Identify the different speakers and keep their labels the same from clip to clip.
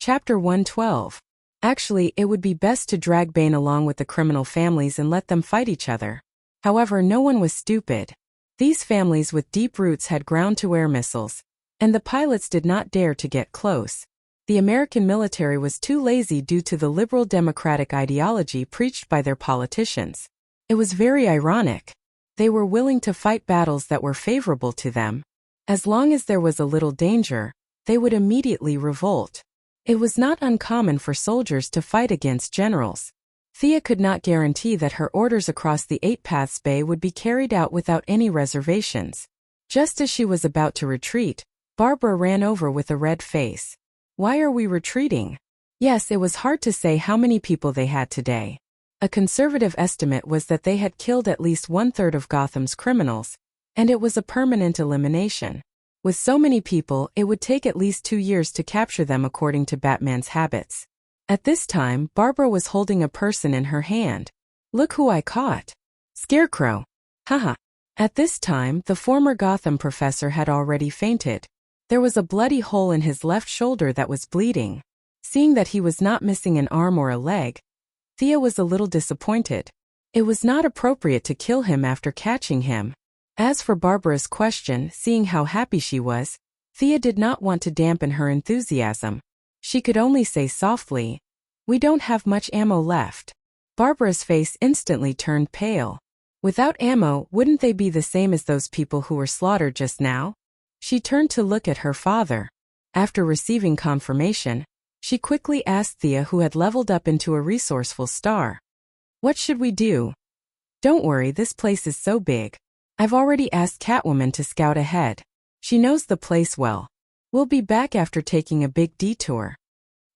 Speaker 1: Chapter 112. Actually, it would be best to drag Bane along with the criminal families and let them fight each other. However, no one was stupid. These families with deep roots had ground-to-air missiles, and the pilots did not dare to get close. The American military was too lazy due to the liberal democratic ideology preached by their politicians. It was very ironic. They were willing to fight battles that were favorable to them. As long as there was a little danger, they would immediately revolt. It was not uncommon for soldiers to fight against generals. Thea could not guarantee that her orders across the Eight Paths Bay would be carried out without any reservations. Just as she was about to retreat, Barbara ran over with a red face. "Why are we retreating?" Yes, it was hard to say how many people they had today. A conservative estimate was that they had killed at least 1/3 of Gotham's criminals, and it was a permanent elimination. With so many people, it would take at least 2 years to capture them according to Batman's habits. At this time, Barbara was holding a person in her hand. "Look who I caught. Scarecrow. Haha." At this time, the former Gotham professor had already fainted. There was a bloody hole in his left shoulder that was bleeding. Seeing that he was not missing an arm or a leg, Thea was a little disappointed. It was not appropriate to kill him after catching him. As for Barbara's question, seeing how happy she was, Thea did not want to dampen her enthusiasm. She could only say softly, "We don't have much ammo left." Barbara's face instantly turned pale. Without ammo, wouldn't they be the same as those people who were slaughtered just now? She turned to look at her father. After receiving confirmation, she quickly asked Thea, who had leveled up into a resourceful star. "What should we do?" "Don't worry, this place is so big. I've already asked Catwoman to scout ahead. She knows the place well. We'll be back after taking a big detour."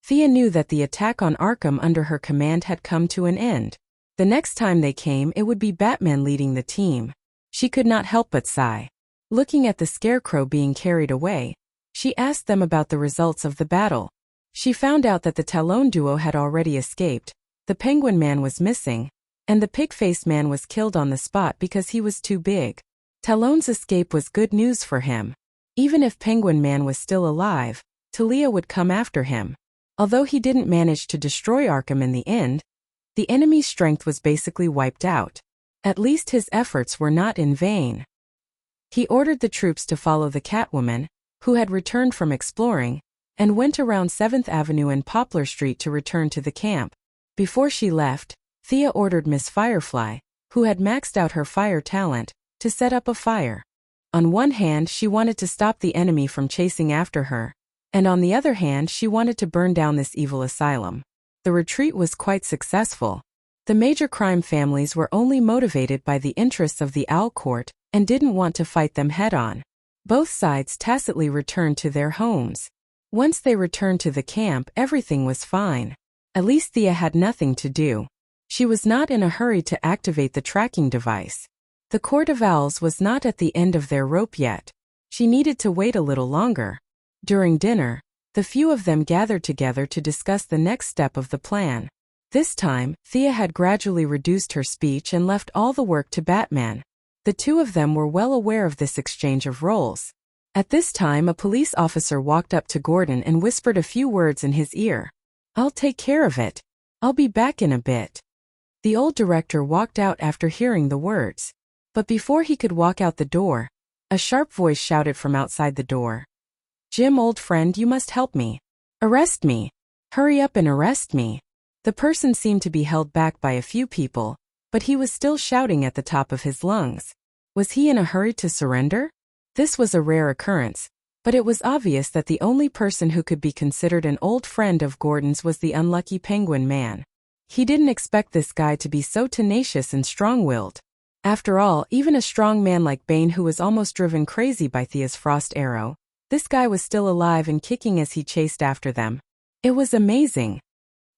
Speaker 1: Thea knew that the attack on Arkham under her command had come to an end. The next time they came, it would be Batman leading the team. She could not help but sigh. Looking at the Scarecrow being carried away, she asked them about the results of the battle. She found out that the Talon duo had already escaped, the Penguin Man was missing, and the Pig-Faced Man was killed on the spot because he was too big. Talon's escape was good news for him. Even if Penguin Man was still alive, Talia would come after him. Although he didn't manage to destroy Arkham in the end, the enemy's strength was basically wiped out. At least his efforts were not in vain. He ordered the troops to follow the Catwoman, who had returned from exploring, and went around 7th Avenue and Poplar Street to return to the camp. Before she left, Thea ordered Miss Firefly, who had maxed out her fire talent, to set up a fire. On one hand, she wanted to stop the enemy from chasing after her, and on the other hand, she wanted to burn down this evil asylum. The retreat was quite successful. The major crime families were only motivated by the interests of the Owl Court and didn't want to fight them head-on. Both sides tacitly returned to their homes. Once they returned to the camp, everything was fine. At least Thea had nothing to do. She was not in a hurry to activate the tracking device. The Court of Owls was not at the end of their rope yet. She needed to wait a little longer. During dinner, the few of them gathered together to discuss the next step of the plan. This time, Thea had gradually reduced her speech and left all the work to Batman. The two of them were well aware of this exchange of roles. At this time, a police officer walked up to Gordon and whispered a few words in his ear. "I'll take care of it. I'll be back in a bit." The old director walked out after hearing the words. But before he could walk out the door, a sharp voice shouted from outside the door. "Jim, old friend, you must help me. Arrest me. Hurry up and arrest me." The person seemed to be held back by a few people, but he was still shouting at the top of his lungs. Was he in a hurry to surrender? This was a rare occurrence, but it was obvious that the only person who could be considered an old friend of Gordon's was the unlucky Penguin Man. He didn't expect this guy to be so tenacious and strong-willed. After all, even a strong man like Bane, who was almost driven crazy by Thea's frost arrow, this guy was still alive and kicking as he chased after them. It was amazing.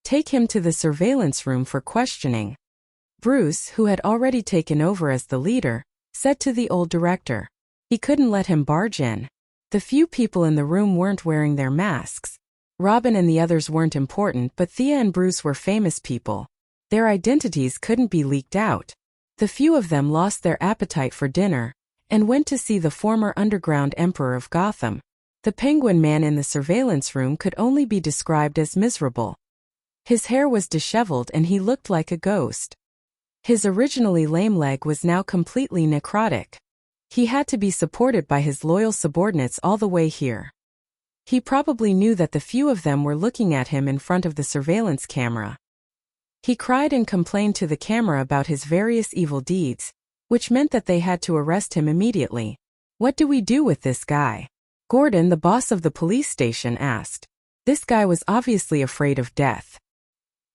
Speaker 1: "Take him to the surveillance room for questioning." Bruce, who had already taken over as the leader, said to the old director. He couldn't let him barge in. The few people in the room weren't wearing their masks. Robin and the others weren't important, but Thea and Bruce were famous people. Their identities couldn't be leaked out. The few of them lost their appetite for dinner and went to see the former underground emperor of Gotham. The penguin man in the surveillance room could only be described as miserable. His hair was disheveled and he looked like a ghost. His originally lame leg was now completely necrotic. He had to be supported by his loyal subordinates all the way here. He probably knew that the few of them were looking at him in front of the surveillance camera. He cried and complained to the camera about his various evil deeds, which meant that they had to arrest him immediately. "What do we do with this guy?" Gordon, the boss of the police station, asked. This guy was obviously afraid of death.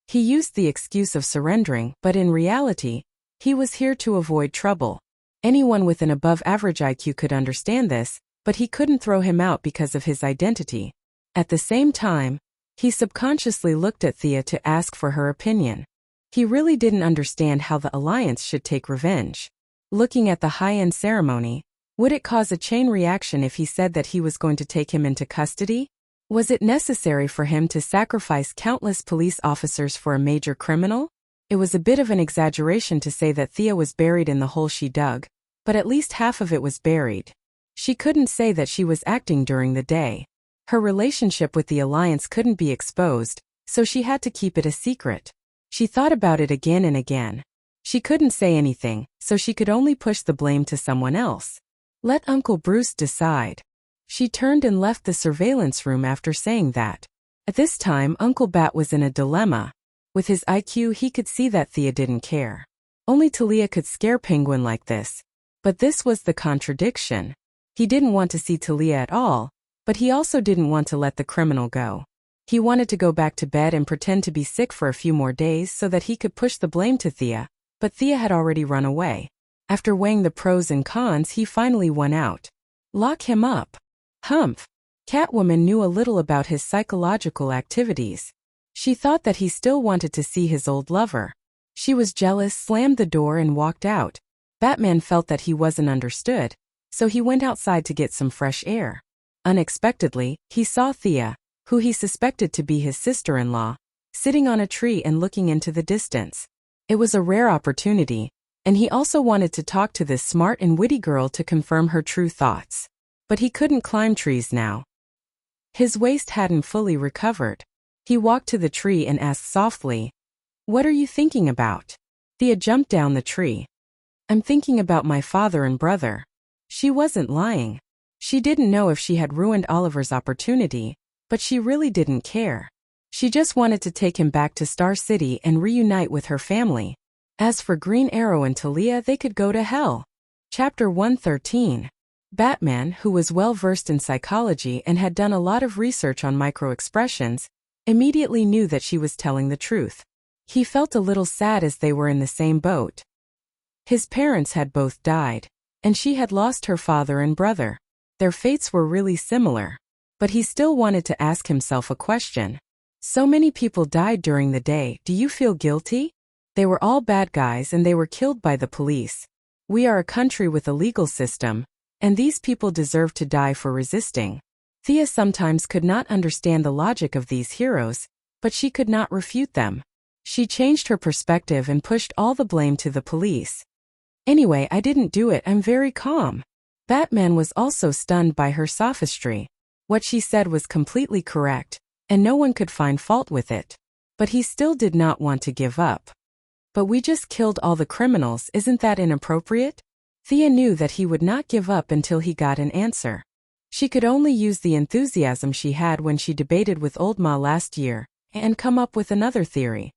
Speaker 1: He used the excuse of surrendering, but in reality, he was here to avoid trouble. Anyone with an above-average IQ could understand this, but he couldn't throw him out because of his identity. At the same time, he subconsciously looked at Thea to ask for her opinion. He really didn't understand how the Alliance should take revenge. Looking at the high-end ceremony, would it cause a chain reaction if he said that he was going to take him into custody? Was it necessary for him to sacrifice countless police officers for a major criminal? It was a bit of an exaggeration to say that Thea was buried in the hole she dug, but at least half of it was buried. She couldn't say that she was acting during the day. Her relationship with the Alliance couldn't be exposed, so she had to keep it a secret. She thought about it again and again. She couldn't say anything, so she could only push the blame to someone else. Let Uncle Bruce decide. She turned and left the surveillance room after saying that. At this time, Uncle Bat was in a dilemma. With his IQ, he could see that Thea didn't care. Only Talia could scare Penguin like this. But this was the contradiction. He didn't want to see Talia at all, but he also didn't want to let the criminal go. He wanted to go back to bed and pretend to be sick for a few more days so that he could push the blame to Thea, but Thea had already run away. After weighing the pros and cons, he finally won out. Lock him up. Humph. Catwoman knew a little about his psychological activities. She thought that he still wanted to see his old lover. She was jealous, slammed the door and walked out. Batman felt that he wasn't understood, so he went outside to get some fresh air. Unexpectedly, he saw Thea, who he suspected to be his sister-in-law, sitting on a tree and looking into the distance. It was a rare opportunity, and he also wanted to talk to this smart and witty girl to confirm her true thoughts. But he couldn't climb trees now. His waist hadn't fully recovered. He walked to the tree and asked softly, "What are you thinking about?" Thea jumped down the tree. "I'm thinking about my father and brother." She wasn't lying. She didn't know if she had ruined Oliver's opportunity, but she really didn't care. She just wanted to take him back to Star City and reunite with her family. As for Green Arrow and Talia, they could go to hell. Chapter 113. Batman, who was well-versed in psychology and had done a lot of research on microexpressions, immediately knew that she was telling the truth. He felt a little sad as they were in the same boat. His parents had both died, and she had lost her father and brother. Their fates were really similar. But he still wanted to ask himself a question. So many people died during the day, do you feel guilty? They were all bad guys and they were killed by the police. We are a country with a legal system, and these people deserve to die for resisting. Thea sometimes could not understand the logic of these heroes, but she could not refute them. She changed her perspective and pushed all the blame to the police. "Anyway, I didn't do it, I'm very calm." Batman was also stunned by her sophistry. What she said was completely correct, and no one could find fault with it. But he still did not want to give up. "But we just killed all the criminals, isn't that inappropriate?" Thea knew that he would not give up until he got an answer. She could only use the enthusiasm she had when she debated with Old Ma last year, and come up with another theory.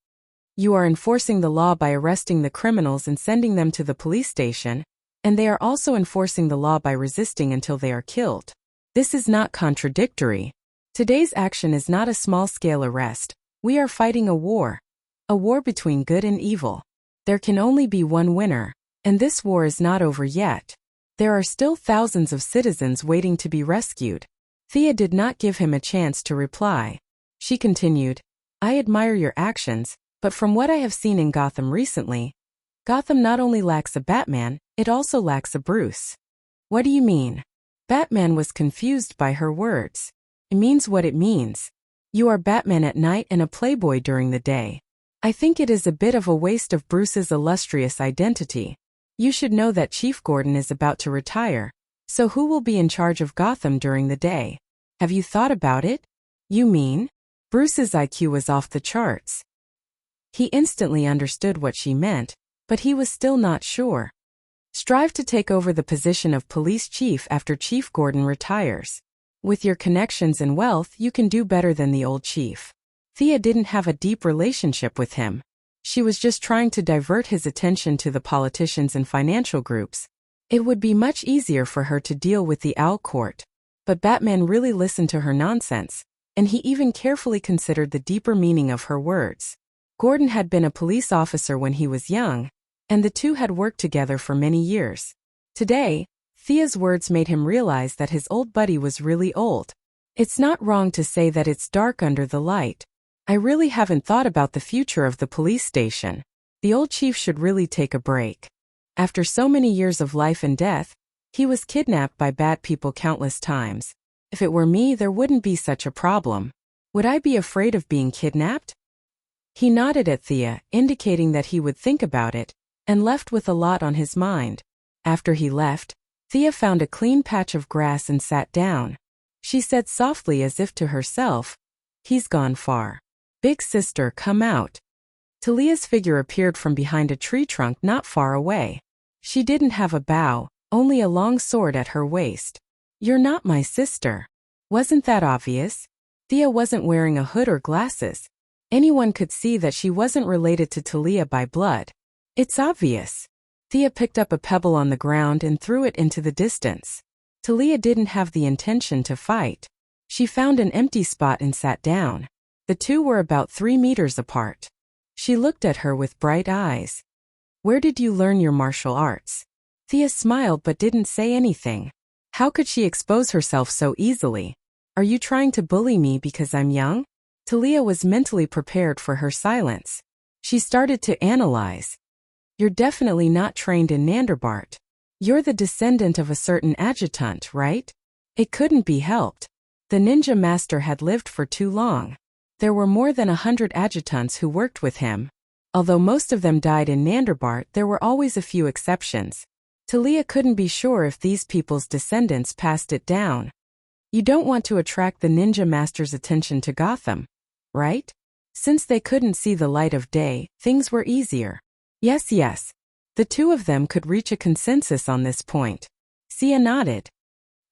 Speaker 1: You are enforcing the law by arresting the criminals and sending them to the police station, and they are also enforcing the law by resisting until they are killed. This is not contradictory. Today's action is not a small-scale arrest. We are fighting a war. A war between good and evil. There can only be one winner, and this war is not over yet. There are still thousands of citizens waiting to be rescued. Thea did not give him a chance to reply. She continued, "I admire your actions, but from what I have seen in Gotham recently, Gotham not only lacks a Batman, it also lacks a Bruce." "What do you mean?" Batman was confused by her words. "It means what it means. You are Batman at night and a playboy during the day. I think it is a bit of a waste of Bruce's illustrious identity. You should know that Chief Gordon is about to retire, so who will be in charge of Gotham during the day?" Have you thought about it? You mean? Bruce's IQ was off the charts. He instantly understood what she meant, but he was still not sure. Strive to take over the position of police chief after Chief Gordon retires. With your connections and wealth, you can do better than the old chief. Thea didn't have a deep relationship with him. She was just trying to divert his attention to the politicians and financial groups. It would be much easier for her to deal with the Owl Court. But Batman really listened to her nonsense, and he even carefully considered the deeper meaning of her words. Gordon had been a police officer when he was young, and the two had worked together for many years. Today, Thea's words made him realize that his old buddy was really old. It's not wrong to say that it's dark under the light. I really haven't thought about the future of the police station. The old chief should really take a break. After so many years of life and death, he was kidnapped by bad people countless times. If it were me, there wouldn't be such a problem. Would I be afraid of being kidnapped? He nodded at Thea, indicating that he would think about it, and left with a lot on his mind. After he left, Thea found a clean patch of grass and sat down. She said softly as if to herself, "He's gone far. Big sister, come out." Talia's figure appeared from behind a tree trunk not far away. She didn't have a bow, only a long sword at her waist. "You're not my sister." Wasn't that obvious? Thea wasn't wearing a hood or glasses. Anyone could see that she wasn't related to Talia by blood. It's obvious. Thea picked up a pebble on the ground and threw it into the distance. Talia didn't have the intention to fight. She found an empty spot and sat down. The two were about 3 meters apart. She looked at her with bright eyes. "Where did you learn your martial arts?" Thea smiled but didn't say anything. How could she expose herself so easily? "Are you trying to bully me because I'm young?" Talia was mentally prepared for her silence. She started to analyze. "You're definitely not trained in Nanderbart. You're the descendant of a certain adjutant, right?" It couldn't be helped. The ninja master had lived for too long. There were more than 100 adjutants who worked with him. Although most of them died in Nanderbart, there were always a few exceptions. Talia couldn't be sure if these people's descendants passed it down. You don't want to attract the ninja master's attention to Gotham, right? Since they couldn't see the light of day, things were easier. Yes. The two of them could reach a consensus on this point. Sia nodded.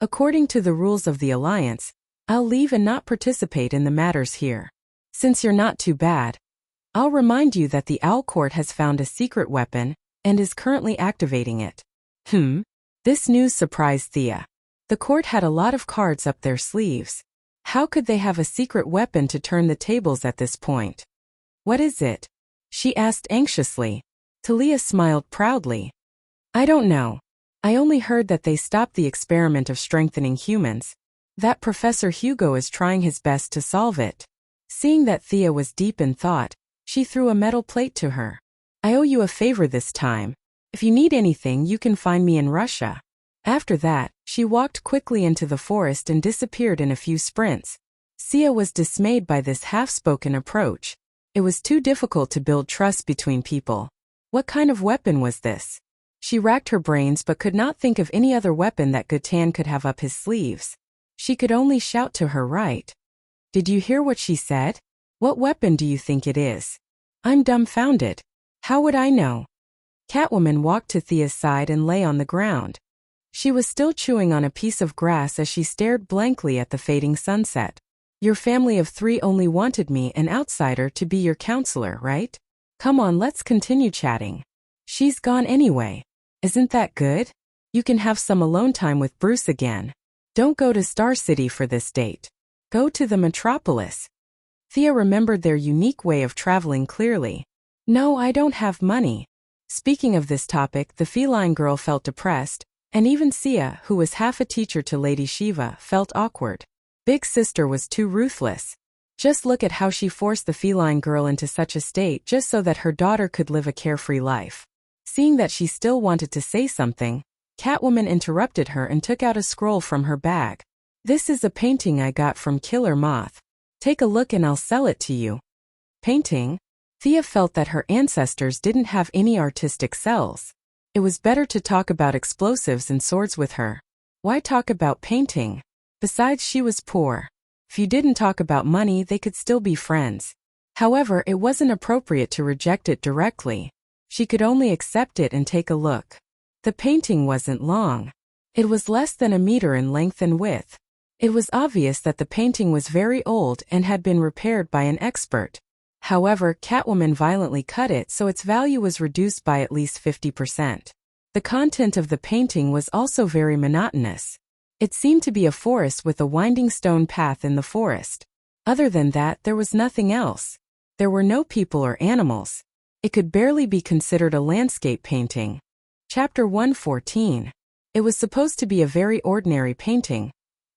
Speaker 1: "According to the rules of the Alliance, I'll leave and not participate in the matters here. Since you're not too bad, I'll remind you that the Owl Court has found a secret weapon and is currently activating it." This news surprised Thea. The court had a lot of cards up their sleeves. How could they have a secret weapon to turn the tables at this point? "What is it?" she asked anxiously. Talia smiled proudly. "I don't know. I only heard that they stopped the experiment of strengthening humans. That Professor Hugo is trying his best to solve it." Seeing that Thea was deep in thought, she threw a metal plate to her. "I owe you a favor this time. If you need anything, you can find me in Russia." After that, she walked quickly into the forest and disappeared in a few sprints. Sia was dismayed by this half-spoken approach. It was too difficult to build trust between people. What kind of weapon was this? She racked her brains but could not think of any other weapon that Gutan could have up his sleeves. She could only shout to her right. "Did you hear what she said? What weapon do you think it is?" "I'm dumbfounded. How would I know?" Catwoman walked to Thea's side and lay on the ground. She was still chewing on a piece of grass as she stared blankly at the fading sunset. "Your family of 3 only wanted me, an outsider, to be your counselor, right? Come on, let's continue chatting." "She's gone anyway. Isn't that good? You can have some alone time with Bruce again. Don't go to Star City for this date. Go to the metropolis." Thea remembered their unique way of traveling clearly. "No, I don't have money." Speaking of this topic, the feline girl felt depressed, and even Sia, who was half a teacher to Lady Shiva, felt awkward. Big Sister was too ruthless. Just look at how she forced the feline girl into such a state just so that her daughter could live a carefree life. Seeing that she still wanted to say something, Catwoman interrupted her and took out a scroll from her bag. "This is a painting I got from Killer Moth. Take a look and I'll sell it to you." Painting? Thea felt that her ancestors didn't have any artistic cells. It was better to talk about explosives and swords with her. Why talk about painting? Besides, she was poor. If you didn't talk about money, they could still be friends. However, it wasn't appropriate to reject it directly. She could only accept it and take a look. The painting wasn't long. It was less than a meter in length and width. It was obvious that the painting was very old and had been repaired by an expert. However, Catwoman violently cut it, so its value was reduced by at least 50%. The content of the painting was also very monotonous. It seemed to be a forest with a winding stone path in the forest. Other than that, there was nothing else. There were no people or animals. It could barely be considered a landscape painting. Chapter 114. It was supposed to be a very ordinary painting.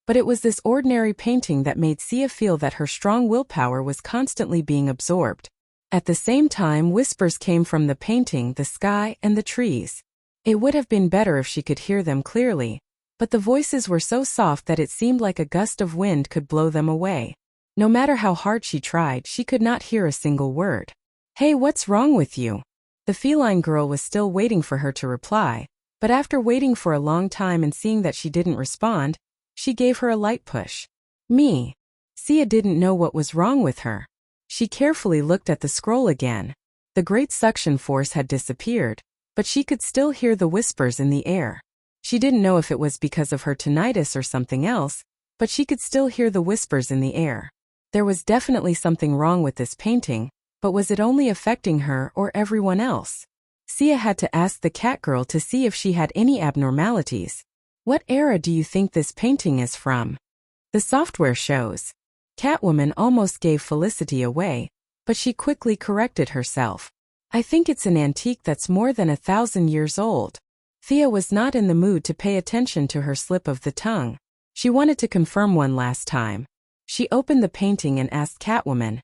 Speaker 1: But it was this ordinary painting that made Sia feel that her strong willpower was constantly being absorbed. At the same time, whispers came from the painting, the sky, and the trees. It would have been better if she could hear them clearly, but the voices were so soft that it seemed like a gust of wind could blow them away. No matter how hard she tried, she could not hear a single word. "Hey, what's wrong with you?" The feline girl was still waiting for her to reply, but after waiting for a long time and seeing that she didn't respond, she gave her a light push. "Me." Sia didn't know what was wrong with her. She carefully looked at the scroll again. The great suction force had disappeared, but she could still hear the whispers in the air. She didn't know if it was because of her tinnitus or something else, but she could still hear the whispers in the air. There was definitely something wrong with this painting, but was it only affecting her or everyone else? Sia had to ask the cat girl to see if she had any abnormalities. "What era do you think this painting is from?" "The software shows." Catwoman almost gave Felicity away, but she quickly corrected herself. "I think it's an antique that's more than 1,000 years old." Thea was not in the mood to pay attention to her slip of the tongue. She wanted to confirm one last time. She opened the painting and asked Catwoman,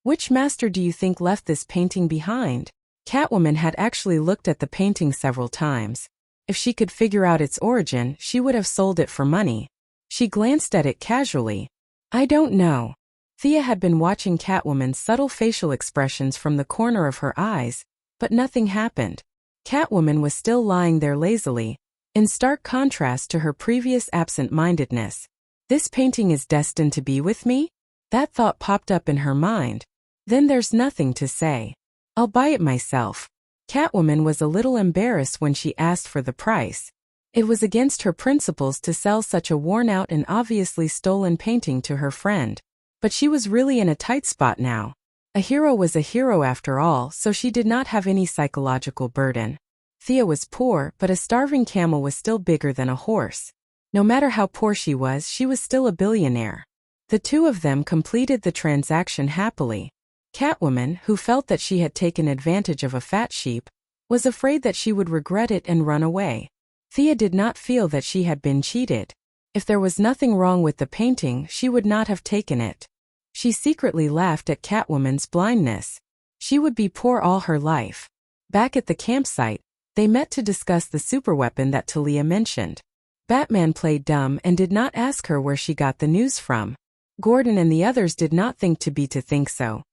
Speaker 1: "Which master do you think left this painting behind?" Catwoman had actually looked at the painting several times. If she could figure out its origin, she would have sold it for money. She glanced at it casually. "I don't know." Thea had been watching Catwoman's subtle facial expressions from the corner of her eyes, but nothing happened. Catwoman was still lying there lazily, in stark contrast to her previous absent-mindedness. "This painting is destined to be with me?" That thought popped up in her mind. "Then there's nothing to say. I'll buy it myself." Catwoman was a little embarrassed when she asked for the price. It was against her principles to sell such a worn-out and obviously stolen painting to her friend. But she was really in a tight spot now. A hero was a hero after all, so she did not have any psychological burden. Thea was poor, but a starving camel was still bigger than a horse. No matter how poor she was still a billionaire. The two of them completed the transaction happily. Catwoman, who felt that she had taken advantage of a fat sheep, was afraid that she would regret it and run away. Thea did not feel that she had been cheated. If there was nothing wrong with the painting, she would not have taken it. She secretly laughed at Catwoman's blindness. She would be poor all her life. Back at the campsite, they met to discuss the superweapon that Talia mentioned. Batman played dumb and did not ask her where she got the news from. Gordon and the others did not think to think so.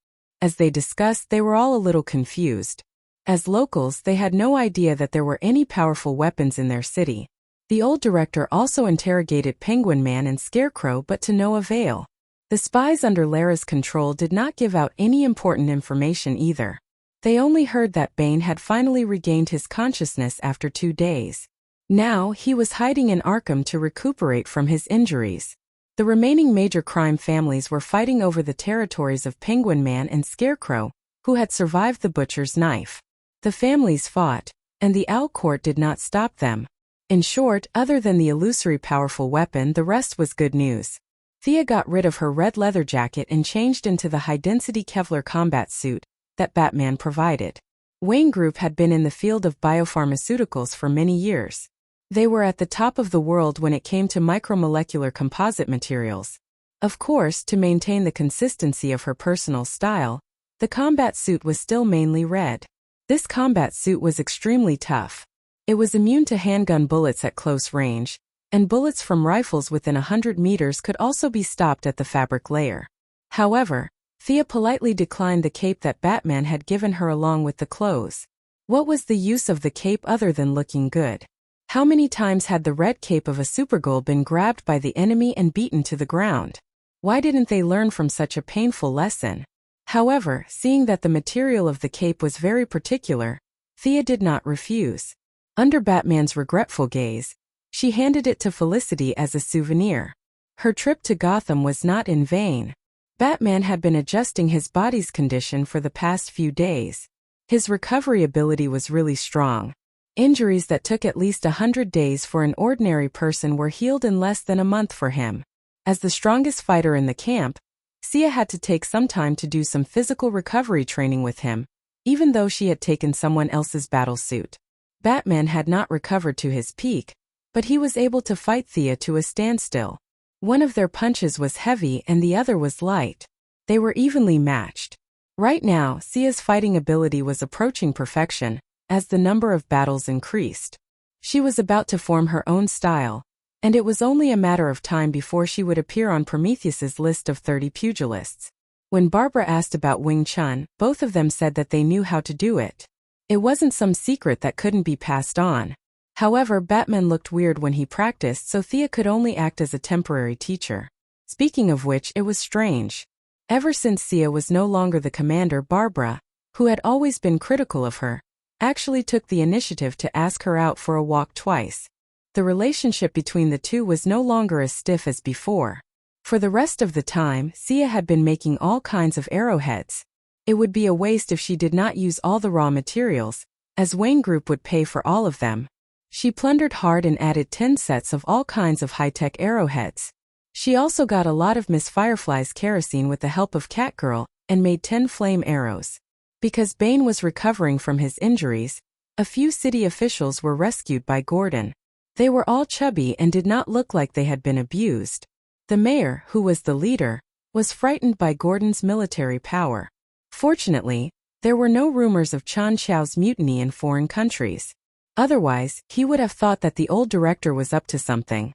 Speaker 1: As they discussed, they were all a little confused. As locals, they had no idea that there were any powerful weapons in their city. The old director also interrogated Penguin Man and Scarecrow, but to no avail. The spies under Lara's control did not give out any important information either. They only heard that Bane had finally regained his consciousness after 2 days. Now, he was hiding in Arkham to recuperate from his injuries. The remaining major crime families were fighting over the territories of Penguin Man and Scarecrow, who had survived the butcher's knife. The families fought, and the Owl Court did not stop them. In short, other than the illusory powerful weapon, the rest was good news. Thea got rid of her red leather jacket and changed into the high-density Kevlar combat suit that Batman provided. Wayne Group had been in the field of biopharmaceuticals for many years. They were at the top of the world when it came to micromolecular composite materials. Of course, to maintain the consistency of her personal style, the combat suit was still mainly red. This combat suit was extremely tough. It was immune to handgun bullets at close range, and bullets from rifles within 100 meters could also be stopped at the fabric layer. However, Thea politely declined the cape that Batman had given her along with the clothes. What was the use of the cape other than looking good? How many times had the red cape of a supergirl been grabbed by the enemy and beaten to the ground? Why didn't they learn from such a painful lesson? However, seeing that the material of the cape was very particular, Thea did not refuse. Under Batman's regretful gaze, she handed it to Felicity as a souvenir. Her trip to Gotham was not in vain. Batman had been adjusting his body's condition for the past few days. His recovery ability was really strong. Injuries that took at least 100 days for an ordinary person were healed in less than a month for him. As the strongest fighter in the camp, Sia had to take some time to do some physical recovery training with him, even though she had taken someone else's battlesuit. Batman had not recovered to his peak, but he was able to fight Thea to a standstill. One of their punches was heavy and the other was light. They were evenly matched. Right now, Sia's fighting ability was approaching perfection, as the number of battles increased. She was about to form her own style, and it was only a matter of time before she would appear on Prometheus's list of 30 pugilists. When Barbara asked about Wing Chun, both of them said that they knew how to do it. It wasn't some secret that couldn't be passed on. However, Batman looked weird when he practiced, so Thea could only act as a temporary teacher. Speaking of which, it was strange. Ever since Sia was no longer the commander, Barbara, who had always been critical of her, actually took the initiative to ask her out for a walk twice. The relationship between the two was no longer as stiff as before. For the rest of the time, Sia had been making all kinds of arrowheads. It would be a waste if she did not use all the raw materials, as Wayne Group would pay for all of them. She plundered hard and added 10 sets of all kinds of high-tech arrowheads. She also got a lot of Miss Firefly's kerosene with the help of Catgirl and made 10 flame arrows. Because Bane was recovering from his injuries, a few city officials were rescued by Gordon. They were all chubby and did not look like they had been abused. The mayor, who was the leader, was frightened by Gordon's military power. Fortunately, there were no rumors of Chan Chao's mutiny in foreign countries. Otherwise, he would have thought that the old director was up to something.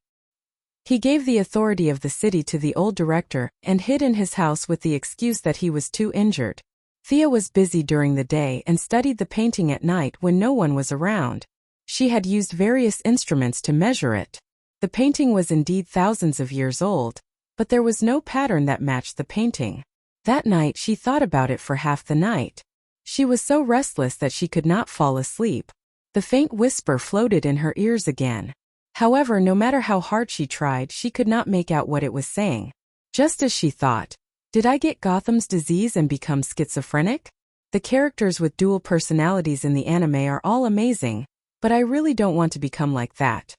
Speaker 1: He gave the authority of the city to the old director and hid in his house with the excuse that he was too injured. Thea was busy during the day and studied the painting at night when no one was around. She had used various instruments to measure it. The painting was indeed thousands of years old, but there was no pattern that matched the painting. That night she thought about it for half the night. She was so restless that she could not fall asleep. The faint whisper floated in her ears again. However, no matter how hard she tried, she could not make out what it was saying. Just as she thought, did I get Gotham's disease and become schizophrenic? The characters with dual personalities in the anime are all amazing, but I really don't want to become like that.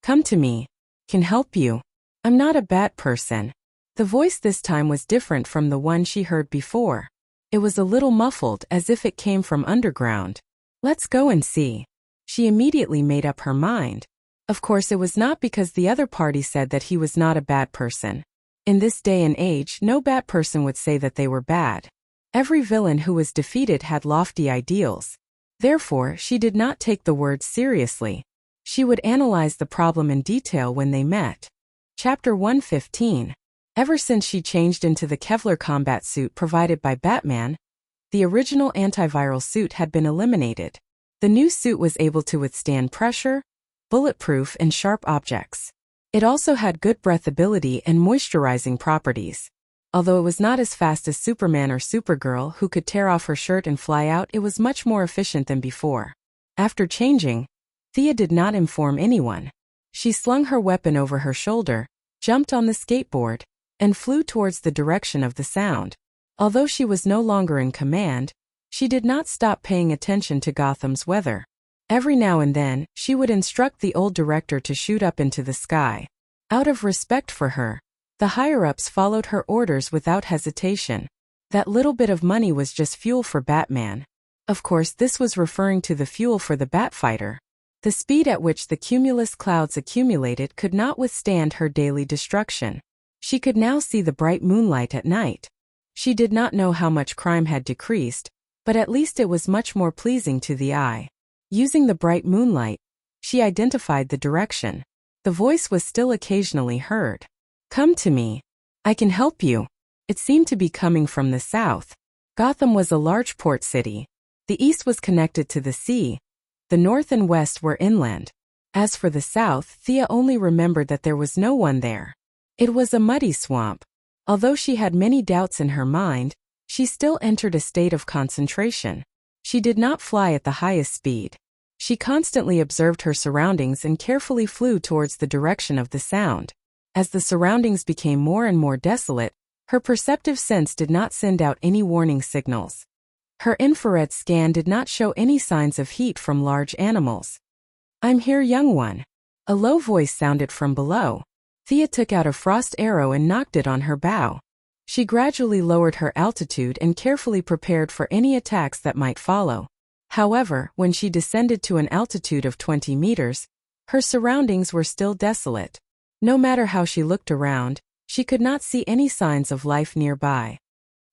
Speaker 1: Come to me. Can help you. I'm not a bad person. The voice this time was different from the one she heard before. It was a little muffled, as if it came from underground. Let's go and see. She immediately made up her mind. Of course, it was not because the other party said that he was not a bad person. In this day and age, no bad person would say that they were bad. Every villain who was defeated had lofty ideals. Therefore, she did not take the words seriously. She would analyze the problem in detail when they met. Chapter 115. Ever since she changed into the Kevlar combat suit provided by Batman, the original antiviral suit had been eliminated. The new suit was able to withstand pressure, bulletproof, and sharp objects. It also had good breathability and moisturizing properties. Although it was not as fast as Superman or Supergirl, who could tear off her shirt and fly out, it was much more efficient than before. After changing, Thea did not inform anyone. She slung her weapon over her shoulder, jumped on the skateboard, and flew towards the direction of the sound. Although she was no longer in command, she did not stop paying attention to Gotham's weather. Every now and then, she would instruct the old director to shoot up into the sky. Out of respect for her, the higher-ups followed her orders without hesitation. That little bit of money was just fuel for Batman. Of course, this was referring to the fuel for the Batfighter. The speed at which the cumulus clouds accumulated could not withstand her daily destruction. She could now see the bright moonlight at night. She did not know how much crime had decreased, but at least it was much more pleasing to the eye. Using the bright moonlight, she identified the direction. The voice was still occasionally heard. Come to me. I can help you. It seemed to be coming from the south. Gotham was a large port city. The east was connected to the sea. The north and west were inland. As for the south, Thea only remembered that there was no one there. It was a muddy swamp. Although she had many doubts in her mind, she still entered a state of concentration. She did not fly at the highest speed. She constantly observed her surroundings and carefully flew towards the direction of the sound. As the surroundings became more and more desolate, her perceptive sense did not send out any warning signals. Her infrared scan did not show any signs of heat from large animals. "I'm here, young one." A low voice sounded from below. Thea took out a frost arrow and nocked it on her bow. She gradually lowered her altitude and carefully prepared for any attacks that might follow. However, when she descended to an altitude of 20 meters, her surroundings were still desolate. No matter how she looked around, she could not see any signs of life nearby.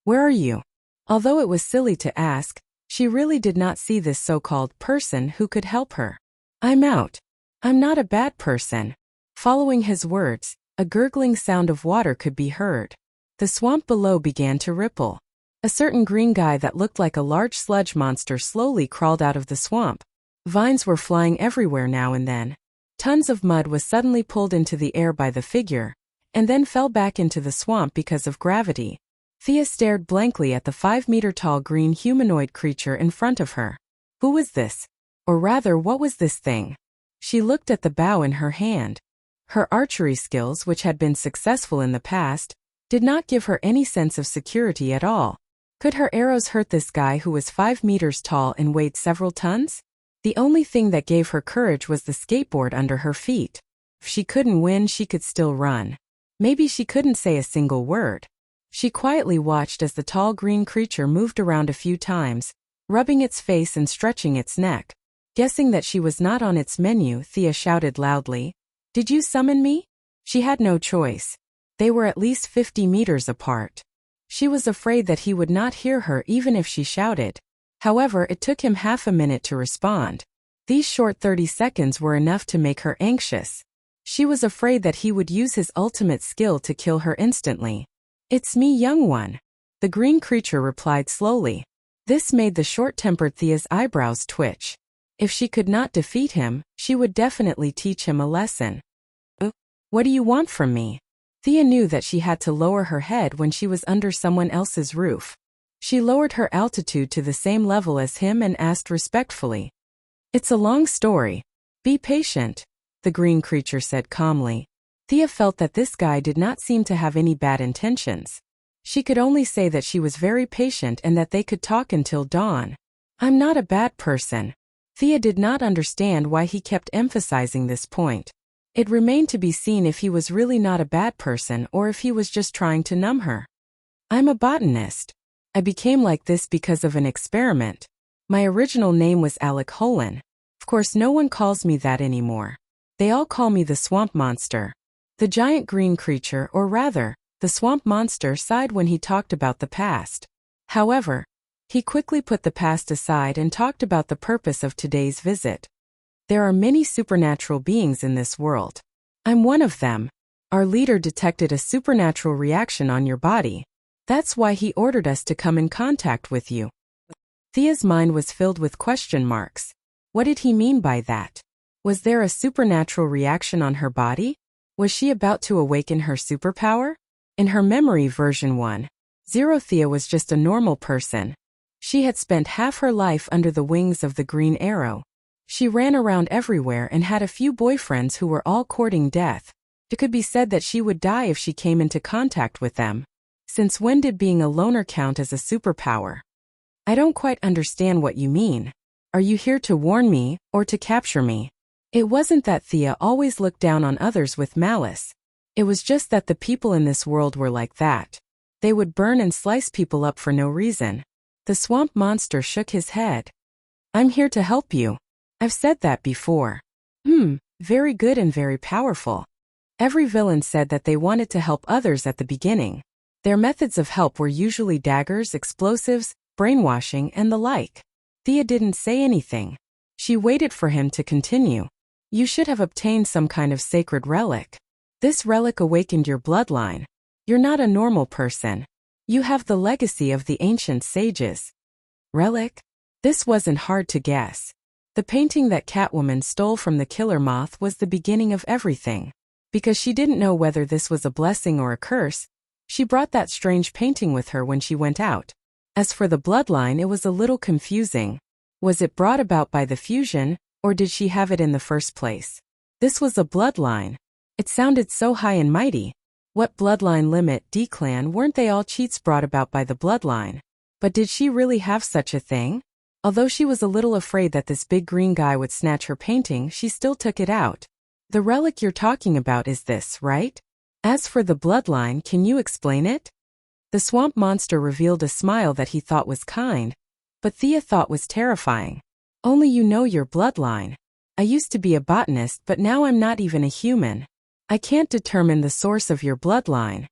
Speaker 1: "Where are you?" Although it was silly to ask, she really did not see this so-called person who could help her. "I'm out. I'm not a bad person." Following his words, a gurgling sound of water could be heard. The swamp below began to ripple. A certain green guy that looked like a large sludge monster slowly crawled out of the swamp. Vines were flying everywhere now and then. Tons of mud was suddenly pulled into the air by the figure, and then fell back into the swamp because of gravity. Thea stared blankly at the 5-meter-tall green humanoid creature in front of her. Who was this? Or rather, what was this thing? She looked at the bow in her hand. Her archery skills, which had been successful in the past, did not give her any sense of security at all. Could her arrows hurt this guy who was 5 meters tall and weighed several tons? The only thing that gave her courage was the skateboard under her feet. If she couldn't win, she could still run. Maybe she couldn't say a single word. She quietly watched as the tall green creature moved around a few times, rubbing its face and stretching its neck. Guessing that she was not on its menu, Thea shouted loudly, "Did you summon me?" She had no choice. They were at least 50 meters apart. She was afraid that he would not hear her even if she shouted. However, it took him half a minute to respond. These short 30 seconds were enough to make her anxious. She was afraid that he would use his ultimate skill to kill her instantly. "It's me, young one," the green creature replied slowly. This made the short-tempered Thea's eyebrows twitch. If she could not defeat him, she would definitely teach him a lesson. "What do you want from me?" Thea knew that she had to lower her head when she was under someone else's roof. She lowered her altitude to the same level as him and asked respectfully. "It's a long story. Be patient," the green creature said calmly. Thea felt that this guy did not seem to have any bad intentions. She could only say that she was very patient and that they could talk until dawn. "I'm not a bad person." Thea did not understand why he kept emphasizing this point. It remained to be seen if he was really not a bad person or if he was just trying to numb her. "I'm a botanist. I became like this because of an experiment. My original name was Alec Holan. Of course, no one calls me that anymore. They all call me the swamp monster." The giant green creature, or rather, the swamp monster, sighed when he talked about the past. However, he quickly put the past aside and talked about the purpose of today's visit. "There are many supernatural beings in this world. I'm one of them. Our leader detected a supernatural reaction on your body. That's why he ordered us to come in contact with you." Thea's mind was filled with question marks. What did he mean by that? Was there a supernatural reaction on her body? Was she about to awaken her superpower? In her memory version 1.0, Thea was just a normal person. She had spent half her life under the wings of the Green Arrow. She ran around everywhere and had a few boyfriends who were all courting death. It could be said that she would die if she came into contact with them. Since when did being a loner count as a superpower? "I don't quite understand what you mean. Are you here to warn me, or to capture me?" It wasn't that Thea always looked down on others with malice. It was just that the people in this world were like that. They would burn and slice people up for no reason. The swamp monster shook his head. "I'm here to help you. I've said that before." Very good and very powerful. Every villain said that they wanted to help others at the beginning. Their methods of help were usually daggers, explosives, brainwashing, and the like. Thea didn't say anything. She waited for him to continue. "You should have obtained some kind of sacred relic. This relic awakened your bloodline. You're not a normal person. You have the legacy of the ancient sages." Relic? This wasn't hard to guess. The painting that Catwoman stole from the killer moth was the beginning of everything. Because she didn't know whether this was a blessing or a curse, she brought that strange painting with her when she went out. As for the bloodline, it was a little confusing. Was it brought about by the fusion, or did she have it in the first place? This was a bloodline. It sounded so high and mighty. What bloodline limit, D-clan, weren't they all cheats brought about by the bloodline? But did she really have such a thing? Although she was a little afraid that this big green guy would snatch her painting, she still took it out. The relic you're talking about is this, right? As for the bloodline, can you explain it? The swamp monster revealed a smile that he thought was kind, but Thea thought was terrifying. Only you know your bloodline. I used to be a botanist, but now I'm not even a human. I can't determine the source of your bloodline.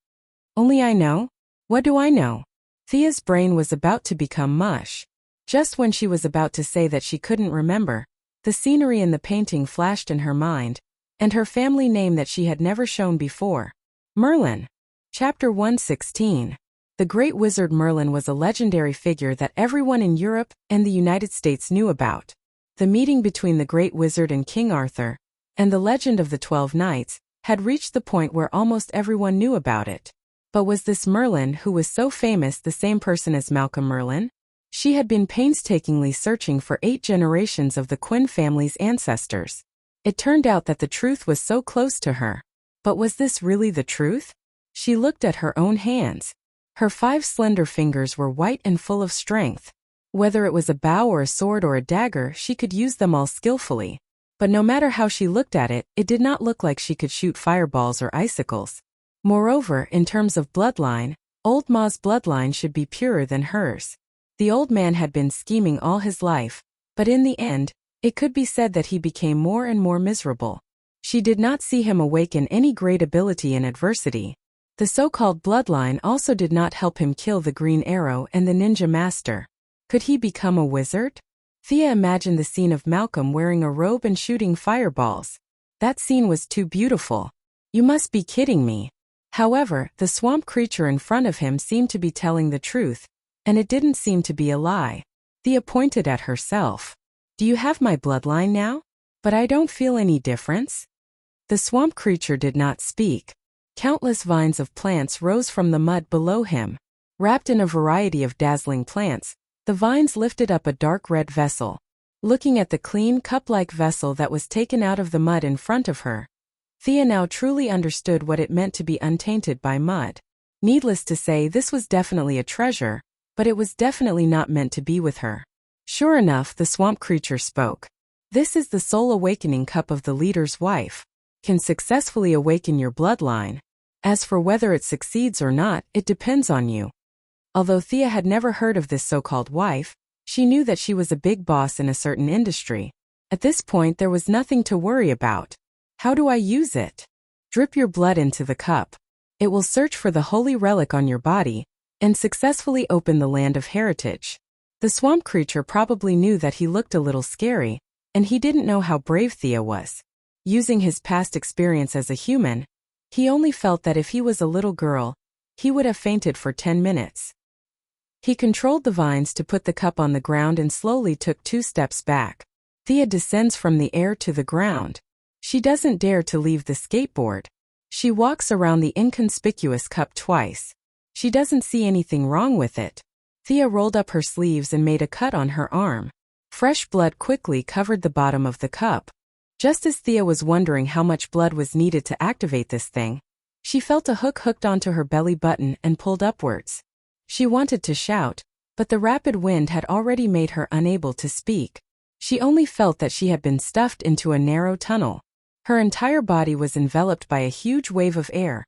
Speaker 1: Only I know? What do I know? Thea's brain was about to become mush. Just when she was about to say that she couldn't remember, the scenery in the painting flashed in her mind, and her family name that she had never shown before. Merlin. Chapter 116. The great wizard Merlin was a legendary figure that everyone in Europe and the United States knew about. The meeting between the great wizard and King Arthur, and the legend of the 12 Knights, had reached the point where almost everyone knew about it. But was this Merlin who was so famous the same person as Malcolm Merlin? She had been painstakingly searching for 8 generations of the Quinn family's ancestors. It turned out that the truth was so close to her. But was this really the truth? She looked at her own hands. Her 5 slender fingers were white and full of strength. Whether it was a bow or a sword or a dagger, she could use them all skillfully. But no matter how she looked at it, it did not look like she could shoot fireballs or icicles. Moreover, in terms of bloodline, Old Ma's bloodline should be purer than hers. The old man had been scheming all his life, but in the end, it could be said that he became more and more miserable. She did not see him awaken any great ability in adversity. The so-called bloodline also did not help him kill the Green Arrow and the Ninja Master. Could he become a wizard? Thea imagined the scene of Malcolm wearing a robe and shooting fireballs. That scene was too beautiful. You must be kidding me. However, the swamp creature in front of him seemed to be telling the truth, and it didn't seem to be a lie. Thea pointed at herself. Do you have my bloodline now? But I don't feel any difference. The swamp creature did not speak. Countless vines of plants rose from the mud below him. Wrapped in a variety of dazzling plants, the vines lifted up a dark red vessel. Looking at the clean cup-like vessel that was taken out of the mud in front of her, Thea now truly understood what it meant to be untainted by mud. Needless to say, this was definitely a treasure, but it was definitely not meant to be with her. Sure enough, the swamp creature spoke. This is the soul awakening cup of the leader's wife. Can successfully awaken your bloodline. As for whether it succeeds or not, it depends on you. Although Thea had never heard of this so-called wife, she knew that she was a big boss in a certain industry. At this point, there was nothing to worry about. How do I use it? Drip your blood into the cup. It will search for the holy relic on your body and successfully open the land of heritage. The swamp creature probably knew that he looked a little scary, and he didn't know how brave Thea was. Using his past experience as a human, he only felt that if he was a little girl, he would have fainted for 10 minutes. He controlled the vines to put the cup on the ground and slowly took 2 steps back. Thea descends from the air to the ground. She doesn't dare to leave the skateboard. She walks around the inconspicuous cup twice. She doesn't see anything wrong with it. Thea rolled up her sleeves and made a cut on her arm. Fresh blood quickly covered the bottom of the cup. Just as Thea was wondering how much blood was needed to activate this thing, she felt a hook hooked onto her belly button and pulled upwards. She wanted to shout, but the rapid wind had already made her unable to speak. She only felt that she had been stuffed into a narrow tunnel. Her entire body was enveloped by a huge wave of air,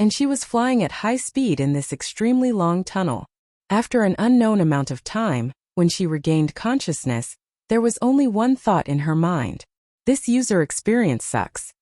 Speaker 1: and she was flying at high speed in this extremely long tunnel. After an unknown amount of time, when she regained consciousness, there was only one thought in her mind. This user experience sucks.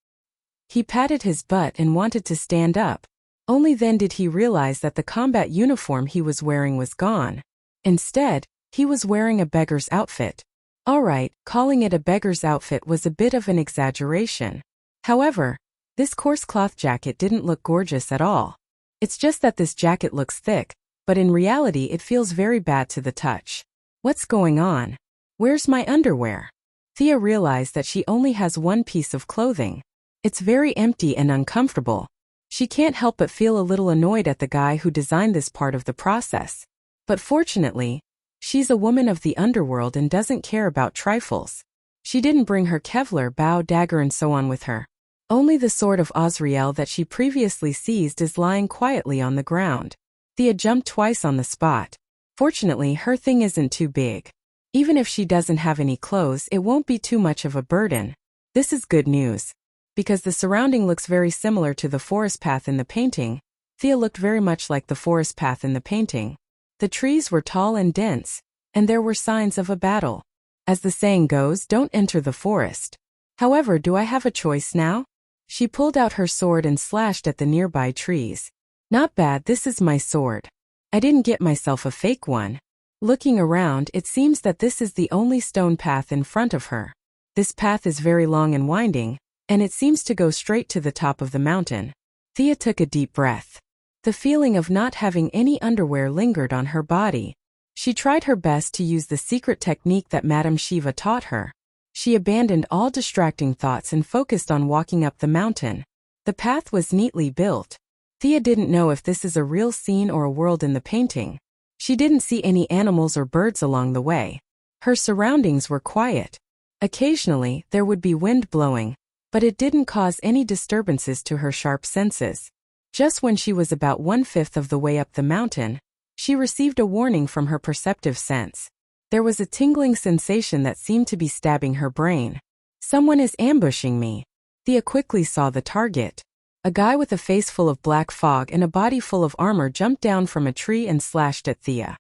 Speaker 1: He patted his butt and wanted to stand up. Only then did he realize that the combat uniform he was wearing was gone. Instead, he was wearing a beggar's outfit. Alright, calling it a beggar's outfit was a bit of an exaggeration. However, this coarse cloth jacket didn't look gorgeous at all. It's just that this jacket looks thick, but in reality it feels very bad to the touch. What's going on? Where's my underwear? Thea realized that she only has one piece of clothing. It's very empty and uncomfortable. She can't help but feel a little annoyed at the guy who designed this part of the process. But fortunately, she's a woman of the underworld and doesn't care about trifles. She didn't bring her Kevlar, bow, dagger and so on with her. Only the sword of Azrael that she previously seized is lying quietly on the ground. Thea jumped twice on the spot. Fortunately, her thing isn't too big. Even if she doesn't have any clothes, it won't be too much of a burden. This is good news. Because the surrounding looks very similar to the forest path in the painting, Thea looked very much like the forest path in the painting. The trees were tall and dense, and there were signs of a battle. As the saying goes, don't enter the forest. However, do I have a choice now? She pulled out her sword and slashed at the nearby trees. Not bad, this is my sword. I didn't get myself a fake one. Looking around, it seems that this is the only stone path in front of her. This path is very long and winding, and it seems to go straight to the top of the mountain. Thea took a deep breath. The feeling of not having any underwear lingered on her body. She tried her best to use the secret technique that Madame Shiva taught her. She abandoned all distracting thoughts and focused on walking up the mountain. The path was neatly built. Thea didn't know if this is a real scene or a world in the painting. She didn't see any animals or birds along the way. Her surroundings were quiet. Occasionally, there would be wind blowing, but it didn't cause any disturbances to her sharp senses. Just when she was about 1/5 of the way up the mountain, she received a warning from her perceptive sense. There was a tingling sensation that seemed to be stabbing her brain. Someone is ambushing me. Thea quickly saw the target. A guy with a face full of black fog and a body full of armor jumped down from a tree and slashed at Thea.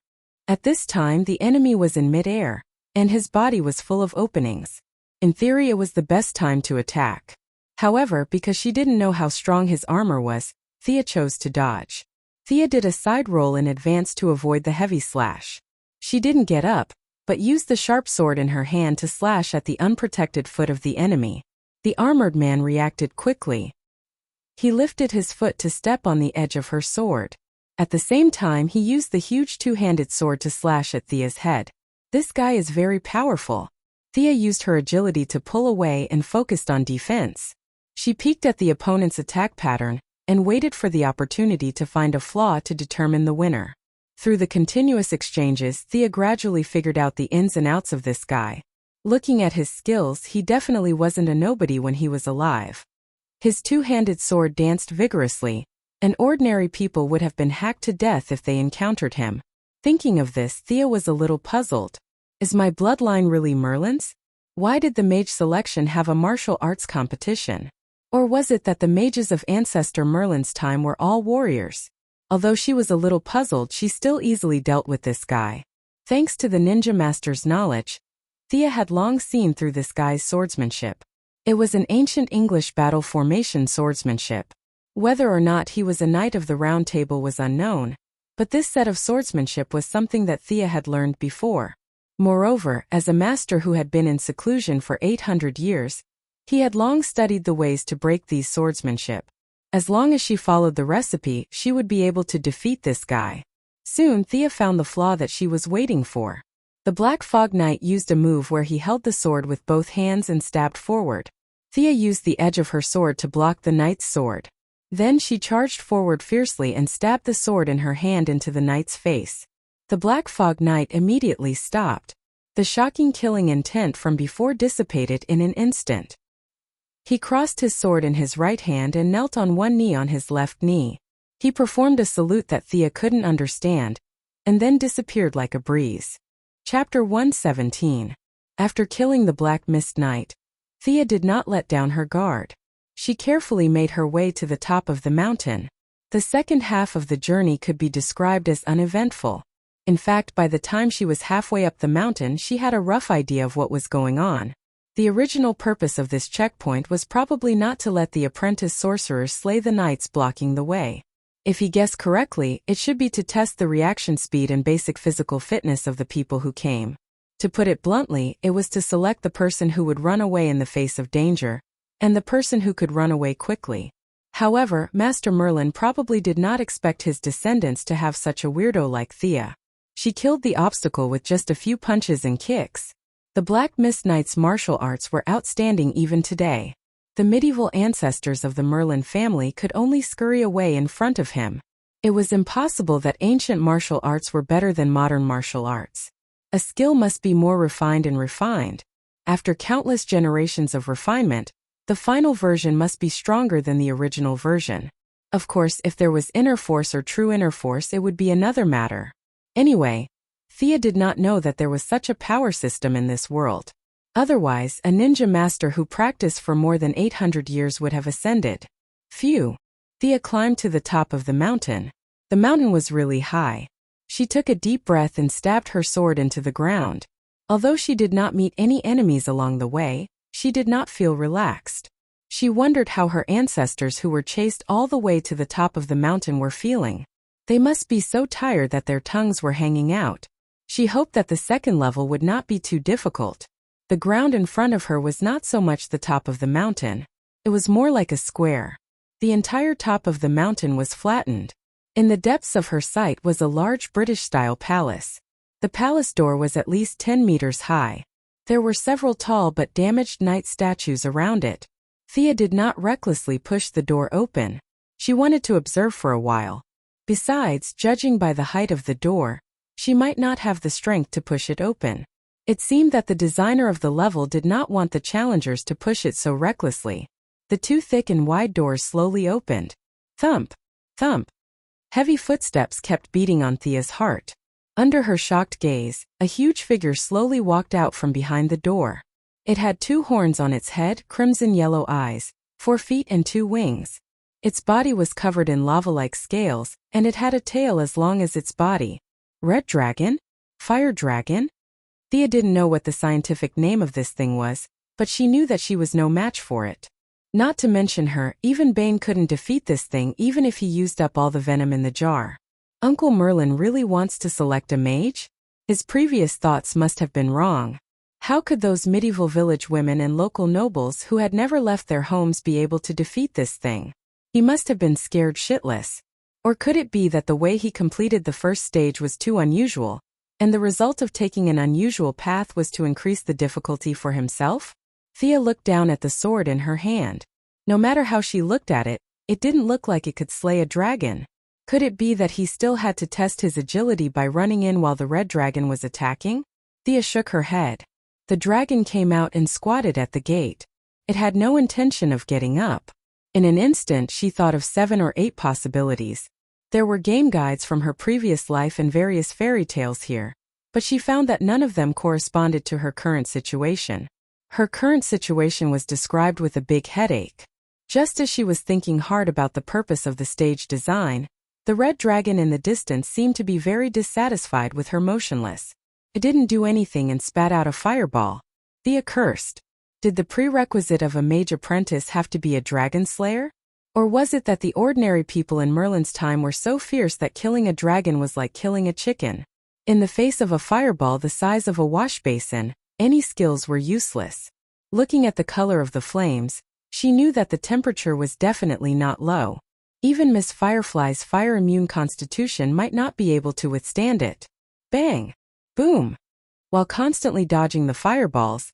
Speaker 1: At this time, the enemy was in mid-air, and his body was full of openings. In theory, it was the best time to attack. However, because she didn't know how strong his armor was, Thea chose to dodge. Thea did a side roll in advance to avoid the heavy slash. She didn't get up, but used the sharp sword in her hand to slash at the unprotected foot of the enemy. The armored man reacted quickly. He lifted his foot to step on the edge of her sword. At the same time, he used the huge two-handed sword to slash at Thea's head. This guy is very powerful. Thea used her agility to pull away and focused on defense. She peeked at the opponent's attack pattern and waited for the opportunity to find a flaw to determine the winner. Through the continuous exchanges, Thea gradually figured out the ins and outs of this guy. Looking at his skills, he definitely wasn't a nobody when he was alive. His two-handed sword danced vigorously, and ordinary people would have been hacked to death if they encountered him. Thinking of this, Thea was a little puzzled. Is my bloodline really Merlin's? Why did the mage selection have a martial arts competition? Or was it that the mages of Ancestor Merlin's time were all warriors? Although she was a little puzzled, she still easily dealt with this guy. Thanks to the ninja master's knowledge, Thea had long seen through this guy's swordsmanship. It was an ancient English battle formation swordsmanship. Whether or not he was a knight of the Round Table was unknown, but this set of swordsmanship was something that Thea had learned before. Moreover, as a master who had been in seclusion for 800 years, he had long studied the ways to break these swordsmanship. As long as she followed the recipe, she would be able to defeat this guy. Soon, Thea found the flaw that she was waiting for. The Black Fog Knight used a move where he held the sword with both hands and stabbed forward. Thea used the edge of her sword to block the knight's sword. Then she charged forward fiercely and stabbed the sword in her hand into the knight's face. The Black Fog Knight immediately stopped. The shocking killing intent from before dissipated in an instant. He crossed his sword in his right hand and knelt on one knee on his left knee. He performed a salute that Thea couldn't understand, and then disappeared like a breeze. Chapter 117. After killing the Black Mist Knight, Thea did not let down her guard. She carefully made her way to the top of the mountain. The second half of the journey could be described as uneventful. In fact, by the time she was halfway up the mountain, she had a rough idea of what was going on. The original purpose of this checkpoint was probably not to let the apprentice sorcerers slay the knights blocking the way. If he guessed correctly, it should be to test the reaction speed and basic physical fitness of the people who came. To put it bluntly, it was to select the person who would run away in the face of danger, and the person who could run away quickly. However, Master Merlin probably did not expect his descendants to have such a weirdo like Thea. She killed the obstacle with just a few punches and kicks. The Black Mist Knight's martial arts were outstanding even today. The medieval ancestors of the Merlin family could only scurry away in front of him. It was impossible that ancient martial arts were better than modern martial arts. A skill must be more refined and refined. After countless generations of refinement, the final version must be stronger than the original version. Of course, if there was inner force or true inner force, it would be another matter. Anyway, Thea did not know that there was such a power system in this world. Otherwise, a ninja master who practiced for more than 800 years would have ascended. Phew! Thea climbed to the top of the mountain. The mountain was really high. She took a deep breath and stabbed her sword into the ground. Although she did not meet any enemies along the way, she did not feel relaxed. She wondered how her ancestors who were chased all the way to the top of the mountain were feeling. They must be so tired that their tongues were hanging out. She hoped that the second level would not be too difficult. The ground in front of her was not so much the top of the mountain. It was more like a square. The entire top of the mountain was flattened. In the depths of her sight was a large British-style palace. The palace door was at least 10 meters high. There were several tall but damaged knight statues around it. Thea did not recklessly push the door open. She wanted to observe for a while. Besides, judging by the height of the door, she might not have the strength to push it open. It seemed that the designer of the level did not want the challengers to push it so recklessly. The two thick and wide doors slowly opened. Thump! Thump! Heavy footsteps kept beating on Thea's heart. Under her shocked gaze, a huge figure slowly walked out from behind the door. It had 2 horns on its head, crimson-yellow eyes, 4 feet and 2 wings. Its body was covered in lava-like scales, and it had a tail as long as its body. Red dragon? Fire dragon? Thea didn't know what the scientific name of this thing was, but she knew that she was no match for it. Not to mention her, even Bane couldn't defeat this thing even if he used up all the venom in the jar. Uncle Merlin really wants to select a mage? His previous thoughts must have been wrong. How could those medieval village women and local nobles who had never left their homes be able to defeat this thing? He must have been scared shitless. Or could it be that the way he completed the first stage was too unusual, and the result of taking an unusual path was to increase the difficulty for himself? Thea looked down at the sword in her hand. No matter how she looked at it, it didn't look like it could slay a dragon. Could it be that he still had to test his agility by running in while the red dragon was attacking? Thea shook her head. The dragon came out and squatted at the gate. It had no intention of getting up. In an instant she thought of 7 or 8 possibilities. There were game guides from her previous life and various fairy tales here, but she found that none of them corresponded to her current situation. Her current situation was described with a big headache. Just as she was thinking hard about the purpose of the stage design, the red dragon in the distance seemed to be very dissatisfied with her motionless. It didn't do anything and spat out a fireball. Thea cursed. Did the prerequisite of a mage apprentice have to be a dragon slayer? Or was it that the ordinary people in Merlin's time were so fierce that killing a dragon was like killing a chicken? In the face of a fireball the size of a wash basin, any skills were useless. Looking at the color of the flames, she knew that the temperature was definitely not low. Even Miss Firefly's fire-immune constitution might not be able to withstand it. Bang! Boom! While constantly dodging the fireballs,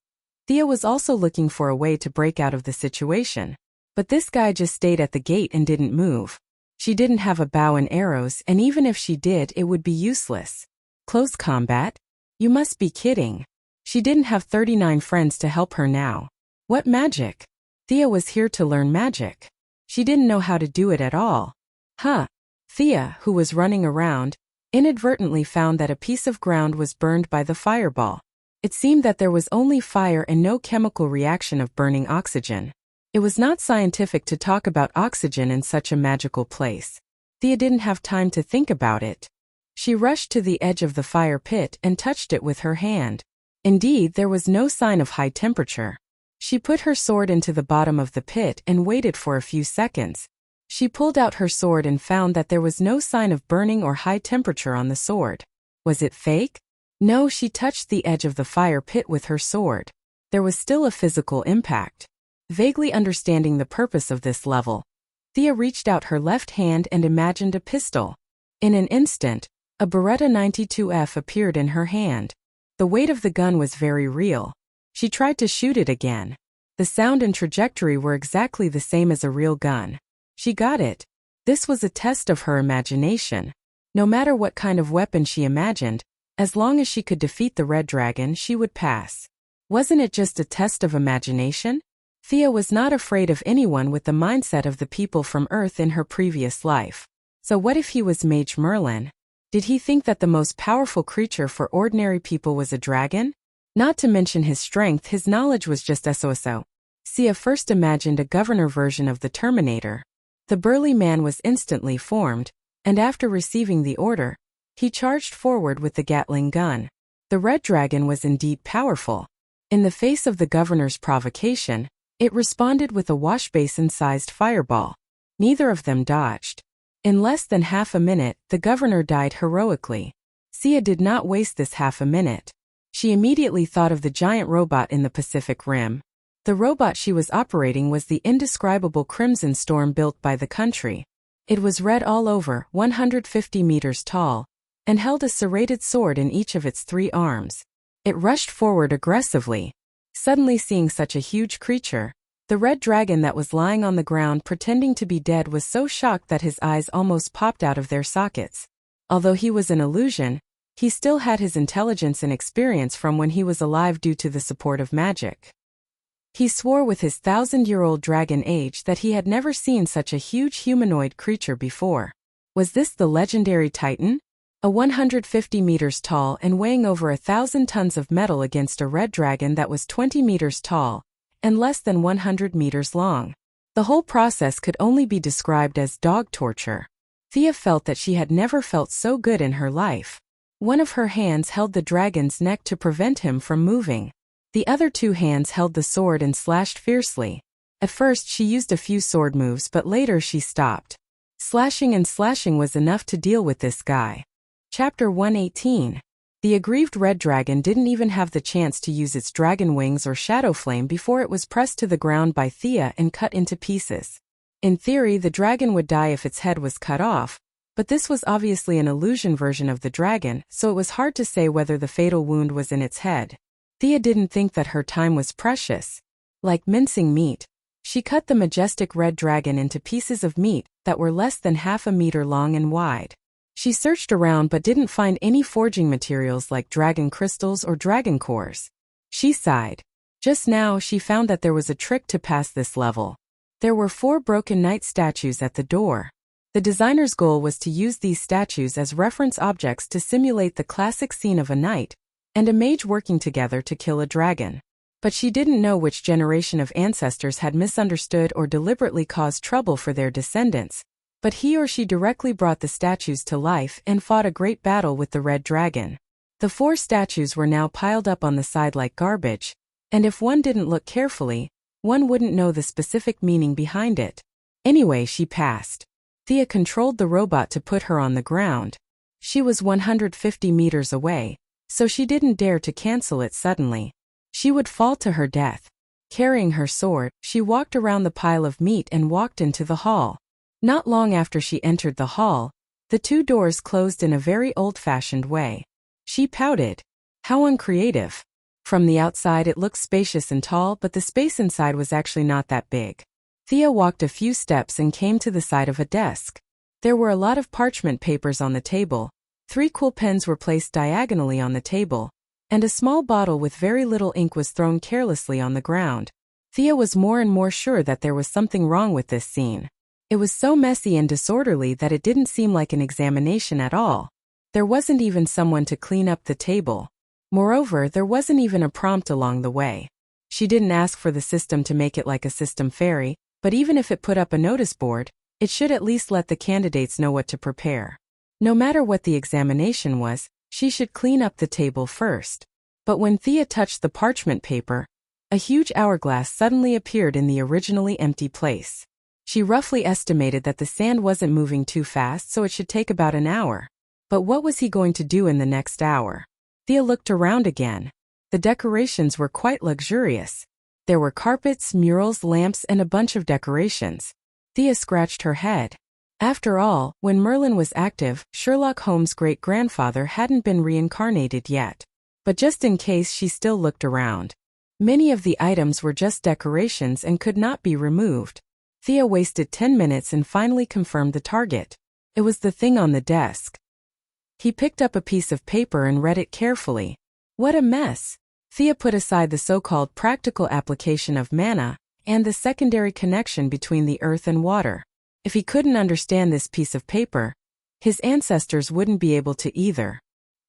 Speaker 1: Thea was also looking for a way to break out of the situation. But this guy just stayed at the gate and didn't move. She didn't have a bow and arrows, and even if she did, it would be useless. Close combat? You must be kidding. She didn't have 39 friends to help her now. What magic? Thea was here to learn magic. She didn't know how to do it at all. Thea, who was running around, inadvertently found that a piece of ground was burned by the fireball. It seemed that there was only fire and no chemical reaction of burning oxygen. It was not scientific to talk about oxygen in such a magical place. Thea didn't have time to think about it. She rushed to the edge of the fire pit and touched it with her hand. Indeed, there was no sign of high temperature. She put her sword into the bottom of the pit and waited for a few seconds. She pulled out her sword and found that there was no sign of burning or high temperature on the sword. Was it fake? No, she touched the edge of the fire pit with her sword. There was still a physical impact. Vaguely understanding the purpose of this level, Thea reached out her left hand and imagined a pistol. In an instant, a Beretta 92F appeared in her hand. The weight of the gun was very real. She tried to shoot it again. The sound and trajectory were exactly the same as a real gun. She got it. This was a test of her imagination. No matter what kind of weapon she imagined, as long as she could defeat the red dragon, she would pass. Wasn't it just a test of imagination? Thea was not afraid of anyone with the mindset of the people from Earth in her previous life. So what if he was Mage Merlin? Did he think that the most powerful creature for ordinary people was a dragon? Not to mention his strength, his knowledge was just so. Thea first imagined a governor version of the Terminator. The burly man was instantly formed, and after receiving the order, he charged forward with the Gatling gun. The red dragon was indeed powerful. In the face of the governor's provocation, it responded with a washbasin-sized fireball. Neither of them dodged. In less than half a minute, the governor died heroically. Thea did not waste this half a minute. She immediately thought of the giant robot in the Pacific Rim. The robot she was operating was the indescribable Crimson Storm built by the country. It was red all over, 150 meters tall, and held a serrated sword in each of its 3 arms. It rushed forward aggressively. Suddenly seeing such a huge creature, the red dragon that was lying on the ground pretending to be dead was so shocked that his eyes almost popped out of their sockets. Although he was an illusion, he still had his intelligence and experience from when he was alive due to the support of magic. He swore with his 1,000-year-old dragon age that he had never seen such a huge humanoid creature before. Was this the legendary Titan? A 150 meters tall and weighing over 1,000 tons of metal against a red dragon that was 20 meters tall and less than 100 meters long. The whole process could only be described as dog torture. Thea felt that she had never felt so good in her life. One of her hands held the dragon's neck to prevent him from moving. The other 2 hands held the sword and slashed fiercely. At first she used a few sword moves, but later she stopped. Slashing and slashing was enough to deal with this guy. Chapter 118. The aggrieved red dragon didn't even have the chance to use its dragon wings or shadow flame before it was pressed to the ground by Thea and cut into pieces. In theory, the dragon would die if its head was cut off, but this was obviously an illusion version of the dragon, so it was hard to say whether the fatal wound was in its head. Thea didn't think that her time was precious. Like mincing meat, she cut the majestic red dragon into pieces of meat that were less than half a meter long and wide. She searched around but didn't find any forging materials like dragon crystals or dragon cores. She sighed. Just now she found that there was a trick to pass this level. There were 4 broken knight statues at the door. The designer's goal was to use these statues as reference objects to simulate the classic scene of a knight and a mage working together to kill a dragon. But she didn't know which generation of ancestors had misunderstood or deliberately caused trouble for their descendants. But he or she directly brought the statues to life and fought a great battle with the red dragon. The 4 statues were now piled up on the side like garbage, and if one didn't look carefully, one wouldn't know the specific meaning behind it. Anyway, she passed. Thea controlled the robot to put her on the ground. She was 150 meters away, so she didn't dare to cancel it suddenly. She would fall to her death. Carrying her sword, she walked around the pile of meat and walked into the hall. Not long after she entered the hall, the 2 doors closed in a very old-fashioned way. She pouted. How uncreative. From the outside it looked spacious and tall, but the space inside was actually not that big. Thea walked a few steps and came to the side of a desk. There were a lot of parchment papers on the table, 3 quill pens were placed diagonally on the table, and a small bottle with very little ink was thrown carelessly on the ground. Thea was more and more sure that there was something wrong with this scene. It was so messy and disorderly that it didn't seem like an examination at all. There wasn't even someone to clean up the table. Moreover, there wasn't even a prompt along the way. She didn't ask for the system to make it like a system fairy, but even if it put up a notice board, it should at least let the candidates know what to prepare. No matter what the examination was, she should clean up the table first. But when Thea touched the parchment paper, a huge hourglass suddenly appeared in the originally empty place. She roughly estimated that the sand wasn't moving too fast, so it should take about an hour. But what was he going to do in the next hour? Thea looked around again. The decorations were quite luxurious. There were carpets, murals, lamps, and a bunch of decorations. Thea scratched her head. After all, when Merlin was active, Sherlock Holmes' great-grandfather hadn't been reincarnated yet. But just in case, she still looked around. Many of the items were just decorations and could not be removed. Thea wasted 10 minutes and finally confirmed the target. It was the thing on the desk. He picked up a piece of paper and read it carefully. What a mess! Thea put aside the so-called practical application of mana and the secondary connection between the earth and water. If he couldn't understand this piece of paper, his ancestors wouldn't be able to either.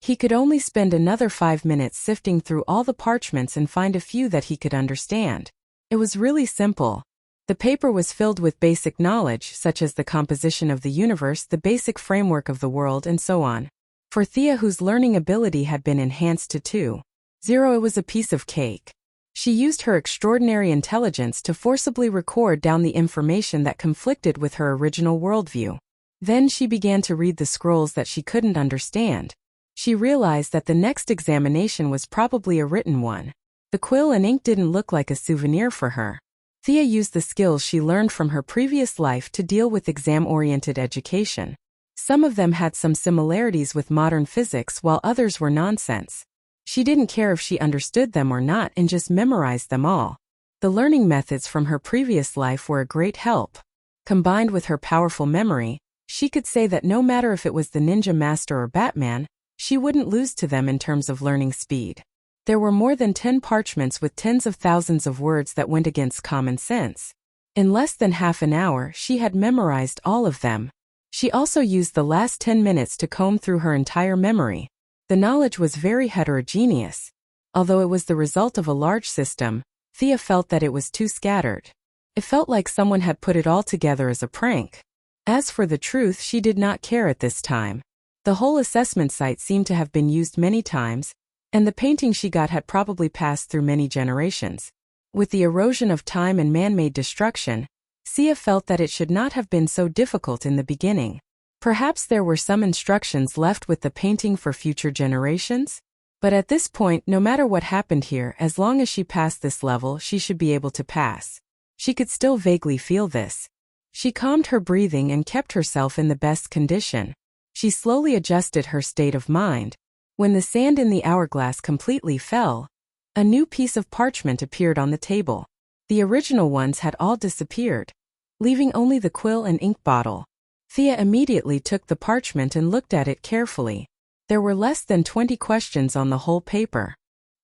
Speaker 1: He could only spend another 5 minutes sifting through all the parchments and find a few that he could understand. It was really simple. The paper was filled with basic knowledge, such as the composition of the universe, the basic framework of the world, and so on. For Thea, whose learning ability had been enhanced to 2.0, it was a piece of cake. She used her extraordinary intelligence to forcibly record down the information that conflicted with her original worldview. Then she began to read the scrolls that she couldn't understand. She realized that the next examination was probably a written one. The quill and ink didn't look like a souvenir for her. Thea used the skills she learned from her previous life to deal with exam-oriented education. Some of them had some similarities with modern physics, while others were nonsense. She didn't care if she understood them or not and just memorized them all. The learning methods from her previous life were a great help. Combined with her powerful memory, she could say that no matter if it was the Ninja Master or Batman, she wouldn't lose to them in terms of learning speed. There were more than 10 parchments with tens of thousands of words that went against common sense. In less than half an hour, she had memorized all of them. She also used the last 10 minutes to comb through her entire memory. The knowledge was very heterogeneous. Although it was the result of a large system, Thea felt that it was too scattered. It felt like someone had put it all together as a prank. As for the truth, she did not care at this time. The whole assessment site seemed to have been used many times, and the painting she got had probably passed through many generations. With the erosion of time and man-made destruction, Thea felt that it should not have been so difficult in the beginning. Perhaps there were some instructions left with the painting for future generations? But at this point, no matter what happened here, as long as she passed this level, she should be able to pass. She could still vaguely feel this. She calmed her breathing and kept herself in the best condition. She slowly adjusted her state of mind. When the sand in the hourglass completely fell, a new piece of parchment appeared on the table. The original ones had all disappeared, leaving only the quill and ink bottle. Thea immediately took the parchment and looked at it carefully. There were less than 20 questions on the whole paper.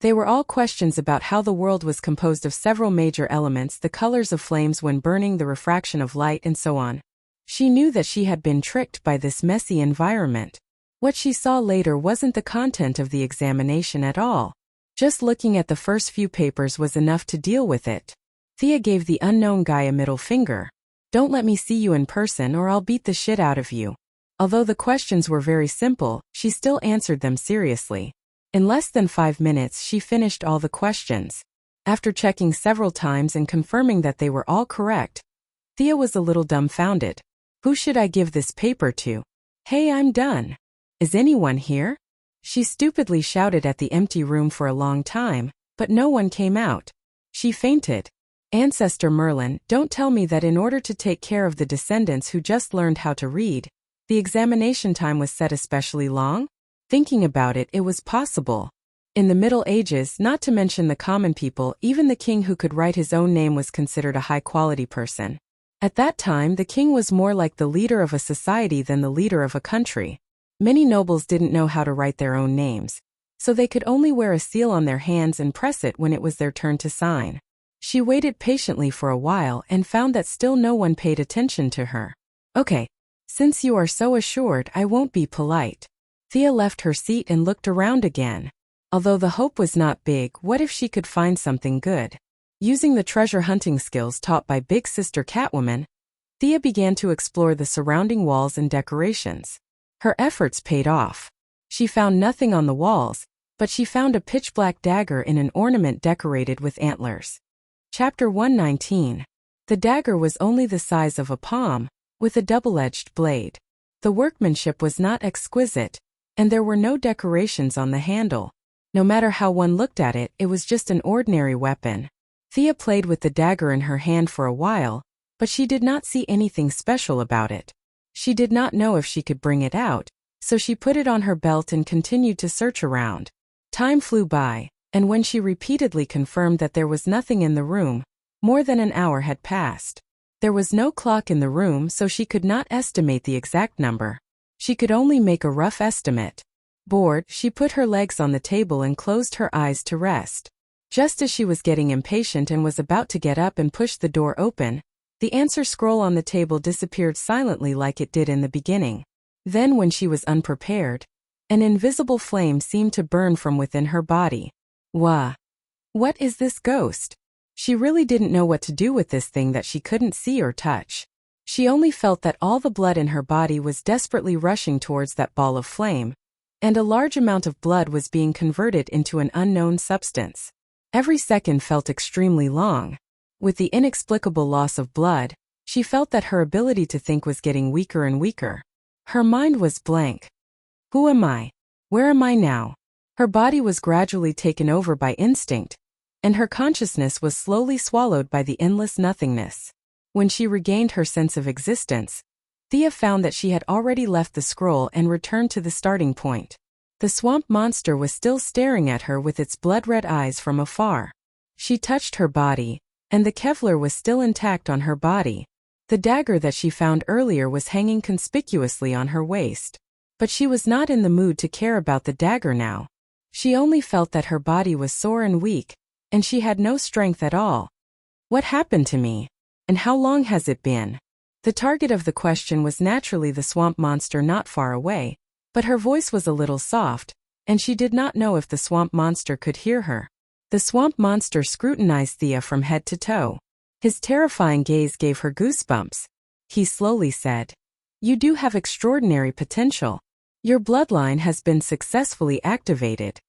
Speaker 1: They were all questions about how the world was composed of several major elements, the colors of flames when burning, the refraction of light, and so on. She knew that she had been tricked by this messy environment. What she saw later wasn't the content of the examination at all. Just looking at the first few papers was enough to deal with it. Thea gave the unknown guy a middle finger. Don't let me see you in person or I'll beat the shit out of you. Although the questions were very simple, she still answered them seriously. In less than 5 minutes, she finished all the questions. After checking several times and confirming that they were all correct, Thea was a little dumbfounded. Who should I give this paper to? Hey, I'm done. Is anyone here? She stupidly shouted at the empty room for a long time, but no one came out. She fainted. Ancestor Merlin, don't tell me that in order to take care of the descendants who just learned how to read, the examination time was set especially long? Thinking about it, it was possible. In the Middle Ages, not to mention the common people, even the king who could write his own name was considered a high-quality person. At that time, the king was more like the leader of a society than the leader of a country. Many nobles didn't know how to write their own names, so they could only wear a seal on their hands and press it when it was their turn to sign. She waited patiently for a while and found that still no one paid attention to her. Okay, since you are so assured, I won't be polite. Thea left her seat and looked around again. Although the hope was not big, what if she could find something good? Using the treasure hunting skills taught by Big Sister Catwoman, Thea began to explore the surrounding walls and decorations. Her efforts paid off. She found nothing on the walls, but she found a pitch-black dagger in an ornament decorated with antlers. Chapter 119. The dagger was only the size of a palm, with a double-edged blade. The workmanship was not exquisite, and there were no decorations on the handle. No matter how one looked at it, it was just an ordinary weapon. Thea played with the dagger in her hand for a while, but she did not see anything special about it. She did not know if she could bring it out, so she put it on her belt and continued to search around. Time flew by, and when she repeatedly confirmed that there was nothing in the room, more than an hour had passed. There was no clock in the room, so she could not estimate the exact number. She could only make a rough estimate. Bored, she put her legs on the table and closed her eyes to rest. Just as she was getting impatient and was about to get up and push the door open, the answer scroll on the table disappeared silently like it did in the beginning. Then, when she was unprepared, an invisible flame seemed to burn from within her body. Wah! What is this ghost? She really didn't know what to do with this thing that she couldn't see or touch. She only felt that all the blood in her body was desperately rushing towards that ball of flame, and a large amount of blood was being converted into an unknown substance. Every second felt extremely long. With the inexplicable loss of blood, she felt that her ability to think was getting weaker and weaker. Her mind was blank. Who am I? Where am I now? Her body was gradually taken over by instinct, and her consciousness was slowly swallowed by the endless nothingness. When she regained her sense of existence, Thea found that she had already left the scroll and returned to the starting point. The swamp monster was still staring at her with its blood-red eyes from afar. She touched her body, and the Kevlar was still intact on her body. The dagger that she found earlier was hanging conspicuously on her waist. But she was not in the mood to care about the dagger now. She only felt that her body was sore and weak, and she had no strength at all. What happened to me? And how long has it been? The target of the question was naturally the swamp monster not far away, but her voice was a little soft, and she did not know if the swamp monster could hear her. The swamp monster scrutinized Thea from head to toe. His terrifying gaze gave her goosebumps. He slowly said, "You do have extraordinary potential. Your bloodline has been successfully activated."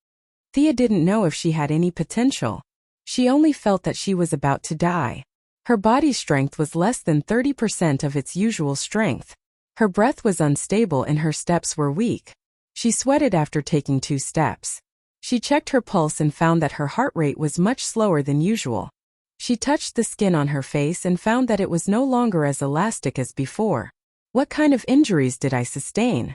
Speaker 1: Thea didn't know if she had any potential. She only felt that she was about to die. Her body strength was less than 30% of its usual strength. Her breath was unstable and her steps were weak. She sweated after taking 2 steps. She checked her pulse and found that her heart rate was much slower than usual. She touched the skin on her face and found that it was no longer as elastic as before. What kind of injuries did I sustain?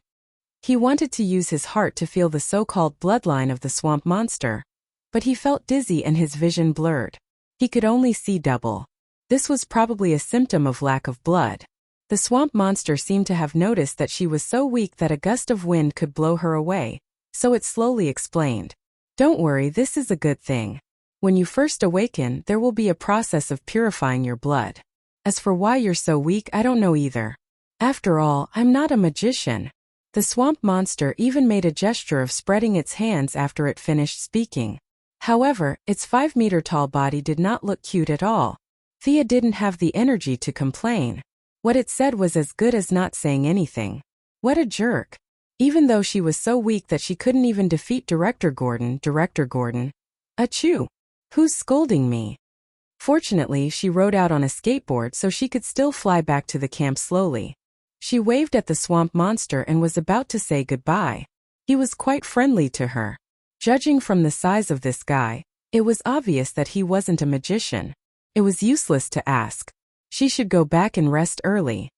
Speaker 1: He wanted to use his heart to feel the so-called bloodline of the swamp monster, but he felt dizzy and his vision blurred. He could only see double. This was probably a symptom of lack of blood. The swamp monster seemed to have noticed that she was so weak that a gust of wind could blow her away, so it slowly explained. "Don't worry, this is a good thing. When you first awaken, there will be a process of purifying your blood. As for why you're so weak, I don't know either. After all, I'm not a magician." The swamp monster even made a gesture of spreading its hands after it finished speaking. However, its 5-meter-tall body did not look cute at all. Thea didn't have the energy to complain. What it said was as good as not saying anything. What a jerk. Even though she was so weak that she couldn't even defeat Director Gordon. Achoo! Who's scolding me? Fortunately, she rode out on a skateboard so she could still fly back to the camp slowly. She waved at the swamp monster and was about to say goodbye. He was quite friendly to her. Judging from the size of this guy, it was obvious that he wasn't a magician. It was useless to ask. She should go back and rest early.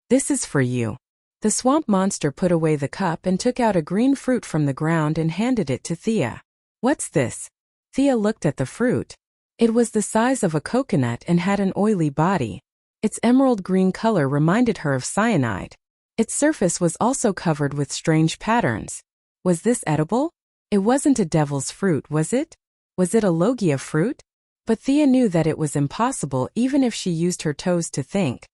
Speaker 1: "This is for you." The swamp monster put away the cup and took out a green fruit from the ground and handed it to Thea. "What's this?" Thea looked at the fruit. It was the size of a coconut and had an oily body. Its emerald green color reminded her of cyanide. Its surface was also covered with strange patterns. Was this edible? It wasn't a devil's fruit, was it? Was it a logia fruit? But Thea knew that it was impossible even if she used her toes to think.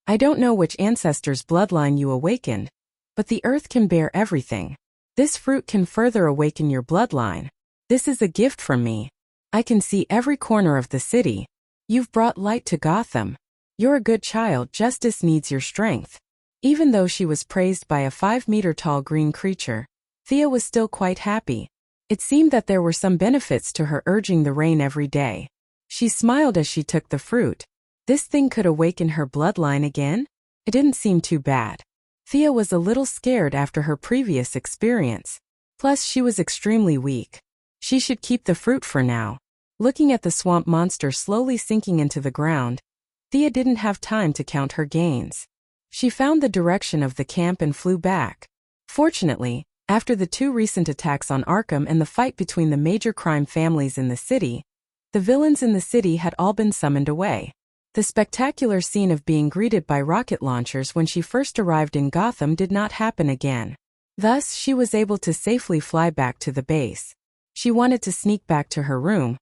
Speaker 1: "I don't know which ancestor's bloodline you awakened, but the earth can bear everything. This fruit can further awaken your bloodline. This is a gift from me. I can see every corner of the city. You've brought light to Gotham. You're a good child, justice needs your strength." Even though she was praised by a 5-meter-tall green creature, Thea was still quite happy. It seemed that there were some benefits to her urging the rain every day. She smiled as she took the fruit. This thing could awaken her bloodline again? It didn't seem too bad. Thea was a little scared after her previous experience. Plus, she was extremely weak. She should keep the fruit for now. Looking at the swamp monster slowly sinking into the ground, Thea didn't have time to count her gains. She found the direction of the camp and flew back. Fortunately, After the 2 recent attacks on Arkham and the fight between the major crime families in the city, the villains in the city had all been summoned away. The spectacular scene of being greeted by rocket launchers when she first arrived in Gotham did not happen again. Thus, she was able to safely fly back to the base. She wanted to sneak back to her room,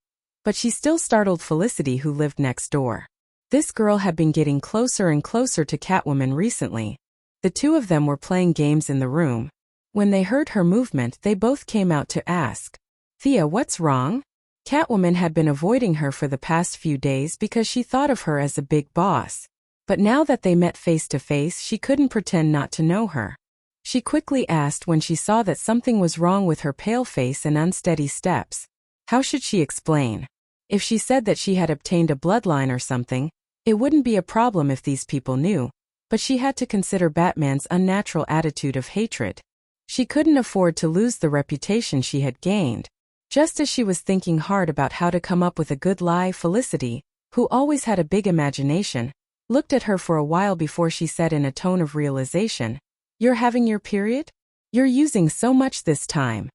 Speaker 1: but she still startled Felicity, who lived next door. This girl had been getting closer and closer to Catwoman recently. The 2 of them were playing games in the room. When they heard her movement, they both came out to ask, "Thea, what's wrong?" Catwoman had been avoiding her for the past few days because she thought of her as a big boss. But now that they met face to face, she couldn't pretend not to know her. She quickly asked when she saw that something was wrong with her pale face and unsteady steps. How should she explain? If she said that she had obtained a bloodline or something, it wouldn't be a problem if these people knew, but she had to consider Batman's unnatural attitude of hatred. She couldn't afford to lose the reputation she had gained. Just as she was thinking hard about how to come up with a good lie, Felicity, who always had a big imagination, looked at her for a while before she said in a tone of realization, "You're having your period? You're using so much this time."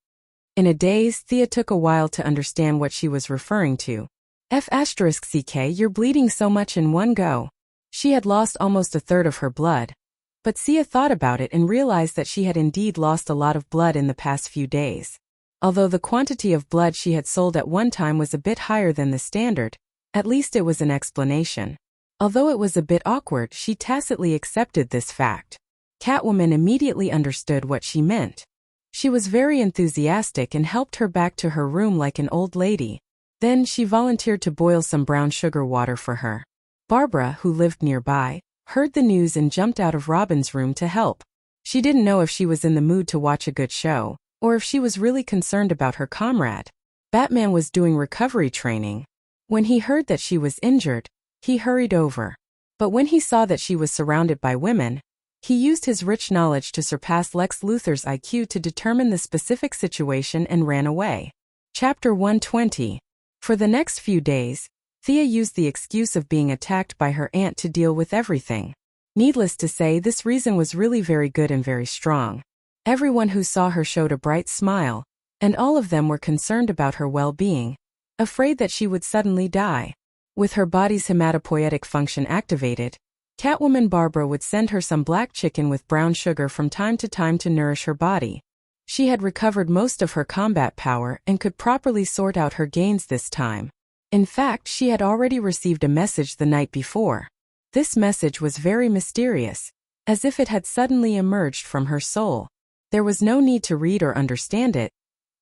Speaker 1: In a daze, Thea took a while to understand what she was referring to. F***ck, you're bleeding so much in one go. She had lost almost a third of her blood. But Thea thought about it and realized that she had indeed lost a lot of blood in the past few days. Although the quantity of blood she had sold at one time was a bit higher than the standard, at least it was an explanation. Although it was a bit awkward, she tacitly accepted this fact. Catwoman immediately understood what she meant. She was very enthusiastic and helped her back to her room like an old lady. Then she volunteered to boil some brown sugar water for her. Barbara, who lived nearby, heard the news and jumped out of Robin's room to help. She didn't know if she was in the mood to watch a good show, or if she was really concerned about her comrade. Batman was doing recovery training. When he heard that she was injured, he hurried over. But when he saw that she was surrounded by women, he used his rich knowledge to surpass Lex Luthor's IQ to determine the specific situation and ran away. Chapter 120. For the next few days, Thea used the excuse of being attacked by her aunt to deal with everything. Needless to say, this reason was really very good and very strong. Everyone who saw her showed a bright smile, and all of them were concerned about her well-being, afraid that she would suddenly die. With her body's hematopoietic function activated, Catwoman Barbara would send her some black chicken with brown sugar from time to time to nourish her body. She had recovered most of her combat power and could properly sort out her gains this time. In fact, she had already received a message the night before. This message was very mysterious, as if it had suddenly emerged from her soul. There was no need to read or understand it.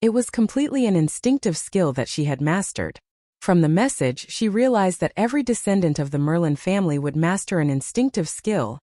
Speaker 1: It was completely an instinctive skill that she had mastered. From the message, she realized that every descendant of the Merlin family would master an instinctive skill,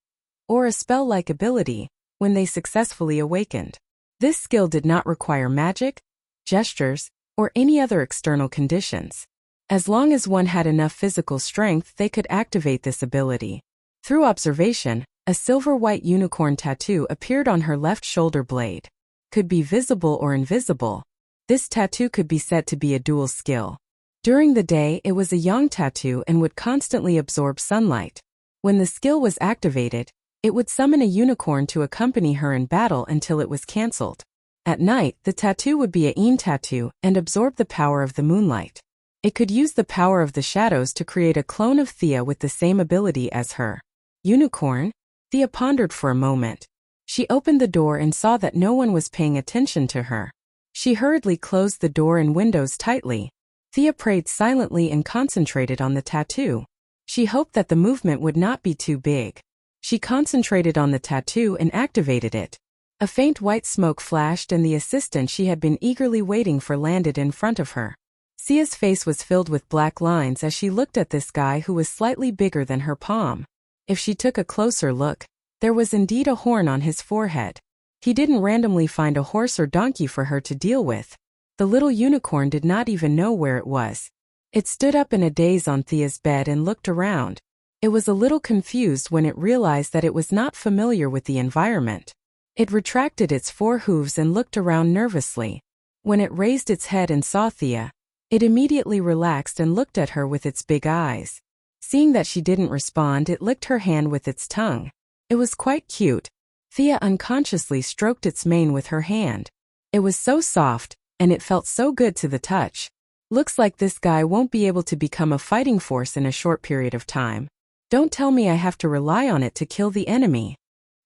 Speaker 1: or a spell-like ability, when they successfully awakened. This skill did not require magic, gestures, or any other external conditions. As long as one had enough physical strength, they could activate this ability. Through observation, a silver-white unicorn tattoo appeared on her left shoulder blade. Could be visible or invisible. This tattoo could be said to be a dual skill. During the day, it was a yang tattoo and would constantly absorb sunlight. When the skill was activated, it would summon a unicorn to accompany her in battle until it was cancelled. At night, the tattoo would be a yin tattoo and absorb the power of the moonlight. It could use the power of the shadows to create a clone of Thea with the same ability as her. Unicorn? Thea pondered for a moment. She opened the door and saw that no one was paying attention to her. She hurriedly closed the door and windows tightly. Thea prayed silently and concentrated on the tattoo. She hoped that the movement would not be too big. She concentrated on the tattoo and activated it. A faint white smoke flashed and the assistant she had been eagerly waiting for landed in front of her. Thea's face was filled with black lines as she looked at this guy who was slightly bigger than her palm. If she took a closer look, there was indeed a horn on his forehead. He didn't randomly find a horse or donkey for her to deal with. The little unicorn did not even know where it was. It stood up in a daze on Thea's bed and looked around. It was a little confused when it realized that it was not familiar with the environment. It retracted its 4 hooves and looked around nervously. When it raised its head and saw Thea, it immediately relaxed and looked at her with its big eyes. Seeing that she didn't respond, it licked her hand with its tongue. It was quite cute. Thea unconsciously stroked its mane with her hand. It was so soft, and it felt so good to the touch. Looks like this guy won't be able to become a fighting force in a short period of time. Don't tell me I have to rely on it to kill the enemy.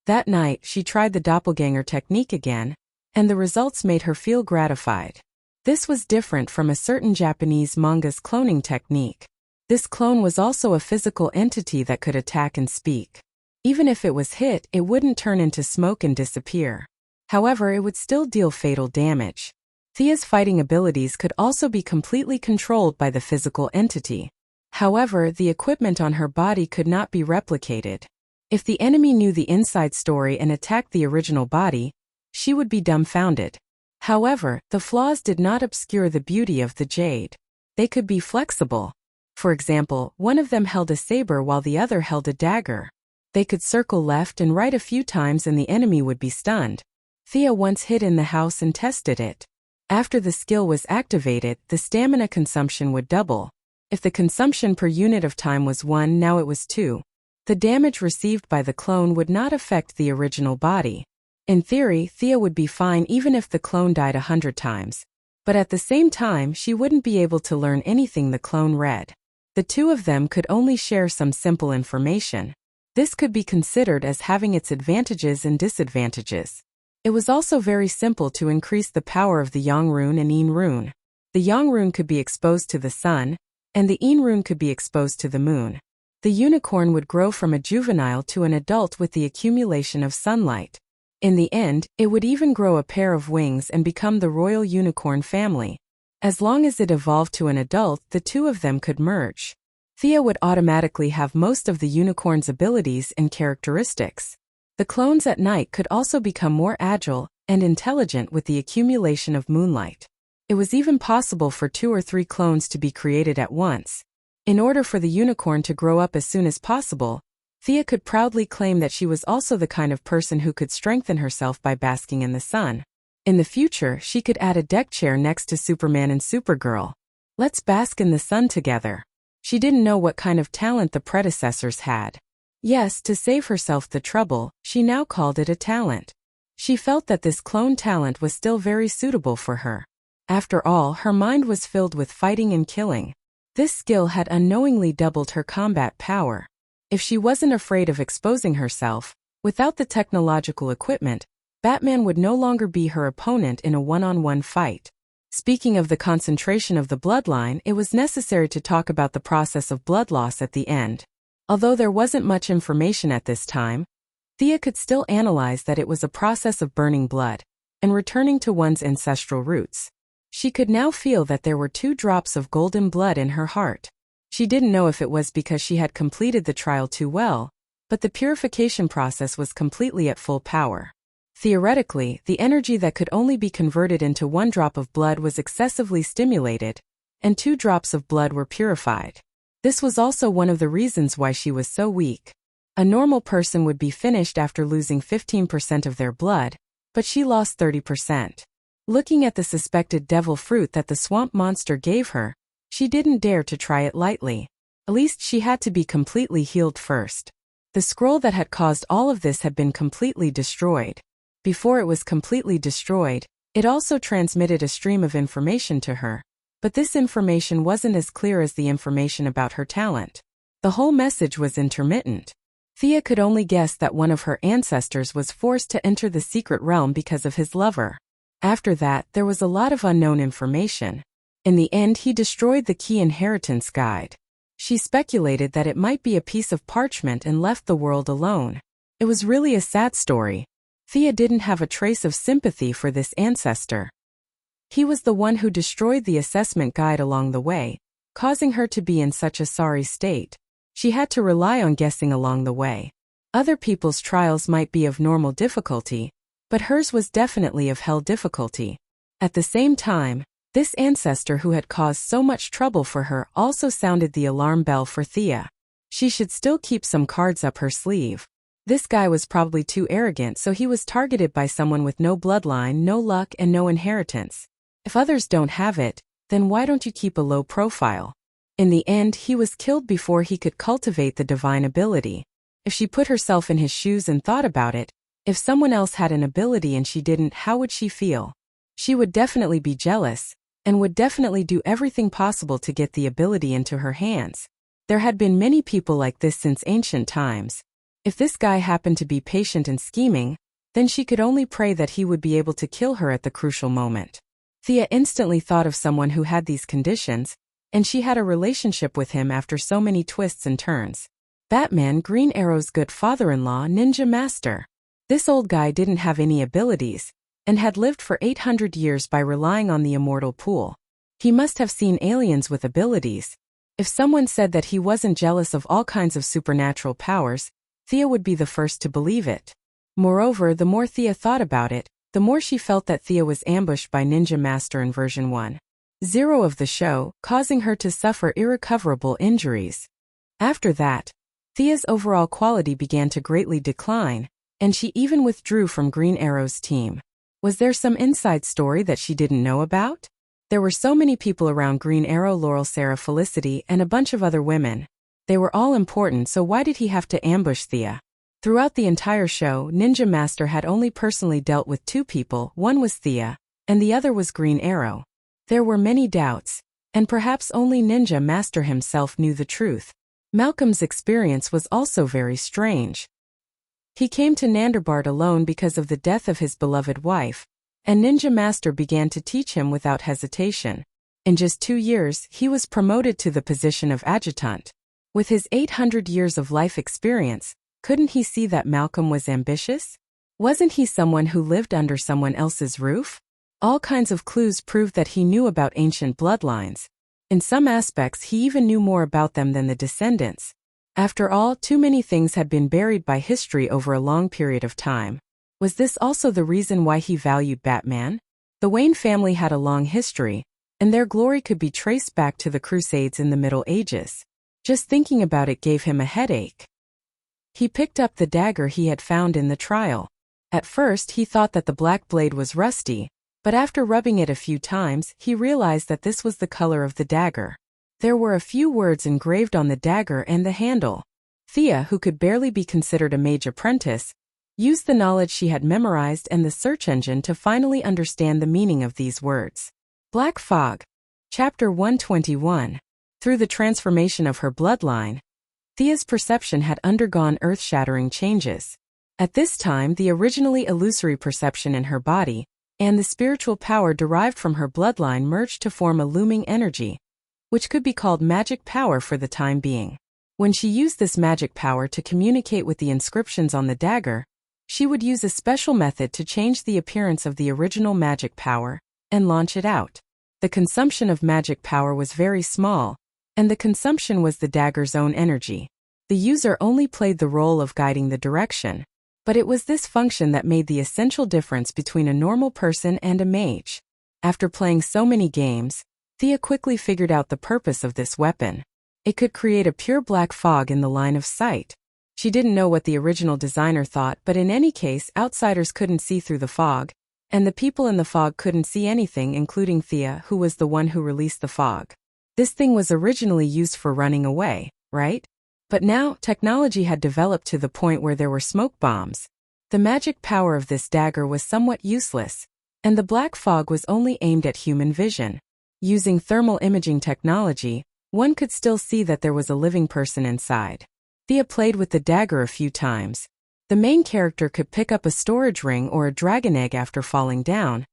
Speaker 1: That night, she tried the doppelganger technique again, and the results made her feel gratified. This was different from a certain Japanese manga's cloning technique. This clone was also a physical entity that could attack and speak. Even if it was hit, it wouldn't turn into smoke and disappear. However, it would still deal fatal damage. Thea's fighting abilities could also be completely controlled by the physical entity. However, the equipment on her body could not be replicated. If the enemy knew the inside story and attacked the original body, she would be dumbfounded. However, the flaws did not obscure the beauty of the jade. They could be flexible. For example, one of them held a saber while the other held a dagger. They could circle left and right a few times and the enemy would be stunned. Thea once hid in the house and tested it. After the skill was activated, the stamina consumption would double. If the consumption per unit of time was 1, now it was 2. The damage received by the clone would not affect the original body. In theory, Thea would be fine even if the clone died 100 times. But at the same time, she wouldn't be able to learn anything the clone read. The two of them could only share some simple information. This could be considered as having its advantages and disadvantages. It was also very simple to increase the power of the Yang rune and Yin rune. The Yang rune could be exposed to the sun, and the Yin rune could be exposed to the moon. The unicorn would grow from a juvenile to an adult with the accumulation of sunlight. In the end, it would even grow a pair of wings and become the royal unicorn family. As long as it evolved to an adult, the two of them could merge. Thea would automatically have most of the unicorn's abilities and characteristics. The clones at night could also become more agile and intelligent with the accumulation of moonlight. It was even possible for 2 or 3 clones to be created at once. In order for the unicorn to grow up as soon as possible, Thea could proudly claim that she was also the kind of person who could strengthen herself by basking in the sun. In the future, she could add a deck chair next to Superman and Supergirl. Let's bask in the sun together. She didn't know what kind of talent the predecessors had. Yes, to save herself the trouble, she now called it a talent. She felt that this clone talent was still very suitable for her. After all, her mind was filled with fighting and killing. This skill had unknowingly doubled her combat power. If she wasn't afraid of exposing herself, without the technological equipment, Batman would no longer be her opponent in a one-on-one fight. Speaking of the concentration of the bloodline, it was necessary to talk about the process of blood loss at the end. Although there wasn't much information at this time, Thea could still analyze that it was a process of burning blood and returning to one's ancestral roots. She could now feel that there were 2 drops of golden blood in her heart. She didn't know if it was because she had completed the trial too well, but the purification process was completely at full power. Theoretically, the energy that could only be converted into 1 drop of blood was excessively stimulated, and 2 drops of blood were purified. This was also one of the reasons why she was so weak. A normal person would be finished after losing 15% of their blood, but she lost 30%. Looking at the suspected devil fruit that the swamp monster gave her, she didn't dare to try it lightly. At least she had to be completely healed first. The scroll that had caused all of this had been completely destroyed. Before it was completely destroyed, it also transmitted a stream of information to her. But this information wasn't as clear as the information about her talent. The whole message was intermittent. Thea could only guess that one of her ancestors was forced to enter the secret realm because of his lover. After that, there was a lot of unknown information. In the end, he destroyed the key inheritance guide. She speculated that it might be a piece of parchment and left the world alone. It was really a sad story. Thea didn't have a trace of sympathy for this ancestor. He was the one who destroyed the assessment guide along the way, causing her to be in such a sorry state. She had to rely on guessing along the way. Other people's trials might be of normal difficulty, but hers was definitely of hell difficulty. At the same time, this ancestor who had caused so much trouble for her also sounded the alarm bell for Thea. She should still keep some cards up her sleeve. This guy was probably too arrogant, so he was targeted by someone with no bloodline, no luck, and no inheritance. If others don't have it, then why don't you keep a low profile? In the end, he was killed before he could cultivate the divine ability. If she put herself in his shoes and thought about it, If someone else had an ability and she didn't, how would she feel? She would definitely be jealous, and would definitely do everything possible to get the ability into her hands. There had been many people like this since ancient times. If this guy happened to be patient and scheming, then she could only pray that he would be able to kill her at the crucial moment. Thea instantly thought of someone who had these conditions, and she had a relationship with him after so many twists and turns. Batman, Green Arrow's good father-in-law, Ninja Master. This old guy didn't have any abilities, and had lived for 800 years by relying on the immortal pool. He must have seen aliens with abilities. If someone said that he wasn't jealous of all kinds of supernatural powers, Thea would be the first to believe it. Moreover, the more Thea thought about it, the more she felt that Thea was ambushed by Ninja Master in version 1.0 of the show, causing her to suffer irrecoverable injuries. After that, Thea's overall quality began to greatly decline, and she even withdrew from Green Arrow's team. Was there some inside story that she didn't know about? There were so many people around Green Arrow: Laurel, Sarah, Felicity, and a bunch of other women. They were all important, so why did he have to ambush Thea? Throughout the entire show, Ninja Master had only personally dealt with two people. One was Thea, and the other was Green Arrow. There were many doubts, and perhaps only Ninja Master himself knew the truth. Malcolm's experience was also very strange. He came to Nanderbard alone because of the death of his beloved wife, and Ninja Master began to teach him without hesitation. In just 2 years, he was promoted to the position of adjutant. With his 800 years of life experience, couldn't he see that Malcolm was ambitious? Wasn't he someone who lived under someone else's roof? All kinds of clues proved that he knew about ancient bloodlines. In some aspects, he even knew more about them than the descendants. After all, too many things had been buried by history over a long period of time. Was this also the reason why he valued Batman? The Wayne family had a long history, and their glory could be traced back to the Crusades in the Middle Ages. Just thinking about it gave him a headache. He picked up the dagger he had found in the trial. At first, he thought that the black blade was rusty, but after rubbing it a few times, he realized that this was the color of the dagger. There were a few words engraved on the dagger and the handle. Thea, who could barely be considered a mage apprentice, used the knowledge she had memorized and the search engine to finally understand the meaning of these words. Black Fog. Chapter 121. Through the transformation of her bloodline, Thea's perception had undergone earth-shattering changes. At this time, the originally illusory perception in her body and the spiritual power derived from her bloodline merged to form a looming energy, which could be called magic power for the time being. When she used this magic power to communicate with the inscriptions on the dagger, she would use a special method to change the appearance of the original magic power and launch it out. The consumption of magic power was very small, and the consumption was the dagger's own energy. The user only played the role of guiding the direction, but it was this function that made the essential difference between a normal person and a mage. After playing so many games, Thea quickly figured out the purpose of this weapon. It could create a pure black fog in the line of sight. She didn't know what the original designer thought, but in any case, outsiders couldn't see through the fog, and the people in the fog couldn't see anything, including Thea, who was the one who released the fog. This thing was originally used for running away, right? But now, technology had developed to the point where there were smoke bombs. The magic power of this dagger was somewhat useless, and the black fog was only aimed at human vision. Using thermal imaging technology, one could still see that there was a living person inside. Thea played with the dagger a few times. The main character could pick up a storage ring or a dragon egg after falling down,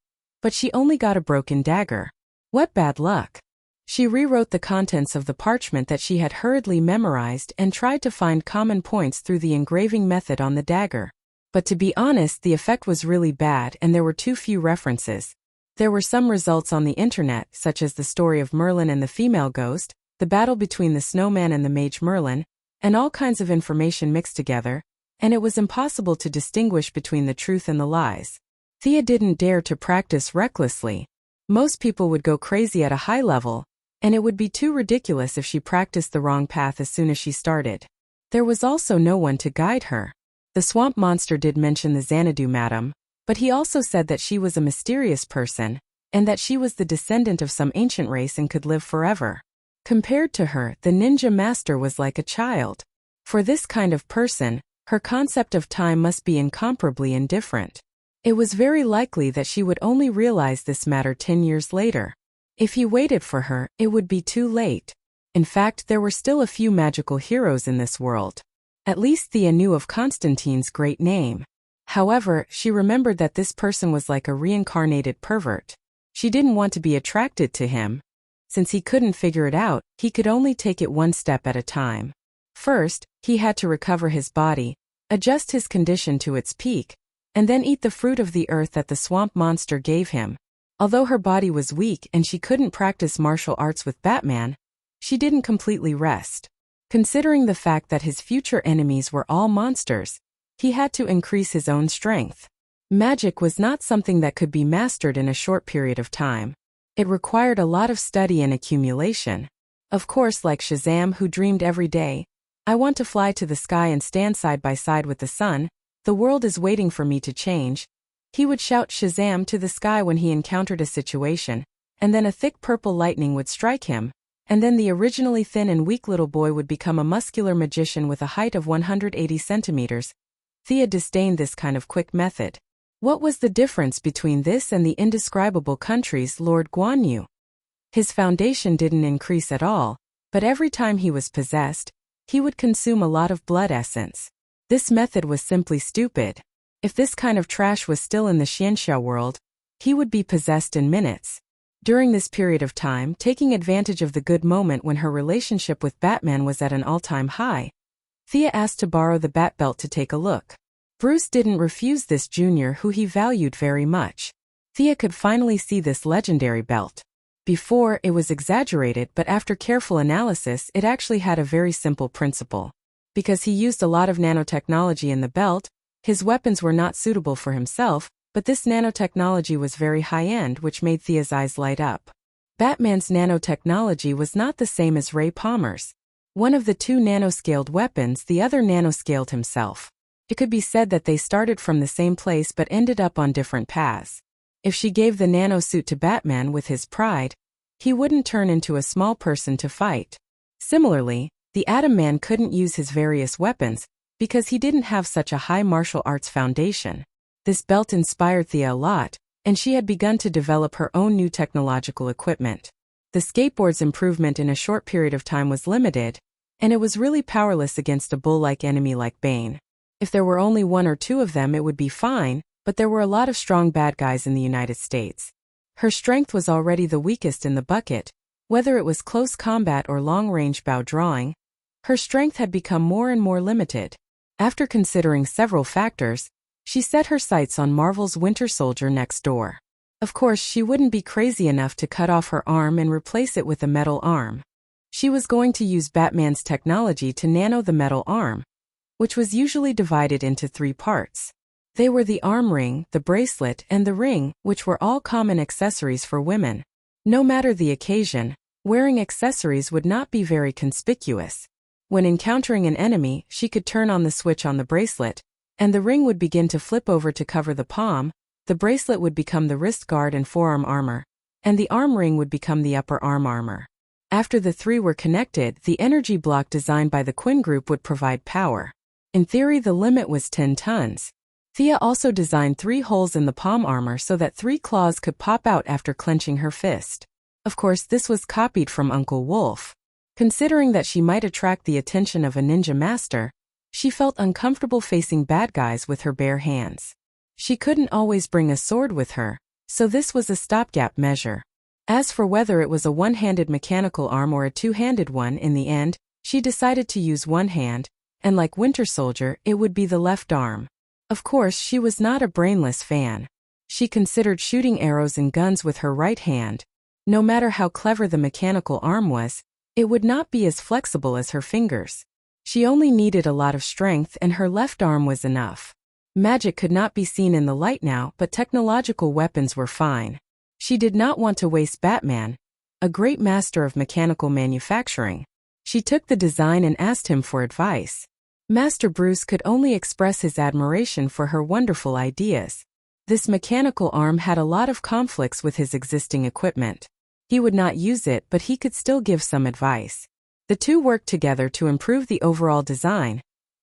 Speaker 1: but she only got a broken dagger. What bad luck! She rewrote the contents of the parchment that she had hurriedly memorized and tried to find common points through the engraving method on the dagger. But to be honest, the effect was really bad and there were too few references. There were some results on the internet, such as the story of Merlin and the female ghost, the battle between the snowman and the mage Merlin, and all kinds of information mixed together, and it was impossible to distinguish between the truth and the lies. Thea didn't dare to practice recklessly. Most people would go crazy at a high level, and it would be too ridiculous if she practiced the wrong path as soon as she started. There was also no one to guide her. The swamp monster did mention the Xanadu madam, but he also said that she was a mysterious person, and that she was the descendant of some ancient race and could live forever. Compared to her, the ninja master was like a child. For this kind of person, Her concept of time must be incomparably indifferent. It was very likely that she would only realize this matter 10 years later. If he waited for her, it would be too late. In fact, there were still a few magical heroes in this world. At least Thea knew of Constantine's great name. However, she remembered that this person was like a reincarnated pervert. She didn't want to be attracted to him. Since he couldn't figure it out, he could only take it one step at a time. First, he had to recover his body, adjust his condition to its peak, and then eat the fruit of the earth that the swamp monster gave him. Although her body was weak and she couldn't practice martial arts with Batman, she didn't completely rest. Considering the fact that his future enemies were all monsters, he had to increase his own strength. Magic was not something that could be mastered in a short period of time. It required a lot of study and accumulation. Of course, like Shazam, who dreamed every day, "I want to fly to the sky and stand side by side with the sun. The world is waiting for me to change." He would shout Shazam to the sky when he encountered a situation, and then a thick purple lightning would strike him, and then the originally thin and weak little boy would become a muscular magician with a height of 180 centimeters. Thea disdained this kind of quick method. What was the difference between this and the indescribable country's Lord Guan Yu? His foundation didn't increase at all, but every time he was possessed, he would consume a lot of blood essence. This method was simply stupid. If this kind of trash was still in the Xianxia world, he would be possessed in minutes. During this period of time, taking advantage of the good moment when her relationship with Batman was at an all-time high, Thea asked to borrow the Bat Belt to take a look. Bruce didn't refuse this junior who he valued very much. Thea could finally see this legendary belt. Before, it was exaggerated, but after careful analysis, it actually had a very simple principle. Because he used a lot of nanotechnology in the belt, his weapons were not suitable for himself, but this nanotechnology was very high-end, which made Thea's eyes light up. Batman's nanotechnology was not the same as Ray Palmer's. One of the two nanoscaled weapons, the other nanoscaled himself. It could be said that they started from the same place but ended up on different paths. If she gave the nanosuit to Batman with his pride, he wouldn't turn into a small person to fight. Similarly, the Atom Man couldn't use his various weapons because he didn't have such a high martial arts foundation. This belt inspired Thea a lot, and she had begun to develop her own new technological equipment. The skateboard's improvement in a short period of time was limited, and it was really powerless against a bull-like enemy like Bane. If there were only one or two of them, it would be fine, but there were a lot of strong bad guys in the United States. Her strength was already the weakest in the bucket. Whether it was close combat or long-range bow drawing, her strength had become more and more limited. After considering several factors, she set her sights on Marvel's Winter Soldier next door. Of course, she wouldn't be crazy enough to cut off her arm and replace it with a metal arm. She was going to use Batman's technology to nano the metal arm, which was usually divided into 3 parts. They were the arm ring, the bracelet, and the ring, which were all common accessories for women. No matter the occasion, wearing accessories would not be very conspicuous. When encountering an enemy, she could turn on the switch on the bracelet, and the ring would begin to flip over to cover the palm, the bracelet would become the wrist guard and forearm armor, and the arm ring would become the upper arm armor. After the 3 were connected, the energy block designed by the Quinn Group would provide power. In theory, the limit was 10 tons. Thea also designed 3 holes in the palm armor so that 3 claws could pop out after clenching her fist. Of course, this was copied from Uncle Wolf. Considering that she might attract the attention of a ninja master, she felt uncomfortable facing bad guys with her bare hands. She couldn't always bring a sword with her, so this was a stopgap measure. As for whether it was a one-handed mechanical arm or a two-handed one, in the end, she decided to use one hand, and like Winter Soldier, it would be the left arm. Of course, she was not a brainless fan. She considered shooting arrows and guns with her right hand. No matter how clever the mechanical arm was, it would not be as flexible as her fingers. She only needed a lot of strength, and her left arm was enough. Magic could not be seen in the light now, but technological weapons were fine. She did not want to waste Batman, a great master of mechanical manufacturing. She took the design and asked him for advice. Master Bruce could only express his admiration for her wonderful ideas. This mechanical arm had a lot of conflicts with his existing equipment. He would not use it, but he could still give some advice. The two worked together to improve the overall design.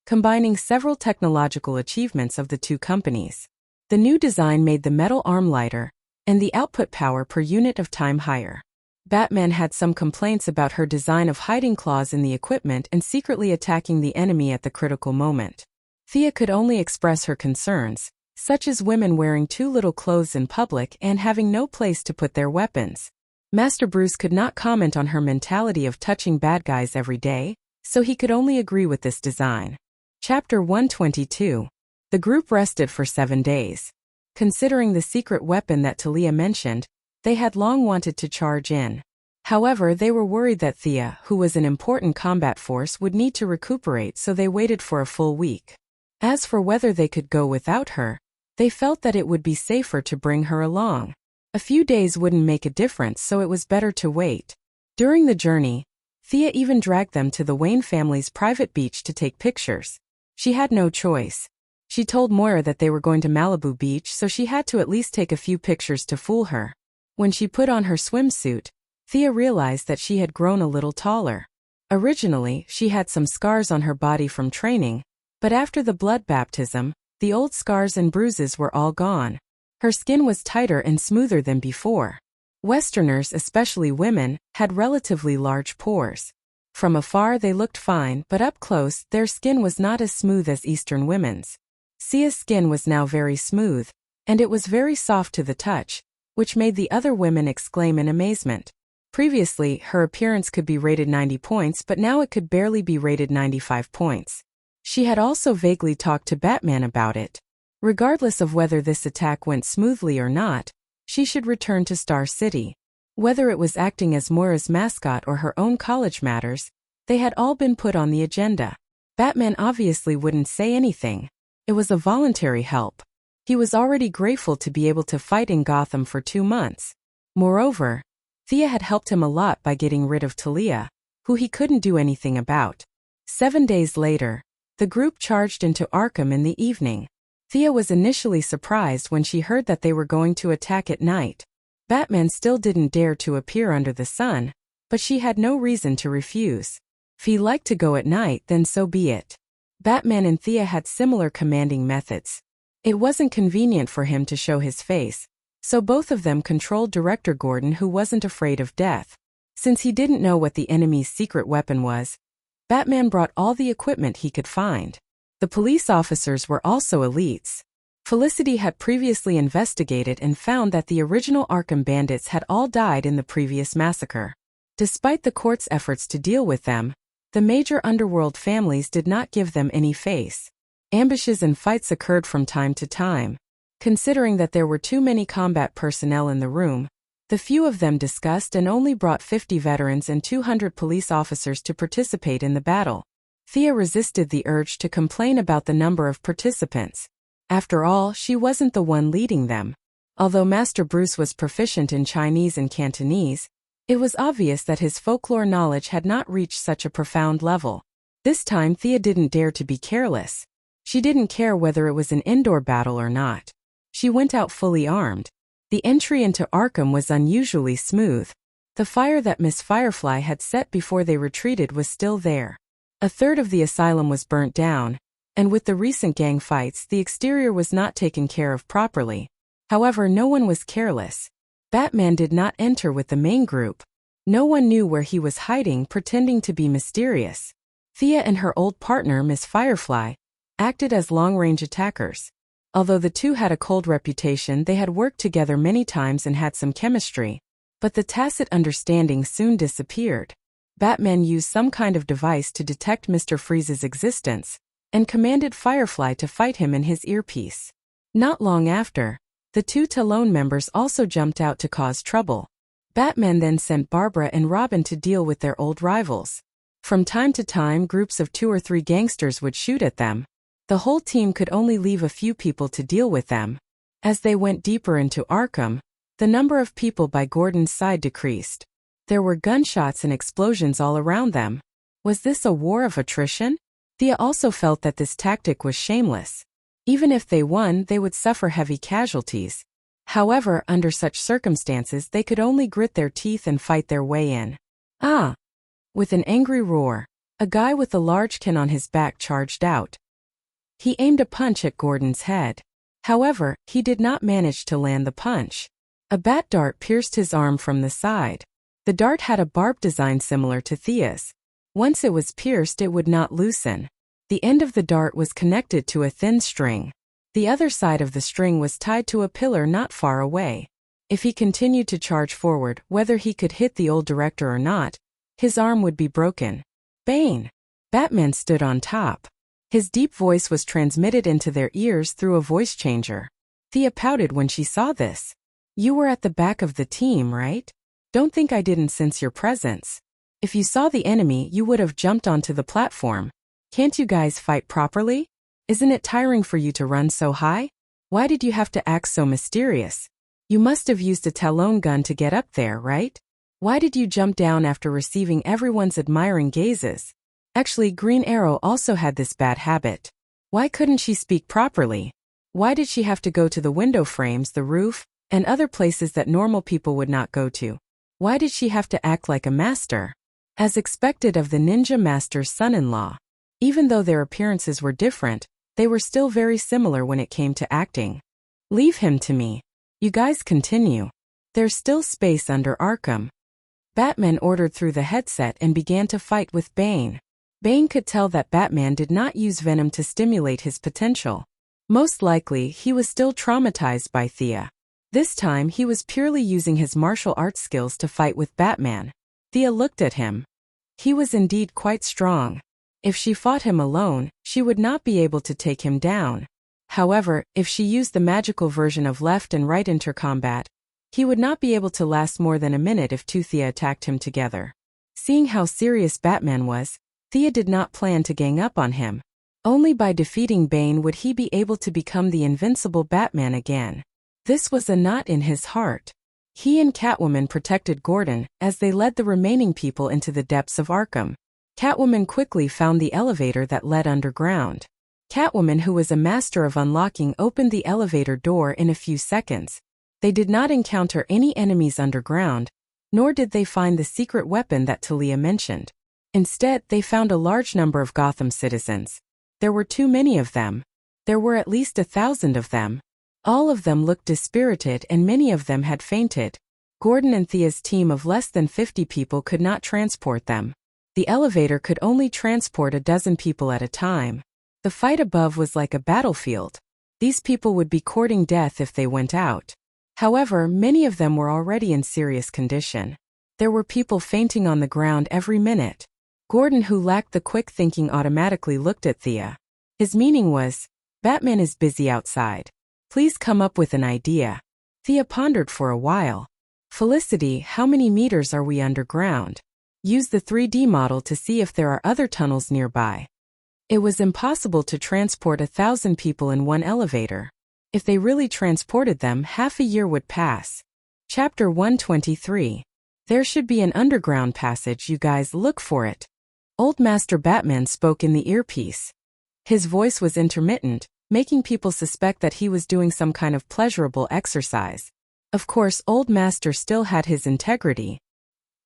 Speaker 1: combining several technological achievements of the two companies. The new design made the metal arm lighter, and the output power per unit of time higher. Batman had some complaints about her design of hiding claws in the equipment and secretly attacking the enemy at the critical moment. Thea could only express her concerns, such as women wearing too little clothes in public and having no place to put their weapons. Master Bruce could not comment on her mentality of touching bad guys every day, so he could only agree with this design. Chapter 122. The group rested for 7 days. Considering the secret weapon that Talia mentioned, they had long wanted to charge in. However, they were worried that Thea, who was an important combat force, would need to recuperate, so they waited for a full week. As for whether they could go without her, they felt that it would be safer to bring her along. A few days wouldn't make a difference, so it was better to wait. During the journey, Thea even dragged them to the Wayne family's private beach to take pictures. She had no choice. She told Moira that they were going to Malibu Beach, so she had to at least take a few pictures to fool her. When she put on her swimsuit, Thea realized that she had grown a little taller. Originally, she had some scars on her body from training, but after the blood baptism, the old scars and bruises were all gone. Her skin was tighter and smoother than before. Westerners, especially women, had relatively large pores. From afar they looked fine, but up close their skin was not as smooth as Eastern women's. Thea's skin was now very smooth, and it was very soft to the touch, which made the other women exclaim in amazement. Previously, her appearance could be rated 90 points, but now it could barely be rated 95 points. She had also vaguely talked to Batman about it. Regardless of whether this attack went smoothly or not, she should return to Star City. Whether it was acting as Moira's mascot or her own college matters, they had all been put on the agenda. Batman obviously wouldn't say anything. It was a voluntary help. He was already grateful to be able to fight in Gotham for 2 months. Moreover, Thea had helped him a lot by getting rid of Talia, who he couldn't do anything about. 7 days later, the group charged into Arkham in the evening. Thea was initially surprised when she heard that they were going to attack at night. Batman still didn't dare to appear under the sun, but she had no reason to refuse. If he liked to go at night, then so be it. Batman and Thea had similar commanding methods. It wasn't convenient for him to show his face, so both of them controlled Director Gordon, who wasn't afraid of death. Since he didn't know what the enemy's secret weapon was, Batman brought all the equipment he could find. The police officers were also elites. Felicity had previously investigated and found that the original Arkham bandits had all died in the previous massacre. Despite the court's efforts to deal with them, the major underworld families did not give them any face. Ambushes and fights occurred from time to time. Considering that there were too many combat personnel in the room, the few of them discussed and only brought 50 veterans and 200 police officers to participate in the battle. Thea resisted the urge to complain about the number of participants. After all, she wasn't the one leading them. Although Master Bruce was proficient in Chinese and Cantonese, it was obvious that his folklore knowledge had not reached such a profound level. This time Thea didn't dare to be careless. She didn't care whether it was an indoor battle or not. She went out fully armed. The entry into Arkham was unusually smooth. The fire that Miss Firefly had set before they retreated was still there. A third of the asylum was burnt down, and with the recent gang fights, the exterior was not taken care of properly. However, no one was careless. Batman did not enter with the main group. No one knew where he was hiding, pretending to be mysterious. Thea and her old partner, Miss Firefly, acted as long-range attackers. Although the two had a cold reputation, they had worked together many times and had some chemistry. But the tacit understanding soon disappeared. Batman used some kind of device to detect Mr. Freeze's existence, and commanded Firefly to fight him in his earpiece. Not long after, the two Talon members also jumped out to cause trouble. Batman then sent Barbara and Robin to deal with their old rivals. From time to time, groups of 2 or 3 gangsters would shoot at them. The whole team could only leave a few people to deal with them. As they went deeper into Arkham, the number of people by Gordon's side decreased. There were gunshots and explosions all around them. Was this a war of attrition? Thea also felt that this tactic was shameless. Even if they won, they would suffer heavy casualties. However, under such circumstances, they could only grit their teeth and fight their way in. Ah! With an angry roar, A guy with a large can on his back charged out. He aimed a punch at Gordon's head. However, he did not manage to land the punch. A bat dart pierced his arm from the side. The dart had a barb design similar to Thea's. Once it was pierced, it would not loosen. The end of the dart was connected to a thin string. The other side of the string was tied to a pillar not far away. If he continued to charge forward, whether he could hit the old director or not, his arm would be broken. Bane! Batman stood on top. His deep voice was transmitted into their ears through a voice changer. Thea pouted when she saw this. You were at the back of the team, right? Don't think I didn't sense your presence. If you saw the enemy, you would have jumped onto the platform. Can't you guys fight properly? Isn't it tiring for you to run so high? Why did you have to act so mysterious? You must have used a Talon gun to get up there, right? Why did you jump down after receiving everyone's admiring gazes? Actually, Green Arrow also had this bad habit. Why couldn't she speak properly? Why did she have to go to the window frames, the roof, and other places that normal people would not go to? Why did she have to act like a master? As expected of the ninja master's son-in-law. Even though their appearances were different, they were still very similar when it came to acting. Leave him to me. You guys continue. There's still space under Arkham. Batman ordered through the headset and began to fight with Bane. Bane could tell that Batman did not use venom to stimulate his potential. Most likely, he was still traumatized by Thea. This time, he was purely using his martial arts skills to fight with Batman. Thea looked at him. He was indeed quite strong. If she fought him alone, she would not be able to take him down. However, if she used the magical version of left and right intercombat, he would not be able to last more than a minute if two Thea attacked him together. Seeing how serious Batman was, Thea did not plan to gang up on him. Only by defeating Bane would he be able to become the invincible Batman again. This was a knot in his heart. He and Catwoman protected Gordon as they led the remaining people into the depths of Arkham. Catwoman quickly found the elevator that led underground. Catwoman, who was a master of unlocking, opened the elevator door in a few seconds. They did not encounter any enemies underground, nor did they find the secret weapon that Talia mentioned. Instead, they found a large number of Gotham citizens. There were too many of them. There were at least 1,000 of them. All of them looked dispirited and many of them had fainted. Gordon and Thea's team of less than 50 people could not transport them. The elevator could only transport a dozen people at a time. The fight above was like a battlefield. These people would be courting death if they went out. However, many of them were already in serious condition. There were people fainting on the ground every minute. Gordon, who lacked the quick thinking, automatically looked at Thea. His meaning was, Batman is busy outside. Please come up with an idea. Thea pondered for a while. Felicity, how many meters are we underground? Use the 3D model to see if there are other tunnels nearby. It was impossible to transport 1,000 people in one elevator. If they really transported them, half a year would pass. Chapter 123. There should be an underground passage, you guys, look for it. Old Master Batman spoke in the earpiece. His voice was intermittent, making people suspect that he was doing some kind of pleasurable exercise. Of course, Old Master still had his integrity.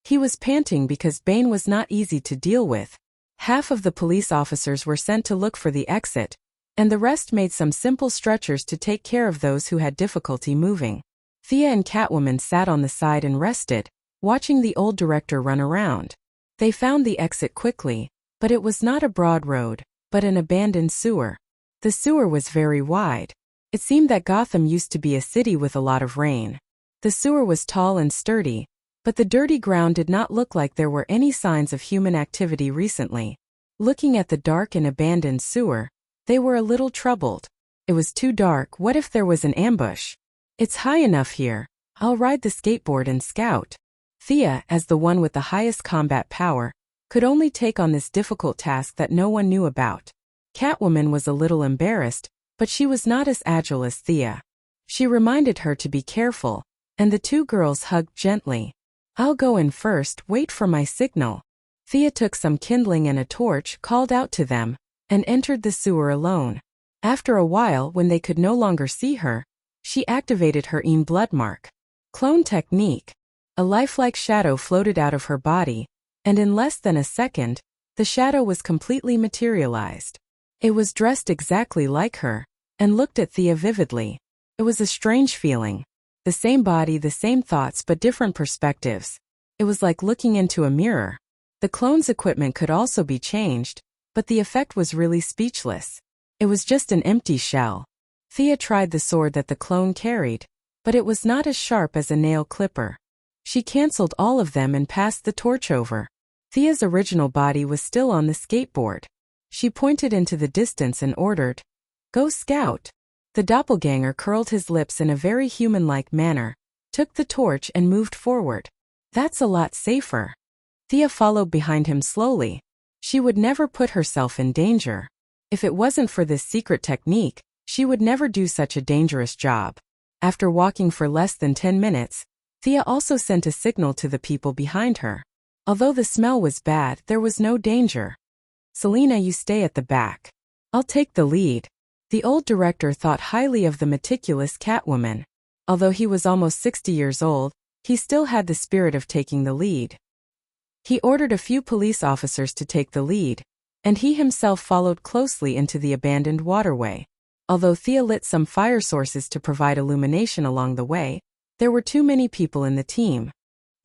Speaker 1: He was panting because Bane was not easy to deal with. Half of the police officers were sent to look for the exit, and the rest made some simple stretchers to take care of those who had difficulty moving. Thea and Catwoman sat on the side and rested, watching the old director run around. They found the exit quickly, but it was not a broad road, but an abandoned sewer. The sewer was very wide. It seemed that Gotham used to be a city with a lot of rain. The sewer was tall and sturdy, but the dirty ground did not look like there were any signs of human activity recently. Looking at the dark and abandoned sewer, they were a little troubled. It was too dark. What if there was an ambush? It's high enough here. I'll ride the skateboard and scout. Thea, as the one with the highest combat power, could only take on this difficult task that no one knew about. Catwoman was a little embarrassed, but she was not as agile as Thea. She reminded her to be careful, and the two girls hugged gently. I'll go in first, wait for my signal. Thea took some kindling and a torch, called out to them, and entered the sewer alone. After a while, when they could no longer see her, she activated her blood mark. Clone technique. A lifelike shadow floated out of her body, and in less than a second, The shadow was completely materialized. It was dressed exactly like her, and looked at Thea vividly. It was a strange feeling. The same body, the same thoughts, but different perspectives. It was like looking into a mirror. The clone's equipment could also be changed, but the effect was really speechless. It was just an empty shell. Thea tried the sword that the clone carried, but it was not as sharp as a nail clipper. She canceled all of them and passed the torch over. Thea's original body was still on the skateboard. She pointed into the distance and ordered, "Go scout." The doppelganger curled his lips in a very human-like manner, took the torch and moved forward. "That's a lot safer." Thea followed behind him slowly. She would never put herself in danger. If it wasn't for this secret technique, she would never do such a dangerous job. After walking for less than 10 minutes, Thea also sent a signal to the people behind her. Although the smell was bad, there was no danger. "Selena, you stay at the back. I'll take the lead." The old director thought highly of the meticulous Catwoman. Although he was almost 60 years old, he still had the spirit of taking the lead. He ordered a few police officers to take the lead, and he himself followed closely into the abandoned waterway. Although Thea lit some fire sources to provide illumination along the way, there were too many people in the team.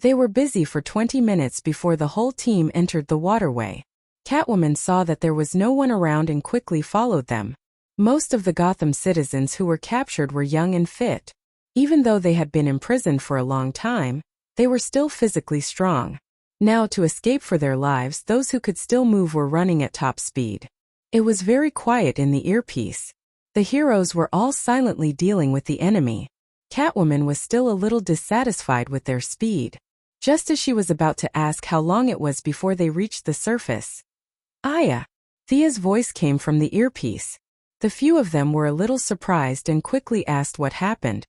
Speaker 1: They were busy for 20 minutes before the whole team entered the waterway. Catwoman saw that there was no one around and quickly followed them. Most of the Gotham citizens who were captured were young and fit. Even though they had been imprisoned for a long time, they were still physically strong. Now, to escape for their lives, those who could still move were running at top speed. It was very quiet in the earpiece. The heroes were all silently dealing with the enemy. Catwoman was still a little dissatisfied with their speed. Just as she was about to ask how long it was before they reached the surface. "Aya." Thea's voice came from the earpiece. The few of them were a little surprised and quickly asked what happened.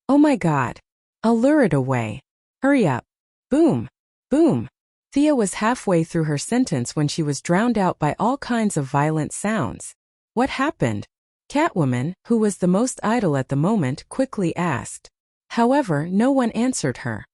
Speaker 1: "Oh my God. I'll lure it away. Hurry up." Boom. Boom. Thea was halfway through her sentence when she was drowned out by all kinds of violent sounds. "What happened?" Catwoman, who was the most idle at the moment, quickly asked. However, no one answered her.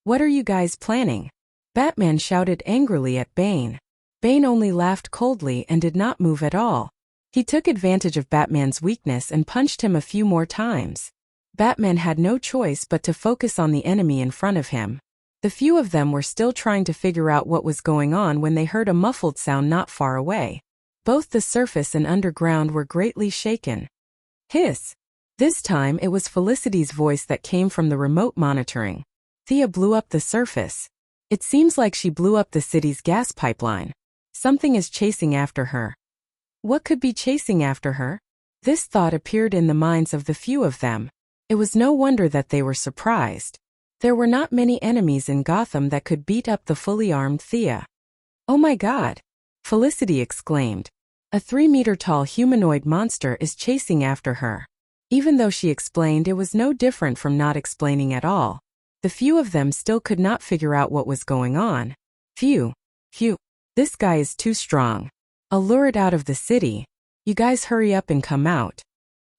Speaker 1: "What are you guys planning?" Batman shouted angrily at Bane. Bane only laughed coldly and did not move at all. He took advantage of Batman's weakness and punched him a few more times. Batman had no choice but to focus on the enemy in front of him. The few of them were still trying to figure out what was going on when they heard a muffled sound not far away. Both the surface and underground were greatly shaken. Hiss! This time it was Felicity's voice that came from the remote monitoring. "Thea blew up the surface. It seems like she blew up the city's gas pipeline. Something is chasing after her." What could be chasing after her? This thought appeared in the minds of the few of them. It was no wonder that they were surprised. There were not many enemies in Gotham that could beat up the fully armed Thea. "Oh my God!" Felicity exclaimed. "A 3-meter-tall humanoid monster is chasing after her." Even though she explained, it was no different from not explaining at all. The few of them still could not figure out what was going on. Phew. This guy is too strong. I'll lure it out of the city. You guys hurry up and come out.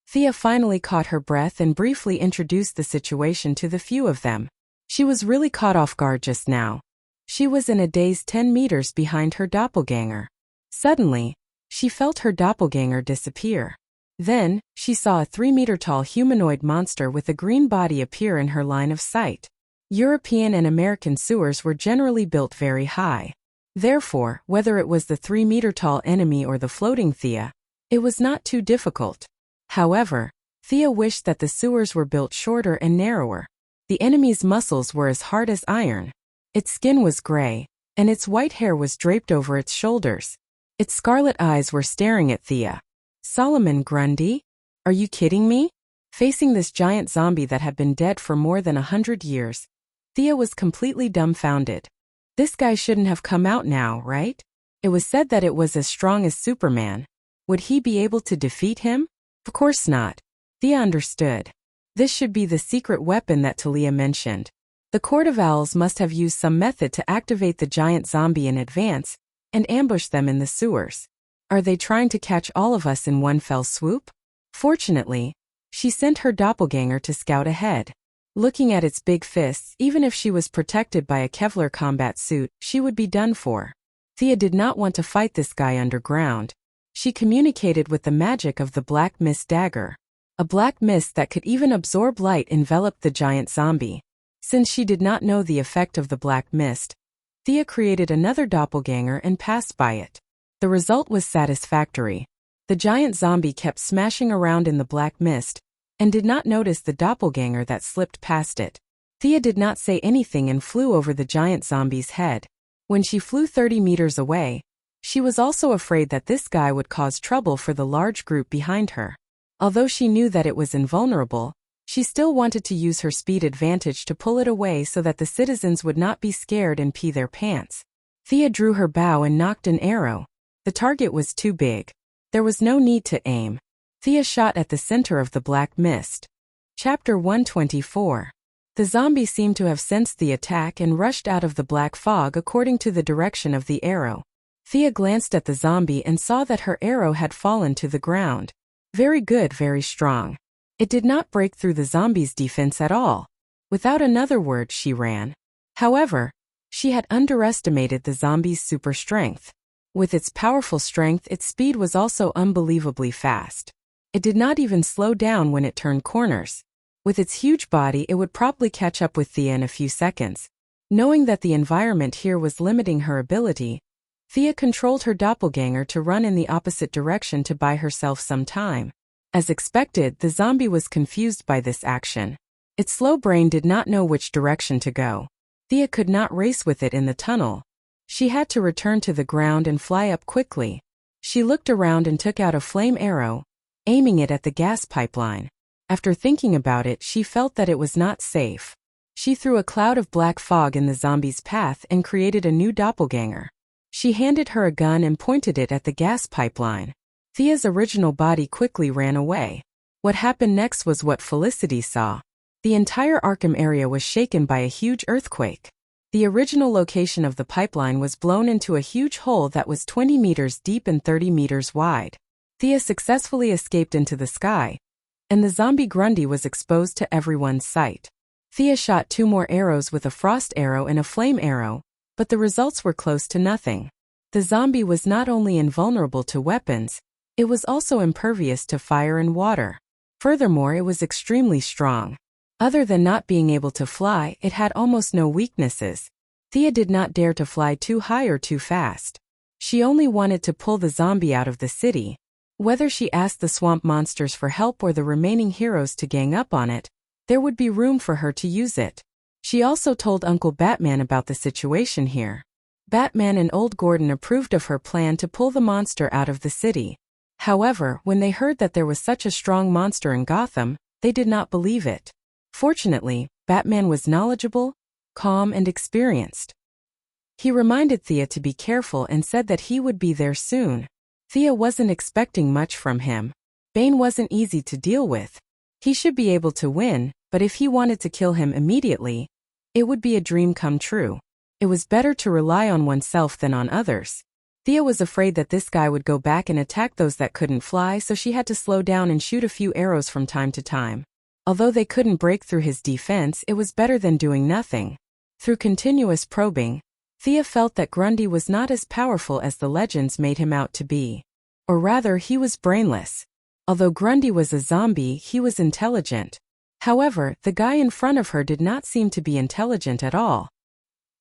Speaker 1: Thea finally caught her breath and briefly introduced the situation to the few of them. She was really caught off guard just now. She was in a daze 10 meters behind her doppelganger. Suddenly, she felt her doppelganger disappear. Then, she saw a 3-meter-tall humanoid monster with a green body appear in her line of sight. European and American sewers were generally built very high. Therefore, whether it was the 3-meter-tall enemy or the floating Thea, it was not too difficult. However, Thea wished that the sewers were built shorter and narrower. The enemy's muscles were as hard as iron. Its skin was gray, and its white hair was draped over its shoulders. Its scarlet eyes were staring at Thea. "Solomon Grundy? Are you kidding me?" Facing this giant zombie that had been dead for more than 100 years, Thea was completely dumbfounded. This guy shouldn't have come out now, right? It was said that it was as strong as Superman. Would he be able to defeat him? Of course not. Thea understood. This should be the secret weapon that Talia mentioned. The Court of Owls must have used some method to activate the giant zombie in advance and ambush them in the sewers. Are they trying to catch all of us in one fell swoop? Fortunately, she sent her doppelganger to scout ahead. Looking at its big fists, even if she was protected by a Kevlar combat suit, she would be done for. Thea did not want to fight this guy underground. She communicated with the magic of the black mist dagger. A black mist that could even absorb light enveloped the giant zombie. Since she did not know the effect of the black mist, Thea created another doppelganger and passed by it. The result was satisfactory. The giant zombie kept smashing around in the black mist, and did not notice the doppelganger that slipped past it. Thea did not say anything and flew over the giant zombie's head. When she flew 30 meters away, she was also afraid that this guy would cause trouble for the large group behind her. Although she knew that it was invulnerable, she still wanted to use her speed advantage to pull it away so that the citizens would not be scared and pee their pants. Thea drew her bow and nocked an arrow. The target was too big. There was no need to aim. Thea shot at the center of the black mist. Chapter 124. The zombie seemed to have sensed the attack and rushed out of the black fog according to the direction of the arrow. Thea glanced at the zombie and saw that her arrow had fallen to the ground. Very good, very strong. It did not break through the zombie's defense at all. Without another word, she ran. However, she had underestimated the zombie's super strength. With its powerful strength, its speed was also unbelievably fast. It did not even slow down when it turned corners. With its huge body, it would probably catch up with Thea in a few seconds. Knowing that the environment here was limiting her ability, Thea controlled her doppelganger to run in the opposite direction to buy herself some time. As expected, the zombie was confused by this action. Its slow brain did not know which direction to go. Thea could not race with it in the tunnel. She had to return to the ground and fly up quickly. She looked around and took out a flame arrow, aiming it at the gas pipeline. After thinking about it, she felt that it was not safe. She threw a cloud of black fog in the zombie's path and created a new doppelganger. She handed her a gun and pointed it at the gas pipeline. Thea's original body quickly ran away. What happened next was what Felicity saw. The entire Arkham area was shaken by a huge earthquake. The original location of the pipeline was blown into a huge hole that was 20 meters deep and 30 meters wide. Thea successfully escaped into the sky, and the zombie Grundy was exposed to everyone's sight. Thea shot 2 more arrows with a frost arrow and a flame arrow, but the results were close to nothing. The zombie was not only invulnerable to weapons, it was also impervious to fire and water. Furthermore, it was extremely strong. Other than not being able to fly, it had almost no weaknesses. Thea did not dare to fly too high or too fast. She only wanted to pull the zombie out of the city. Whether she asked the swamp monsters for help or the remaining heroes to gang up on it, there would be room for her to use it. She also told Uncle Batman about the situation here. Batman and Old Gordon approved of her plan to pull the monster out of the city. However, when they heard that there was such a strong monster in Gotham, they did not believe it. Fortunately, Batman was knowledgeable, calm, and experienced. He reminded Thea to be careful and said that he would be there soon. Thea wasn't expecting much from him. Bane wasn't easy to deal with. He should be able to win, but if he wanted to kill him immediately, it would be a dream come true. It was better to rely on oneself than on others. Thea was afraid that this guy would go back and attack those that couldn't fly, so she had to slow down and shoot a few arrows from time to time. Although they couldn't break through his defense, it was better than doing nothing. Through continuous probing, Thea felt that Grundy was not as powerful as the legends made him out to be. Or rather, he was brainless. Although Grundy was a zombie, he was intelligent. However, the guy in front of her did not seem to be intelligent at all.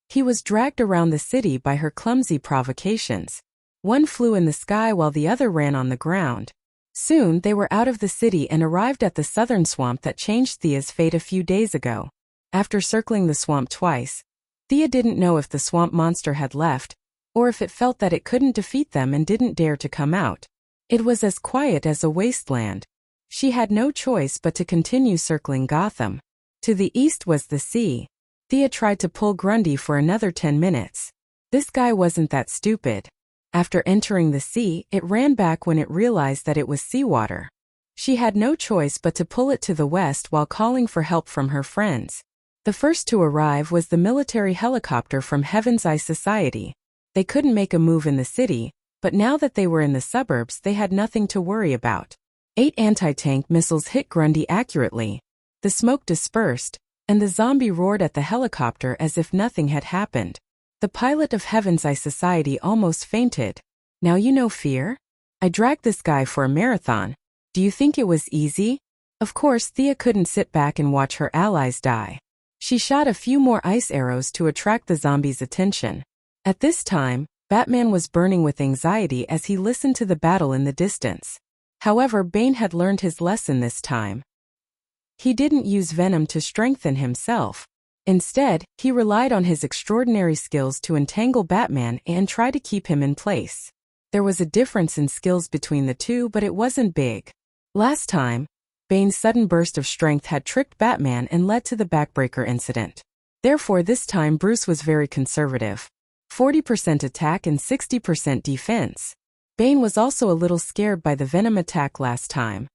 Speaker 1: He was dragged around the city by her clumsy provocations. One flew in the sky while the other ran on the ground. Soon they were out of the city and arrived at the southern swamp that changed Thea's fate a few days ago. After circling the swamp twice, Thea didn't know if the swamp monster had left, or if it felt that it couldn't defeat them and didn't dare to come out. It was as quiet as a wasteland. She had no choice but to continue circling Gotham. To the east was the sea. Thea tried to pull Grundy for another 10 minutes. This guy wasn't that stupid. After entering the sea, it ran back when it realized that it was seawater. She had no choice but to pull it to the west while calling for help from her friends. The first to arrive was the military helicopter from Heaven's Eye Society. They couldn't make a move in the city, but now that they were in the suburbs, they had nothing to worry about. 8 anti-tank missiles hit Grundy accurately. The smoke dispersed, and the zombie roared at the helicopter as if nothing had happened. The pilot of Heaven's Eye Society almost fainted. Now you know fear? I dragged this guy for a marathon. Do you think it was easy? Of course, Thea couldn't sit back and watch her allies die. She shot a few more ice arrows to attract the zombies' attention. At this time, Batman was burning with anxiety as he listened to the battle in the distance. However, Bane had learned his lesson this time. He didn't use venom to strengthen himself. Instead, he relied on his extraordinary skills to entangle Batman and try to keep him in place. There was a difference in skills between the two, but it wasn't big. Last time, Bane's sudden burst of strength had tricked Batman and led to the backbreaker incident. Therefore, this time Bruce was very conservative. 40% attack and 60% defense. Bane was also a little scared by the venom attack last time.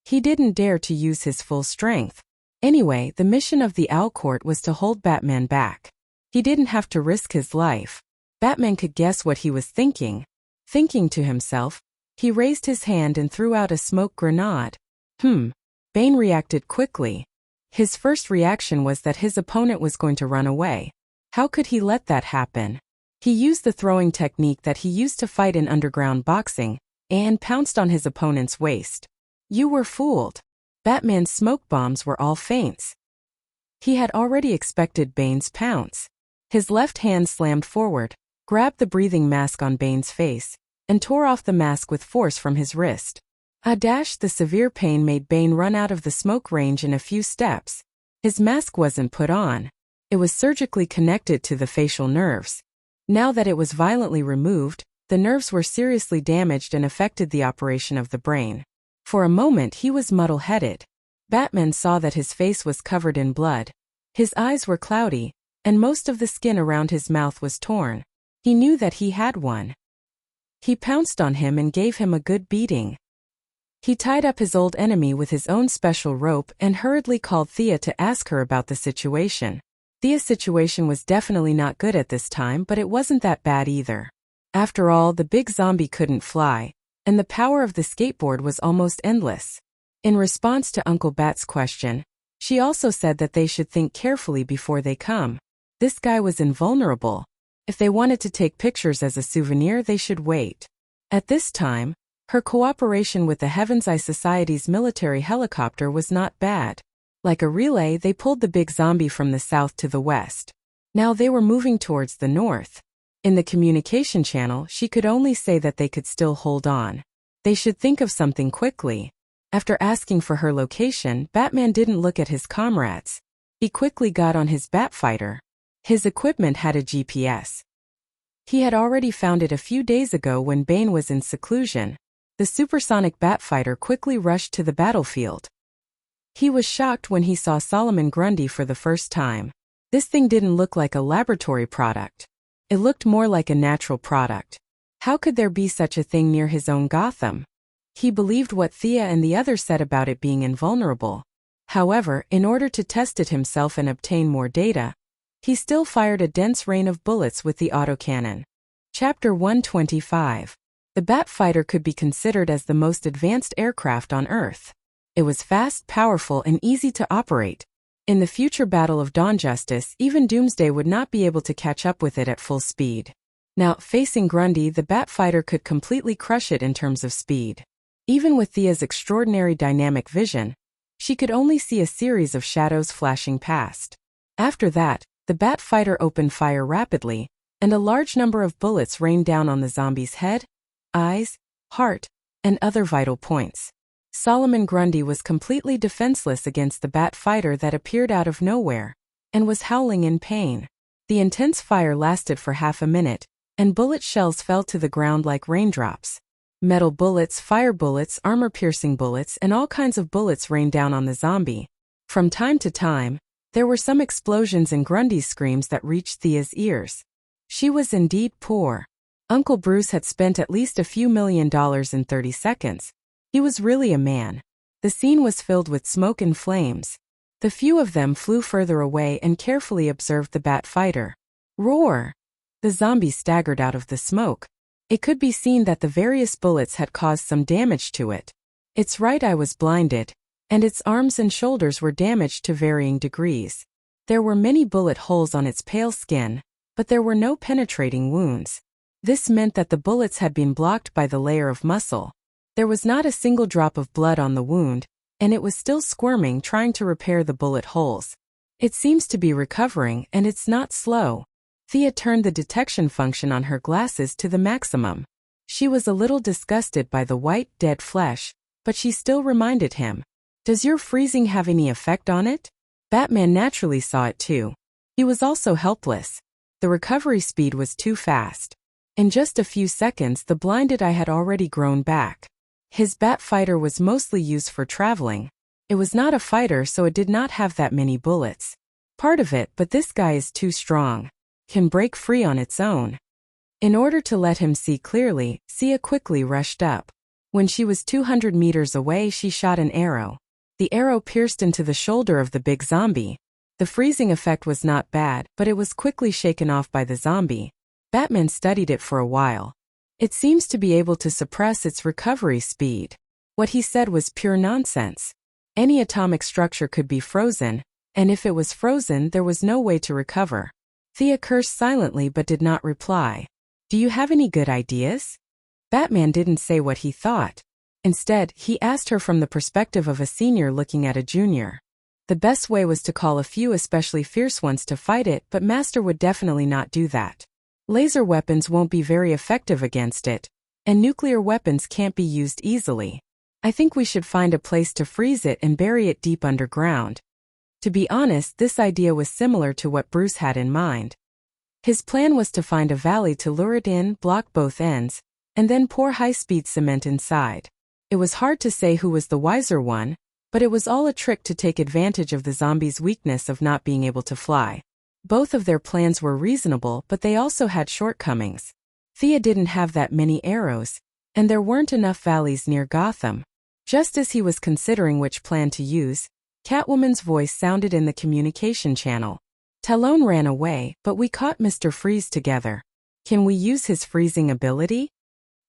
Speaker 1: He didn't dare to use his full strength. Anyway, the mission of the Owl Court was to hold Batman back. He didn't have to risk his life. Batman could guess what he was thinking. Thinking to himself, he raised his hand and threw out a smoke grenade. Bane reacted quickly. His first reaction was that his opponent was going to run away. How could he let that happen? He used the throwing technique that he used to fight in underground boxing, and pounced on his opponent's waist. You were fooled. Batman's smoke bombs were all feints. He had already expected Bane's pounce. His left hand slammed forward, grabbed the breathing mask on Bane's face, and tore off the mask with force from his wrist. The severe pain made Bane run out of the smoke range in a few steps. His mask wasn't put on. It was surgically connected to the facial nerves. Now that it was violently removed, the nerves were seriously damaged and affected the operation of the brain. For a moment he was muddle-headed. Batman saw that his face was covered in blood. His eyes were cloudy, and most of the skin around his mouth was torn. He knew that he had one. He pounced on him and gave him a good beating. He tied up his old enemy with his own special rope and hurriedly called Thea to ask her about the situation. Thea's situation was definitely not good at this time, but it wasn't that bad either. After all, the big zombie couldn't fly, and the power of the skateboard was almost endless. In response to Uncle Bat's question, she also said that they should think carefully before they come. This guy was invulnerable. If they wanted to take pictures as a souvenir, they should wait. At this time, her cooperation with the Heaven's Eye Society's military helicopter was not bad. Like a relay, they pulled the big zombie from the south to the west. Now they were moving towards the north. In the communication channel, she could only say that they could still hold on. They should think of something quickly. After asking for her location, Batman didn't look at his comrades. He quickly got on his Batfighter. His equipment had a GPS. He had already found it a few days ago when Bane was in seclusion. The supersonic Batfighter quickly rushed to the battlefield. He was shocked when he saw Solomon Grundy for the first time. This thing didn't look like a laboratory product. It looked more like a natural product. How could there be such a thing near his own Gotham? He believed what Thea and the others said about it being invulnerable. However, in order to test it himself and obtain more data, he still fired a dense rain of bullets with the autocannon. Chapter 125. The Batfighter could be considered as the most advanced aircraft on Earth. It was fast, powerful, and easy to operate. In the future Battle of Dawn Justice, even Doomsday would not be able to catch up with it at full speed. Now, facing Grundy, the Batfighter could completely crush it in terms of speed. Even with Thea's extraordinary dynamic vision, she could only see a series of shadows flashing past. After that, the Batfighter opened fire rapidly, and a large number of bullets rained down on the zombie's head, eyes, heart, and other vital points. Solomon Grundy was completely defenseless against the Batfighter that appeared out of nowhere, and was howling in pain. The intense fire lasted for half a minute, and bullet shells fell to the ground like raindrops. Metal bullets, fire bullets, armor-piercing bullets, and all kinds of bullets rained down on the zombie. From time to time, there were some explosions and Grundy's screams that reached Thea's ears. She was indeed poor. Uncle Bruce had spent at least a few $1 million in 30 seconds. He was really a man. The scene was filled with smoke and flames. The few of them flew further away and carefully observed the Batfighter. Roar! The zombie staggered out of the smoke. It could be seen that the various bullets had caused some damage to it. Its right eye was blinded, and its arms and shoulders were damaged to varying degrees. There were many bullet holes on its pale skin, but there were no penetrating wounds. This meant that the bullets had been blocked by the layer of muscle. There was not a single drop of blood on the wound, and it was still squirming, trying to repair the bullet holes. It seems to be recovering, and it's not slow. Thea turned the detection function on her glasses to the maximum. She was a little disgusted by the white, dead flesh, but she still reminded him, "Does your freezing have any effect on it?" Batman naturally saw it too. He was also helpless. The recovery speed was too fast. In just a few seconds, the blinded eye had already grown back. His bat fighter was mostly used for traveling. It was not a fighter, so it did not have that many bullets. Part of it, but this guy is too strong. Can break free on its own. In order to let him see clearly, Thea quickly rushed up. When she was 200 meters away, she shot an arrow. The arrow pierced into the shoulder of the big zombie. The freezing effect was not bad, but it was quickly shaken off by the zombie. Batman studied it for a while. It seems to be able to suppress its recovery speed. What he said was pure nonsense. Any atomic structure could be frozen, and if it was frozen, there was no way to recover. Thea cursed silently but did not reply. "Do you have any good ideas?" Batman didn't say what he thought. Instead, he asked her from the perspective of a senior looking at a junior. The best way was to call a few especially fierce ones to fight it, but Master would definitely not do that. Laser weapons won't be very effective against it, and nuclear weapons can't be used easily. I think we should find a place to freeze it and bury it deep underground. To be honest, this idea was similar to what Bruce had in mind. His plan was to find a valley to lure it in, block both ends, and then pour high-speed cement inside. It was hard to say who was the wiser one, but it was all a trick to take advantage of the zombie's weakness of not being able to fly. Both of their plans were reasonable, but they also had shortcomings. Thea didn't have that many arrows, and there weren't enough valleys near Gotham. Just as he was considering which plan to use, Catwoman's voice sounded in the communication channel. "Talon ran away, but we caught Mr. Freeze together. Can we use his freezing ability?"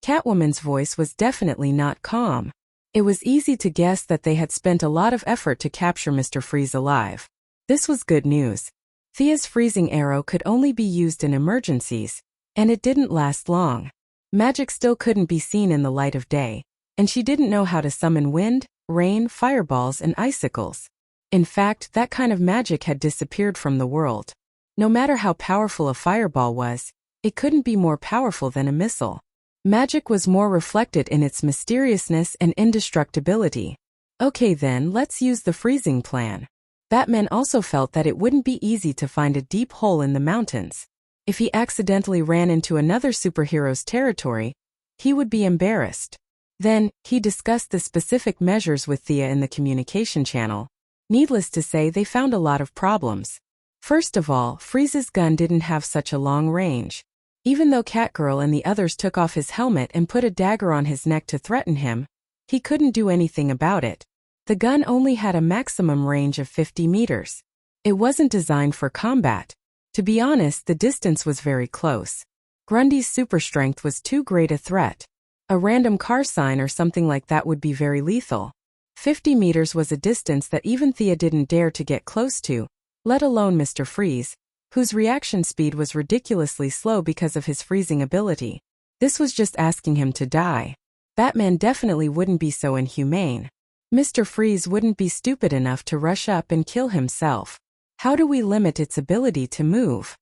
Speaker 1: Catwoman's voice was definitely not calm. It was easy to guess that they had spent a lot of effort to capture Mr. Freeze alive. This was good news. Thea's freezing arrow could only be used in emergencies, and it didn't last long. Magic still couldn't be seen in the light of day, and she didn't know how to summon wind, rain, fireballs, and icicles. In fact, that kind of magic had disappeared from the world. No matter how powerful a fireball was, it couldn't be more powerful than a missile. Magic was more reflected in its mysteriousness and indestructibility. Okay then, let's use the freezing plan. Batman also felt that it wouldn't be easy to find a deep hole in the mountains. If he accidentally ran into another superhero's territory, he would be embarrassed. Then, he discussed the specific measures with Thea in the communication channel. Needless to say, they found a lot of problems. First of all, Freeze's gun didn't have such a long range. Even though Catgirl and the others took off his helmet and put a dagger on his neck to threaten him, he couldn't do anything about it. The gun only had a maximum range of 50 meters. It wasn't designed for combat. To be honest, the distance was very close. Grundy's super strength was too great a threat. A random car sign or something like that would be very lethal. 50 meters was a distance that even Thea didn't dare to get close to, let alone Mr. Freeze, whose reaction speed was ridiculously slow because of his freezing ability. This was just asking him to die. Batman definitely wouldn't be so inhumane. Mr. Freeze wouldn't be stupid enough to rush up and kill himself. How do we limit its ability to move?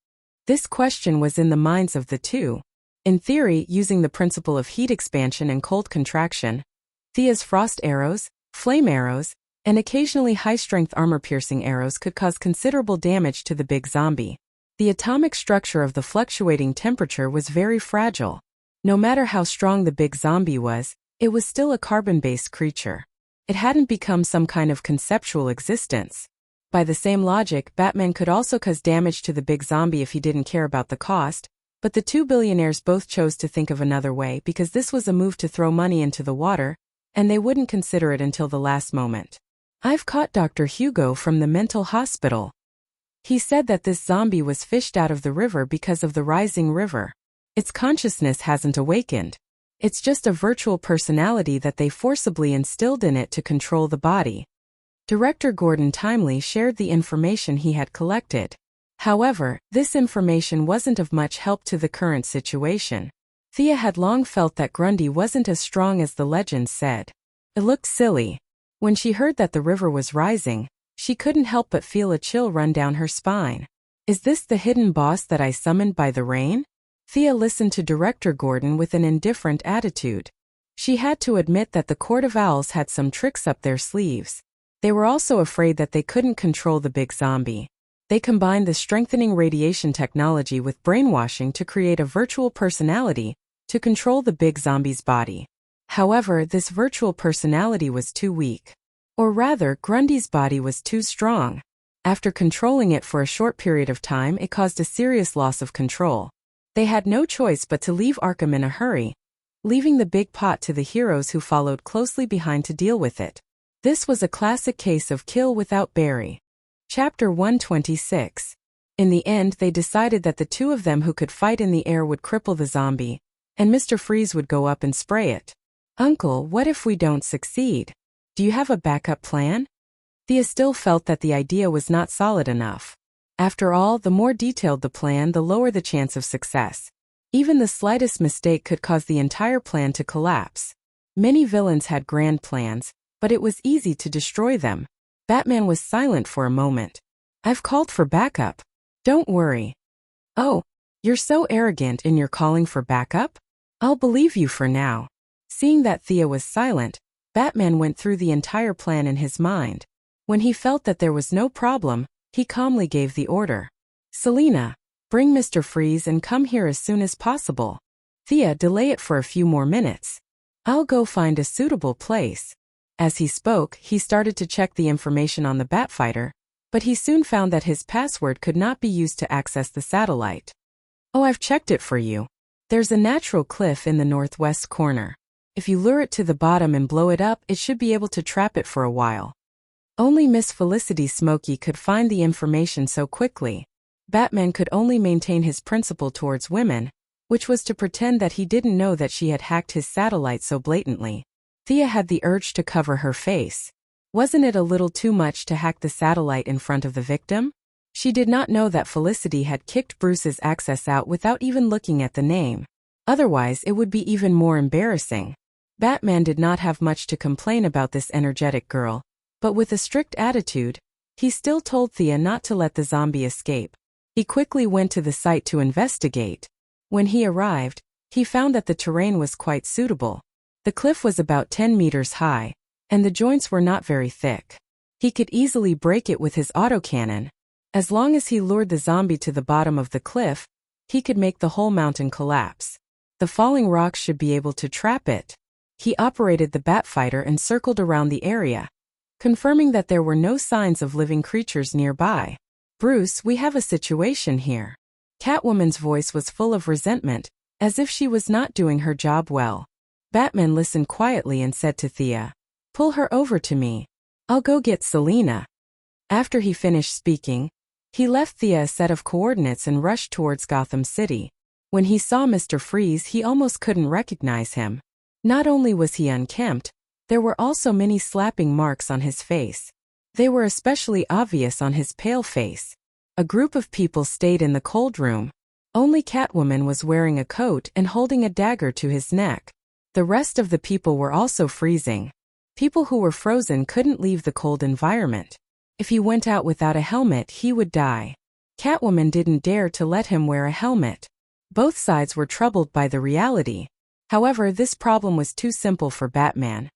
Speaker 1: This question was in the minds of the two. In theory, using the principle of heat expansion and cold contraction, Thea's frost arrows, flame arrows, and occasionally high-strength armor-piercing arrows could cause considerable damage to the big zombie. The atomic structure of the fluctuating temperature was very fragile. No matter how strong the big zombie was, it was still a carbon-based creature. It hadn't become some kind of conceptual existence. By the same logic, Batman could also cause damage to the big zombie if he didn't care about the cost, but the two billionaires both chose to think of another way because this was a move to throw money into the water, and they wouldn't consider it until the last moment. "I've caught Dr. Hugo from the mental hospital. He said that this zombie was fished out of the river because of the rising river. Its consciousness hasn't awakened. It's just a virtual personality that they forcibly instilled in it to control the body." Director Gordon Timely shared the information he had collected. However, this information wasn't of much help to the current situation. Thea had long felt that Grundy wasn't as strong as the legends said. It looked silly. When she heard that the river was rising, she couldn't help but feel a chill run down her spine. Is this the hidden boss that I summoned by the rain? Thea listened to Director Gordon with an indifferent attitude. She had to admit that the Court of Owls had some tricks up their sleeves. They were also afraid that they couldn't control the big zombie. They combined the strengthening radiation technology with brainwashing to create a virtual personality to control the big zombie's body. However, this virtual personality was too weak. Or rather, Grundy's body was too strong. After controlling it for a short period of time, it caused a serious loss of control. They had no choice but to leave Arkham in a hurry, leaving the big pot to the heroes who followed closely behind to deal with it. This was a classic case of kill without Barry. Chapter 126. In the end, they decided that the two of them who could fight in the air would cripple the zombie, and Mr. Freeze would go up and spray it. Uncle, what if we don't succeed? Do you have a backup plan? Thea still felt that the idea was not solid enough. After all, the more detailed the plan, the lower the chance of success. Even the slightest mistake could cause the entire plan to collapse. Many villains had grand plans, but it was easy to destroy them. Batman was silent for a moment. I've called for backup. Don't worry. Oh, you're so arrogant in your calling for backup? I'll believe you for now. Seeing that Thea was silent, Batman went through the entire plan in his mind. When he felt that there was no problem, he calmly gave the order. Selina, bring Mr. Freeze and come here as soon as possible. Thea, delay it for a few more minutes. I'll go find a suitable place. As he spoke, he started to check the information on the Batfighter, but he soon found that his password could not be used to access the satellite. Oh, I've checked it for you. There's a natural cliff in the northwest corner. If you lure it to the bottom and blow it up, it should be able to trap it for a while. Only Miss Felicity Smokey could find the information so quickly. Batman could only maintain his principle towards women, which was to pretend that he didn't know that she had hacked his satellite so blatantly. Thea had the urge to cover her face. Wasn't it a little too much to hack the satellite in front of the victim? She did not know that Felicity had kicked Bruce's access out without even looking at the name. Otherwise, it would be even more embarrassing. Batman did not have much to complain about this energetic girl, but with a strict attitude, he still told Thea not to let the zombie escape. He quickly went to the site to investigate. When he arrived, he found that the terrain was quite suitable. The cliff was about 10 meters high, and the joints were not very thick. He could easily break it with his autocannon. As long as he lured the zombie to the bottom of the cliff, he could make the whole mountain collapse. The falling rocks should be able to trap it. He operated the Batfighter and circled around the area, confirming that there were no signs of living creatures nearby. Bruce, we have a situation here. Catwoman's voice was full of resentment, as if she was not doing her job well. Batman listened quietly and said to Thea, "Pull her over to me. I'll go get Selina." After he finished speaking, he left Thea a set of coordinates and rushed towards Gotham City. When he saw Mr. Freeze, he almost couldn't recognize him. Not only was he unkempt, there were also many slapping marks on his face. They were especially obvious on his pale face. A group of people stayed in the cold room. Only Catwoman was wearing a coat and holding a dagger to his neck. The rest of the people were also freezing. People who were frozen couldn't leave the cold environment. If he went out without a helmet, he would die. Catwoman didn't dare to let him wear a helmet. Both sides were troubled by the reality. However, this problem was too simple for Batman.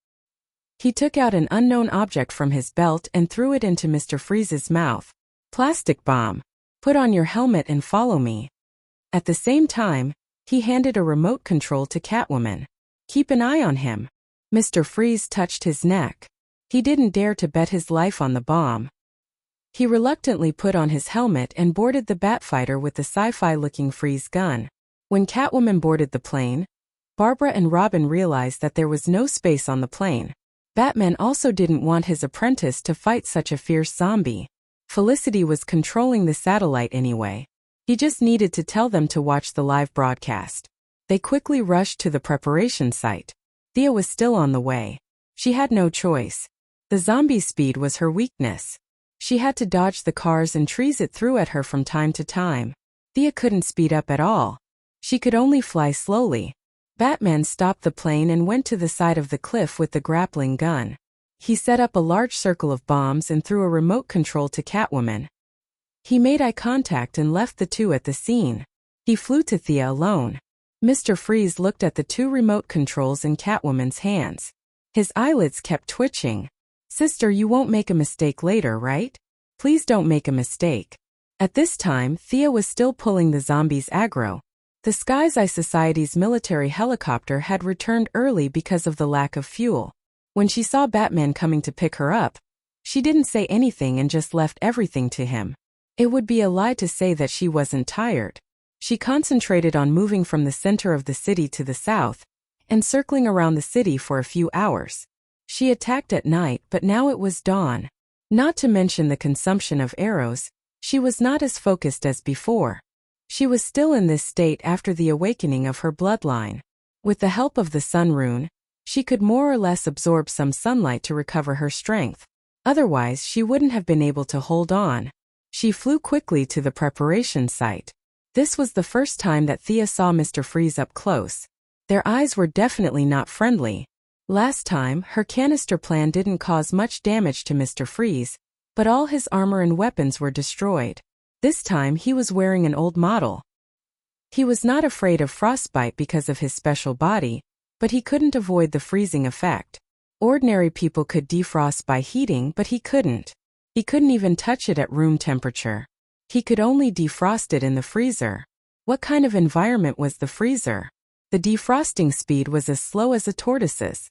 Speaker 1: He took out an unknown object from his belt and threw it into Mr. Freeze's mouth. Plastic bomb. Put on your helmet and follow me. At the same time, he handed a remote control to Catwoman. Keep an eye on him. Mr. Freeze touched his neck. He didn't dare to bet his life on the bomb. He reluctantly put on his helmet and boarded the Batfighter with the sci-fi-looking Freeze gun. When Catwoman boarded the plane, Barbara and Robin realized that there was no space on the plane. Batman also didn't want his apprentice to fight such a fierce zombie. Felicity was controlling the satellite anyway. He just needed to tell them to watch the live broadcast. They quickly rushed to the preparation site. Thea was still on the way. She had no choice. The zombie's speed was her weakness. She had to dodge the cars and trees it threw at her from time to time. Thea couldn't speed up at all. She could only fly slowly. Batman stopped the plane and went to the side of the cliff with the grappling gun. He set up a large circle of bombs and threw a remote control to Catwoman. He made eye contact and left the two at the scene. He flew to Thea alone. Mr. Freeze looked at the two remote controls in Catwoman's hands. His eyelids kept twitching. "Sister, you won't make a mistake later, right? Please don't make a mistake." At this time, Thea was still pulling the zombies aggro. The Sky's Eye Society's military helicopter had returned early because of the lack of fuel. When she saw Batman coming to pick her up, she didn't say anything and just left everything to him. It would be a lie to say that she wasn't tired. She concentrated on moving from the center of the city to the south and circling around the city for a few hours. She attacked at night, but now it was dawn. Not to mention the consumption of arrows, she was not as focused as before. She was still in this state after the awakening of her bloodline. With the help of the sun rune, she could more or less absorb some sunlight to recover her strength. Otherwise, she wouldn't have been able to hold on. She flew quickly to the preparation site. This was the first time that Thea saw Mr. Freeze up close. Their eyes were definitely not friendly. Last time, her canister plan didn't cause much damage to Mr. Freeze, but all his armor and weapons were destroyed. This time he was wearing an old model. He was not afraid of frostbite because of his special body, but he couldn't avoid the freezing effect. Ordinary people could defrost by heating, but he couldn't. He couldn't even touch it at room temperature. He could only defrost it in the freezer. What kind of environment was the freezer? The defrosting speed was as slow as a tortoise's.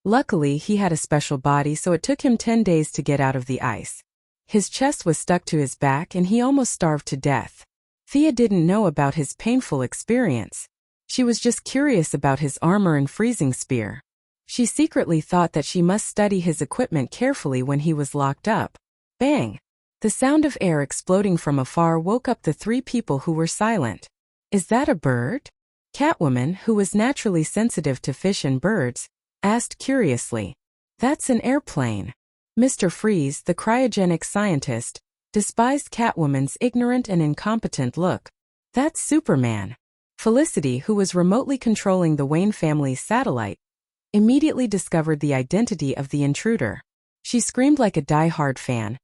Speaker 1: Luckily, he had a special body, so it took him 10 days to get out of the ice. His chest was stuck to his back and he almost starved to death. Thea didn't know about his painful experience. She was just curious about his armor and freezing spear. She secretly thought that she must study his equipment carefully when he was locked up. Bang! The sound of air exploding from afar woke up the three people who were silent. "Is that a bird?" Catwoman, who was naturally sensitive to fish and birds, asked curiously. "That's an airplane." Mr. Freeze, the cryogenic scientist, despised Catwoman's ignorant and incompetent look. "That's Superman." Felicity, who was remotely controlling the Wayne family's satellite, immediately discovered the identity of the intruder. She screamed like a die-hard fan,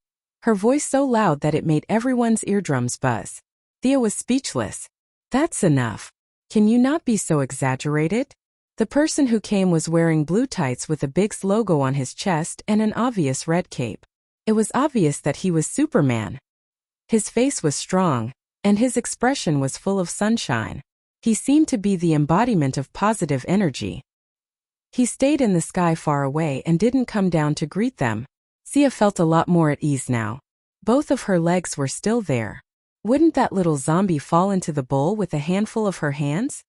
Speaker 1: her voice so loud that it made everyone's eardrums buzz. Thea was speechless. "That's enough. Can you not be so exaggerated?" The person who came was wearing blue tights with a big logo on his chest and an obvious red cape. It was obvious that he was Superman. His face was strong, and his expression was full of sunshine. He seemed to be the embodiment of positive energy. He stayed in the sky far away and didn't come down to greet them. Thea felt a lot more at ease now. Both of her legs were still there. Wouldn't that little zombie fall into the bowl with a handful of her hands?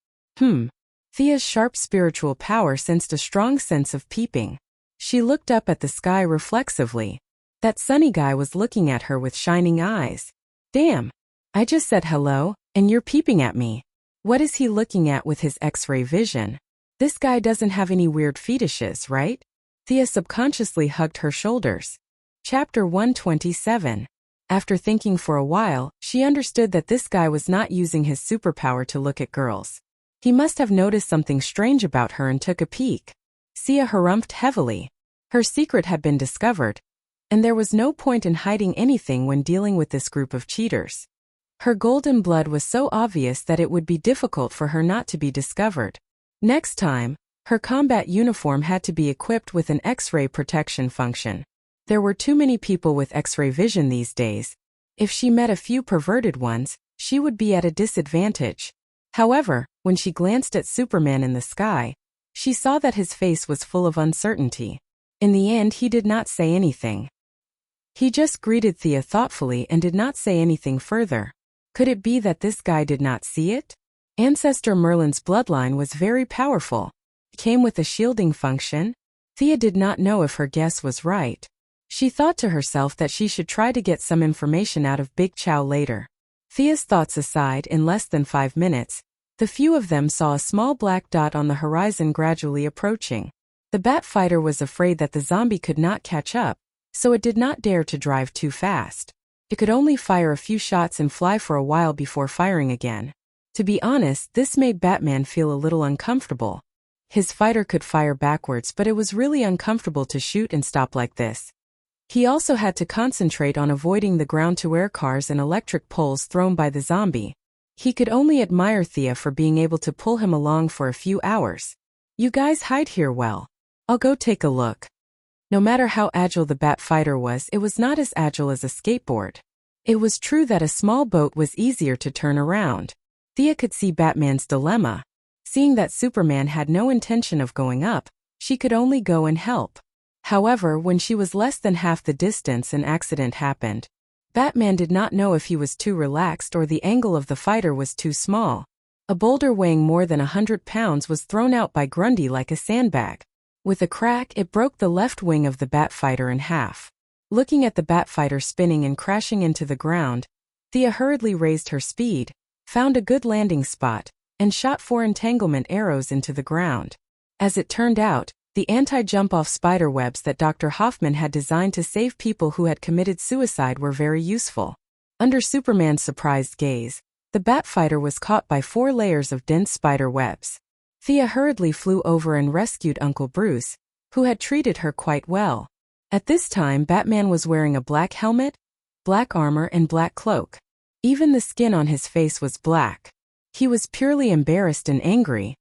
Speaker 1: Thea's sharp spiritual power sensed a strong sense of peeping. She looked up at the sky reflexively. That sunny guy was looking at her with shining eyes. "Damn! I just said hello, and you're peeping at me. What is he looking at with his X-ray vision? This guy doesn't have any weird fetishes, right?" Thea subconsciously hugged her shoulders. Chapter 127. After thinking for a while, she understood that this guy was not using his superpower to look at girls. He must have noticed something strange about her and took a peek. Thea harumphed heavily. Her secret had been discovered, and there was no point in hiding anything when dealing with this group of cheaters. Her golden blood was so obvious that it would be difficult for her not to be discovered. Next time, her combat uniform had to be equipped with an X-ray protection function. There were too many people with X-ray vision these days. If she met a few perverted ones, she would be at a disadvantage. However, when she glanced at Superman in the sky, she saw that his face was full of uncertainty. In the end, he did not say anything. He just greeted Thea thoughtfully and did not say anything further. Could it be that this guy did not see it? Ancestor Merlin's bloodline was very powerful. It came with a shielding function. Thea did not know if her guess was right. She thought to herself that she should try to get some information out of Big Chow later. Thea's thoughts aside, in less than 5 minutes, the few of them saw a small black dot on the horizon gradually approaching. The bat fighter was afraid that the zombie could not catch up, so it did not dare to drive too fast. It could only fire a few shots and fly for a while before firing again. To be honest, this made Batman feel a little uncomfortable. His fighter could fire backwards, but it was really uncomfortable to shoot and stop like this. He also had to concentrate on avoiding the ground-to-air cars and electric poles thrown by the zombie. He could only admire Thea for being able to pull him along for a few hours. "You guys hide here well. I'll go take a look." No matter how agile the Bat fighter was, it was not as agile as a skateboard. It was true that a small boat was easier to turn around. Thea could see Batman's dilemma. Seeing that Superman had no intention of going up, she could only go and help. However, when she was less than half the distance, an accident happened. Batman did not know if he was too relaxed or the angle of the fighter was too small. A boulder weighing more than 100 pounds was thrown out by Grundy like a sandbag. With a crack, it broke the left wing of the Bat fighter in half. Looking at the Bat fighter spinning and crashing into the ground, Thea hurriedly raised her speed, found a good landing spot, and shot 4 entanglement arrows into the ground. As it turned out, the anti-jump-off spider webs that Dr. Hoffman had designed to save people who had committed suicide were very useful. Under Superman's surprised gaze, the Bat fighter was caught by 4 layers of dense spider webs. Thea hurriedly flew over and rescued Uncle Bruce, who had treated her quite well. At this time, Batman was wearing a black helmet, black armor, and black cloak. Even the skin on his face was black. He was purely embarrassed and angry.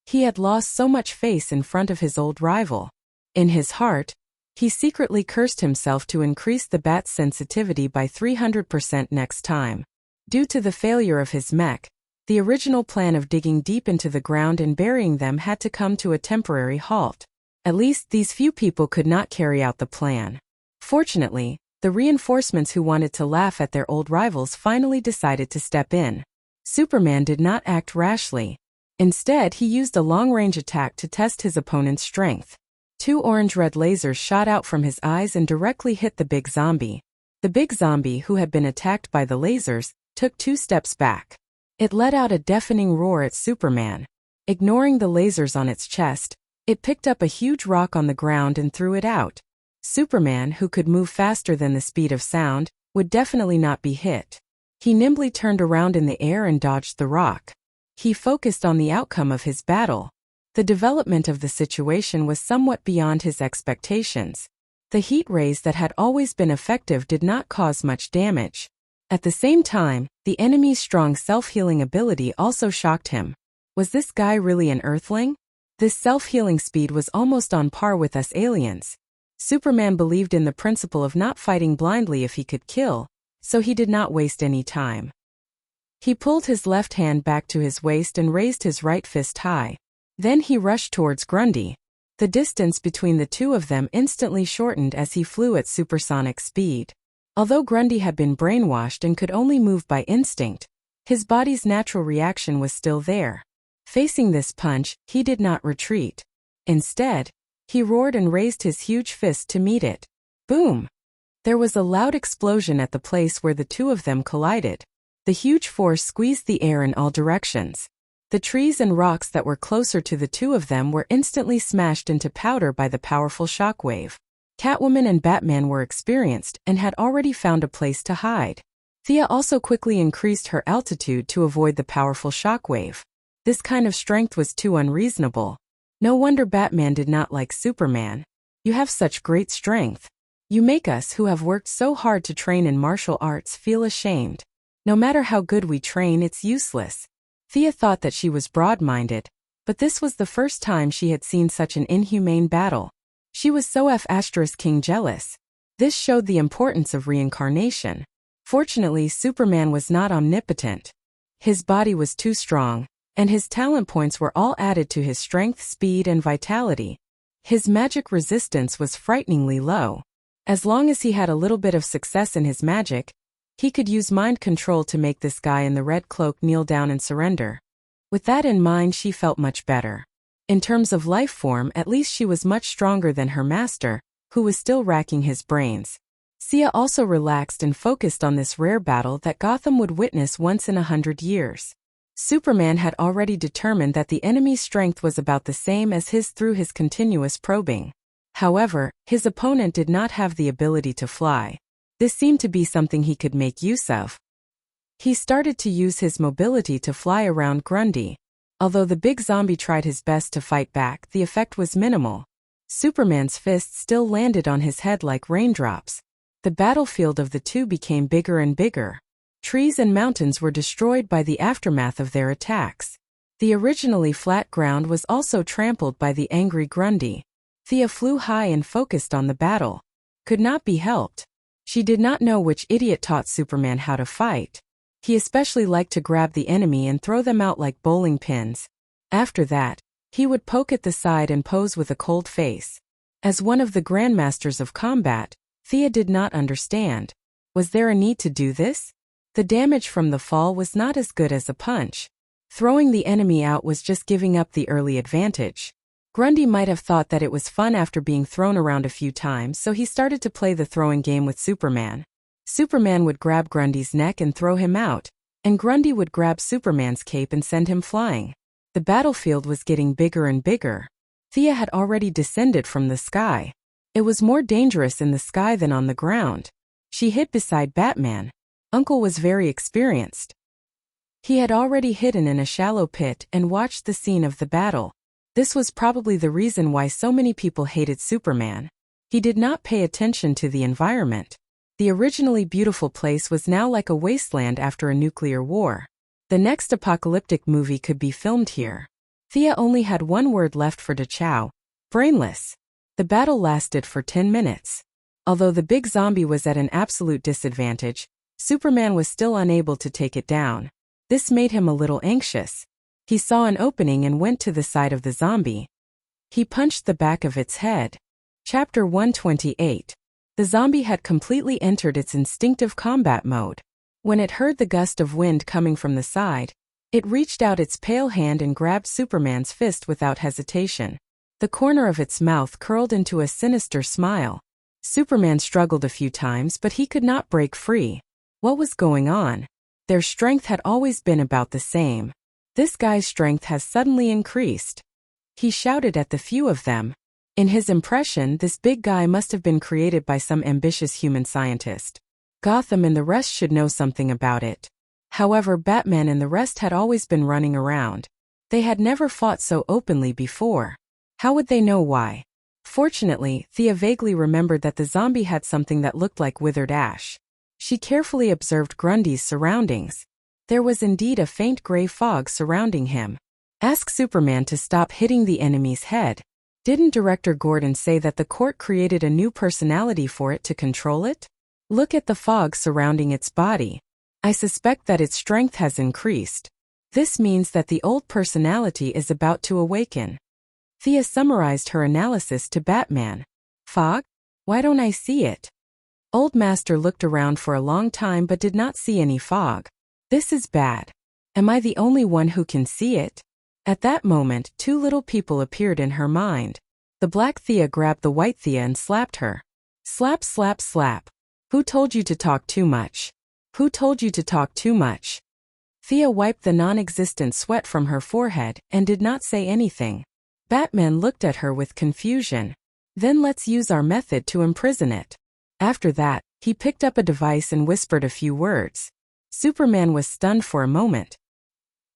Speaker 1: He had lost so much face in front of his old rival. In his heart, he secretly cursed himself to increase the Bat's sensitivity by 300% next time. Due to the failure of his mech, the original plan of digging deep into the ground and burying them had to come to a temporary halt. At least these few people could not carry out the plan. Fortunately, the reinforcements who wanted to laugh at their old rivals finally decided to step in. Superman did not act rashly. Instead, he used a long-range attack to test his opponent's strength. 2 orange-red lasers shot out from his eyes and directly hit the big zombie. The big zombie, who had been attacked by the lasers, took 2 steps back. It let out a deafening roar at Superman. Ignoring the lasers on its chest, it picked up a huge rock on the ground and threw it out. Superman, who could move faster than the speed of sound, would definitely not be hit. He nimbly turned around in the air and dodged the rock. He focused on the outcome of his battle. The development of the situation was somewhat beyond his expectations. The heat rays that had always been effective did not cause much damage. At the same time, the enemy's strong self-healing ability also shocked him. Was this guy really an Earthling? This self-healing speed was almost on par with us aliens. Superman believed in the principle of not fighting blindly if he could kill, so he did not waste any time. He pulled his left hand back to his waist and raised his right fist high. Then he rushed towards Grundy. The distance between the two of them instantly shortened as he flew at supersonic speed. Although Grundy had been brainwashed and could only move by instinct, his body's natural reaction was still there. Facing this punch, he did not retreat. Instead, he roared and raised his huge fist to meet it. Boom! There was a loud explosion at the place where the two of them collided. The huge force squeezed the air in all directions. The trees and rocks that were closer to the two of them were instantly smashed into powder by the powerful shockwave. Catwoman and Batman were experienced and had already found a place to hide. Thea also quickly increased her altitude to avoid the powerful shockwave. This kind of strength was too unreasonable. No wonder Batman did not like Superman. You have such great strength. You make us who have worked so hard to train in martial arts feel ashamed. No matter how good we train, it's useless. Thea thought that she was broad-minded, but this was the first time she had seen such an inhumane battle. She was so King jealous. This showed the importance of reincarnation. Fortunately, Superman was not omnipotent. His body was too strong, and his talent points were all added to his strength, speed, and vitality. His magic resistance was frighteningly low. As long as he had a little bit of success in his magic, he could use mind control to make this guy in the red cloak kneel down and surrender. With that in mind, she felt much better. In terms of life form, at least she was much stronger than her master, who was still racking his brains. Thea also relaxed and focused on this rare battle that Gotham would witness once in 100 years. Superman had already determined that the enemy's strength was about the same as his through his continuous probing. However, his opponent did not have the ability to fly. This seemed to be something he could make use of. He started to use his mobility to fly around Grundy. Although the big zombie tried his best to fight back, the effect was minimal. Superman's fists still landed on his head like raindrops. The battlefield of the two became bigger and bigger. Trees and mountains were destroyed by the aftermath of their attacks. The originally flat ground was also trampled by the angry Grundy. Thea flew high and focused on the battle. Could not be helped. She did not know which idiot taught Superman how to fight. He especially liked to grab the enemy and throw them out like bowling pins. After that, he would poke at the side and pose with a cold face. As one of the grandmasters of combat, Thea did not understand. Was there a need to do this? The damage from the fall was not as good as a punch. Throwing the enemy out was just giving up the early advantage. Grundy might have thought that it was fun after being thrown around a few times, so he started to play the throwing game with Superman. Superman would grab Grundy's neck and throw him out, and Grundy would grab Superman's cape and send him flying. The battlefield was getting bigger and bigger. Thea had already descended from the sky. It was more dangerous in the sky than on the ground. She hid beside Batman. Uncle was very experienced. He had already hidden in a shallow pit and watched the scene of the battle. This was probably the reason why so many people hated Superman. He did not pay attention to the environment. The originally beautiful place was now like a wasteland after a nuclear war. The next apocalyptic movie could be filmed here. Thea only had one word left for Chow: brainless. The battle lasted for 10 minutes. Although the big zombie was at an absolute disadvantage, Superman was still unable to take it down. This made him a little anxious. He saw an opening and went to the side of the zombie. He punched the back of its head. Chapter 128. The zombie had completely entered its instinctive combat mode. When it heard the gust of wind coming from the side, it reached out its pale hand and grabbed Superman's fist without hesitation. The corner of its mouth curled into a sinister smile. Superman struggled a few times, but he could not break free. What was going on? Their strength had always been about the same. This guy's strength has suddenly increased. He shouted at the few of them. In his impression, this big guy must have been created by some ambitious human scientist. Gotham and the rest should know something about it. However, Batman and the rest had always been running around. They had never fought so openly before. How would they know why? Fortunately, Thea vaguely remembered that the zombie had something that looked like withered ash. She carefully observed Grundy's surroundings. There was indeed a faint gray fog surrounding him. Ask Superman to stop hitting the enemy's head. Didn't Director Gordon say that the court created a new personality for it to control it? Look at the fog surrounding its body. I suspect that its strength has increased. This means that the old personality is about to awaken. Thea summarized her analysis to Batman. Fog? Why don't I see it? Old Master looked around for a long time but did not see any fog. This is bad. Am I the only one who can see it? At that moment, two little people appeared in her mind. The black Thea grabbed the white Thea and slapped her. Slap, slap, slap. Who told you to talk too much? Who told you to talk too much? Thea wiped the non-existent sweat from her forehead and did not say anything. Batman looked at her with confusion. Then let's use our method to imprison it. After that, he picked up a device and whispered a few words. Superman was stunned for a moment.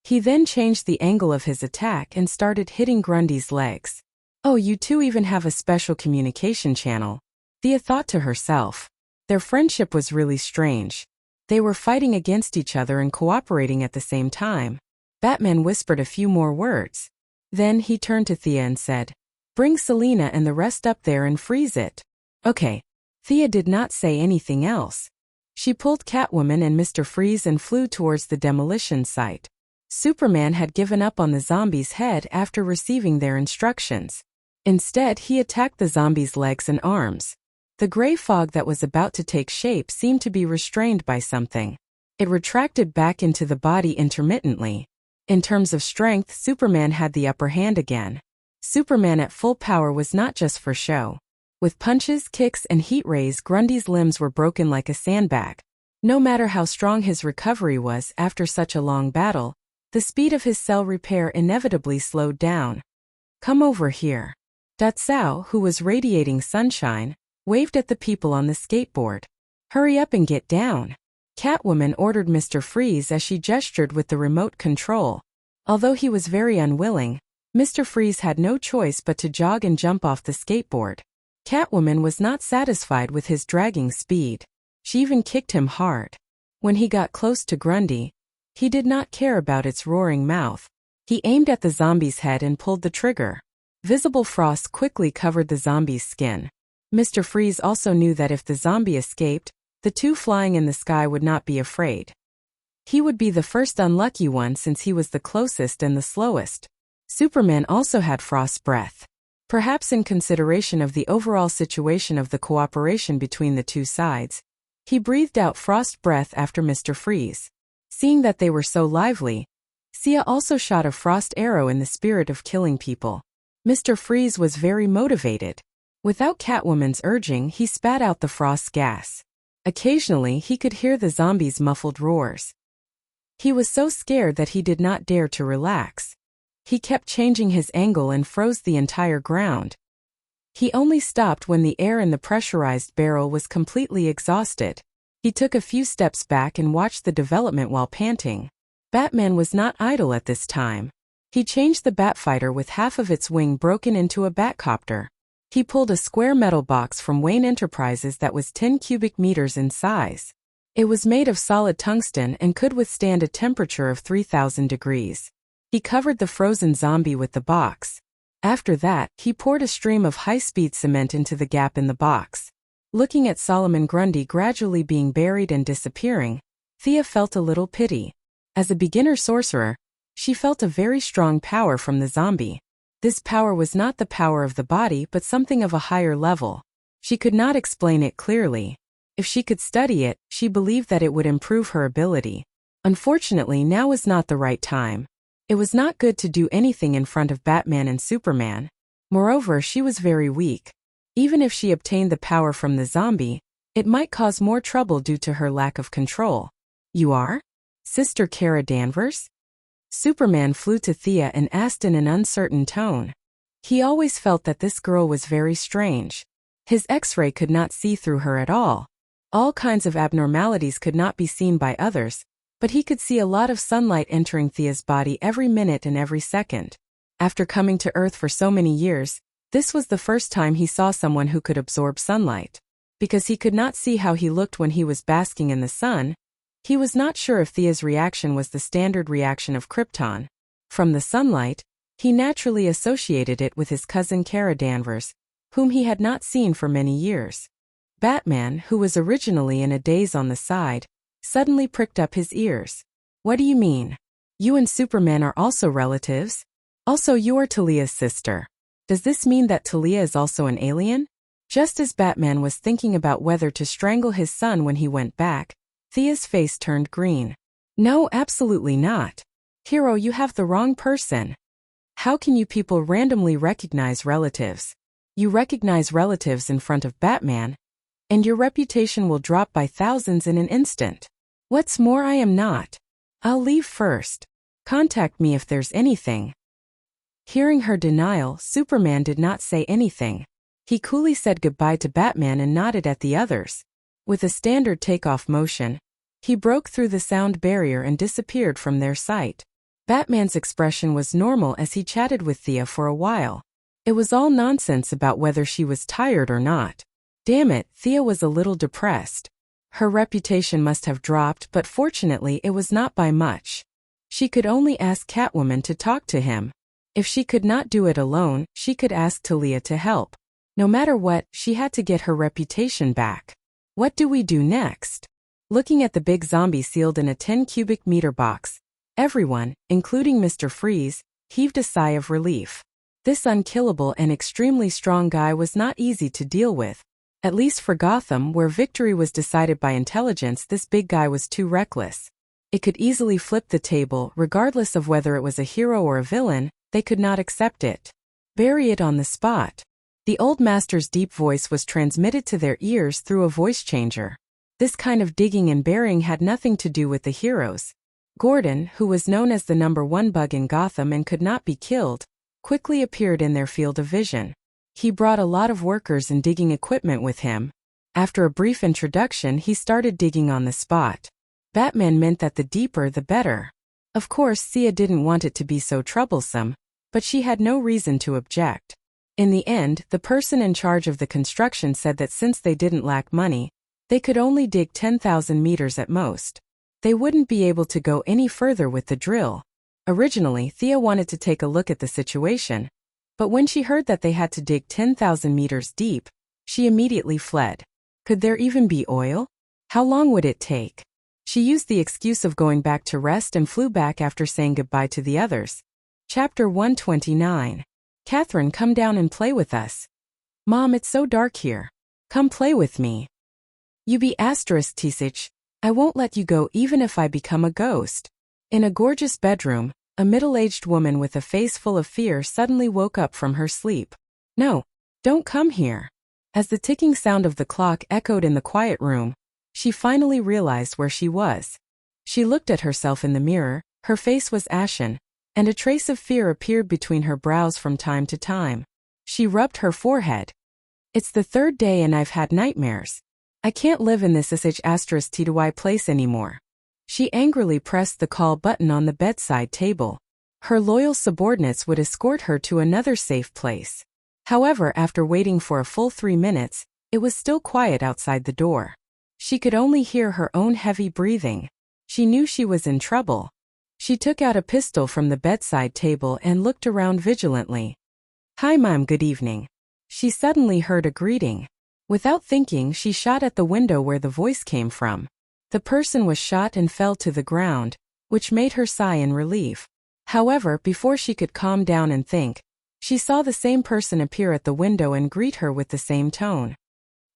Speaker 1: He then changed the angle of his attack and started hitting Grundy's legs. Oh, you two even have a special communication channel. Thea thought to herself. Their friendship was really strange. They were fighting against each other and cooperating at the same time. Batman whispered a few more words. Then he turned to Thea and said, "Bring Selina and the rest up there and freeze it." Okay. Thea did not say anything else. She pulled Catwoman and Mr. Freeze and flew towards the demolition site. Superman had given up on the zombie's head after receiving their instructions. Instead, he attacked the zombie's legs and arms. The gray fog that was about to take shape seemed to be restrained by something. It retracted back into the body intermittently. In terms of strength, Superman had the upper hand again. Superman at full power was not just for show. With punches, kicks, and heat rays, Grundy's limbs were broken like a sandbag. No matter how strong his recovery was after such a long battle, the speed of his cell repair inevitably slowed down. Come over here. Datsao, who was radiating sunshine, waved at the people on the skateboard. "Hurry up and get down," Catwoman ordered Mr. Freeze as she gestured with the remote control. Although he was very unwilling, Mr. Freeze had no choice but to jog and jump off the skateboard. Catwoman was not satisfied with his dragging speed. She even kicked him hard. When he got close to Grundy, he did not care about its roaring mouth. He aimed at the zombie's head and pulled the trigger. Visible frost quickly covered the zombie's skin. Mr. Freeze also knew that if the zombie escaped, the two flying in the sky would not be afraid. He would be the first unlucky one since he was the closest and the slowest. Superman also had frost breath. Perhaps in consideration of the overall situation of the cooperation between the two sides, he breathed out frost breath after Mr. Freeze. Seeing that they were so lively, Sia also shot a frost arrow in the spirit of killing people. Mr. Freeze was very motivated. Without Catwoman's urging, he spat out the frost gas. Occasionally, he could hear the zombies' muffled roars. He was so scared that he did not dare to relax. He kept changing his angle and froze the entire ground. He only stopped when the air in the pressurized barrel was completely exhausted. He took a few steps back and watched the development while panting. Batman was not idle at this time. He changed the Batfighter with half of its wing broken into a Batcopter. He pulled a square metal box from Wayne Enterprises that was 10 cubic meters in size. It was made of solid tungsten and could withstand a temperature of 3,000 degrees. He covered the frozen zombie with the box. After that, he poured a stream of high-speed cement into the gap in the box. Looking at Solomon Grundy gradually being buried and disappearing, Thea felt a little pity. As a beginner sorcerer, she felt a very strong power from the zombie. This power was not the power of the body but something of a higher level. She could not explain it clearly. If she could study it, she believed that it would improve her ability. Unfortunately, now was not the right time. It was not good to do anything in front of Batman and Superman. Moreover, she was very weak. Even if she obtained the power from the zombie, it might cause more trouble due to her lack of control. "You are? Sister Kara Danvers?" Superman flew to Thea and asked in an uncertain tone. He always felt that this girl was very strange. His X-ray could not see through her at all. All kinds of abnormalities could not be seen by others, but he could see a lot of sunlight entering Thea's body every minute and every second. After coming to Earth for so many years, this was the first time he saw someone who could absorb sunlight. Because he could not see how he looked when he was basking in the sun, he was not sure if Thea's reaction was the standard reaction of Krypton. From the sunlight, he naturally associated it with his cousin Kara Danvers, whom he had not seen for many years. Batman, who was originally in a daze on the side, suddenly pricked up his ears. "What do you mean? You and Superman are also relatives? Also, you are Talia's sister. Does this mean that Talia is also an alien?" Just as Batman was thinking about whether to strangle his son when he went back, Thea's face turned green. "No, absolutely not. Hero, you have the wrong person. How can you people randomly recognize relatives? You recognize relatives in front of Batman, and your reputation will drop by thousands in an instant. What's more, I am not. I'll leave first. Contact me if there's anything." Hearing her denial, Superman did not say anything. He coolly said goodbye to Batman and nodded at the others. With a standard takeoff motion, he broke through the sound barrier and disappeared from their sight. Batman's expression was normal as he chatted with Thea for a while. It was all nonsense about whether she was tired or not. Damn it, Thea was a little depressed. Her reputation must have dropped, but fortunately it was not by much. She could only ask Catwoman to talk to him. If she could not do it alone, she could ask Talia to help. No matter what, she had to get her reputation back. What do we do next? Looking at the big zombie sealed in a 10 cubic meter box, everyone, including Mr. Freeze, heaved a sigh of relief. This unkillable and extremely strong guy was not easy to deal with. At least for Gotham, where victory was decided by intelligence, this big guy was too reckless. It could easily flip the table, regardless of whether it was a hero or a villain. They could not accept it. Bury it on the spot. The old master's deep voice was transmitted to their ears through a voice changer. This kind of digging and burying had nothing to do with the heroes. Gordon, who was known as the #1 bug in Gotham and could not be killed, quickly appeared in their field of vision. He brought a lot of workers and digging equipment with him. After a brief introduction, he started digging on the spot. Batman meant that the deeper the better. Of course, Thea didn't want it to be so troublesome, but she had no reason to object. In the end, the person in charge of the construction said that since they didn't lack money, they could only dig 10,000 meters at most. They wouldn't be able to go any further with the drill. Originally, Thea wanted to take a look at the situation, but when she heard that they had to dig 10,000 meters deep, she immediately fled. Could there even be oil? How long would it take? She used the excuse of going back to rest and flew back after saying goodbye to the others. Chapter 129. Catherine, come down and play with us. Mom, it's so dark here. Come play with me. You be *tisich. I won't let you go even if I become a ghost. In a gorgeous bedroom, a middle-aged woman with a face full of fear suddenly woke up from her sleep. No, don't come here. As the ticking sound of the clock echoed in the quiet room, she finally realized where she was. She looked at herself in the mirror, her face was ashen, and a trace of fear appeared between her brows from time to time. She rubbed her forehead. It's the third day and I've had nightmares. I can't live in this *TY place anymore. She angrily pressed the call button on the bedside table. Her loyal subordinates would escort her to another safe place. However, after waiting for a full 3 minutes, it was still quiet outside the door. She could only hear her own heavy breathing. She knew she was in trouble. She took out a pistol from the bedside table and looked around vigilantly. Hi, Mom, good evening. She suddenly heard a greeting. Without thinking, she shot at the window where the voice came from. The person was shot and fell to the ground, which made her sigh in relief. However, before she could calm down and think, she saw the same person appear at the window and greet her with the same tone.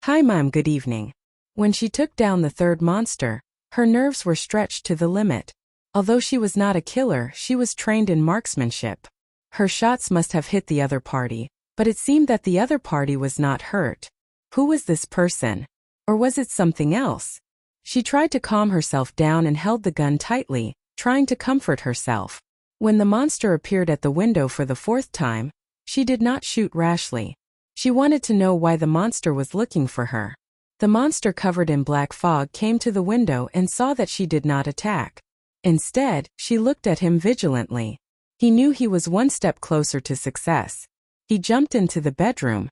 Speaker 1: Hi, Mom, good evening. When she took down the third monster, her nerves were stretched to the limit. Although she was not a killer, she was trained in marksmanship. Her shots must have hit the other party, but it seemed that the other party was not hurt. Who was this person? Or was it something else? She tried to calm herself down and held the gun tightly, trying to comfort herself. When the monster appeared at the window for the 4th time, she did not shoot rashly. She wanted to know why the monster was looking for her. The monster covered in black fog came to the window and saw that she did not attack. Instead, she looked at him vigilantly. He knew he was one step closer to success. He jumped into the bedroom.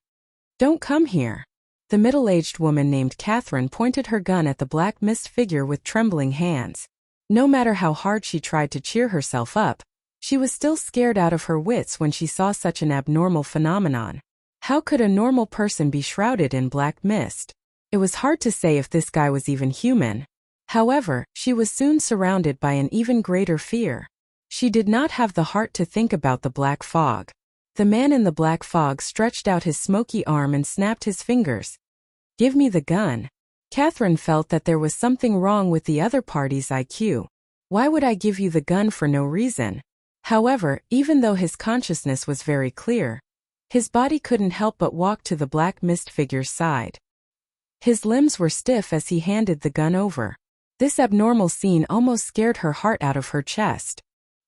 Speaker 1: Don't come here. The middle-aged woman named Catherine pointed her gun at the black mist figure with trembling hands. No matter how hard she tried to cheer herself up, she was still scared out of her wits when she saw such an abnormal phenomenon. How could a normal person be shrouded in black mist? It was hard to say if this guy was even human. However, she was soon surrounded by an even greater fear. She did not have the heart to think about the black fog. The man in the black fog stretched out his smoky arm and snapped his fingers. Give me the gun. Catherine felt that there was something wrong with the other party's IQ. Why would I give you the gun for no reason? However, even though his consciousness was very clear, his body couldn't help but walk to the black mist figure's side. His limbs were stiff as he handed the gun over. This abnormal scene almost scared her heart out of her chest.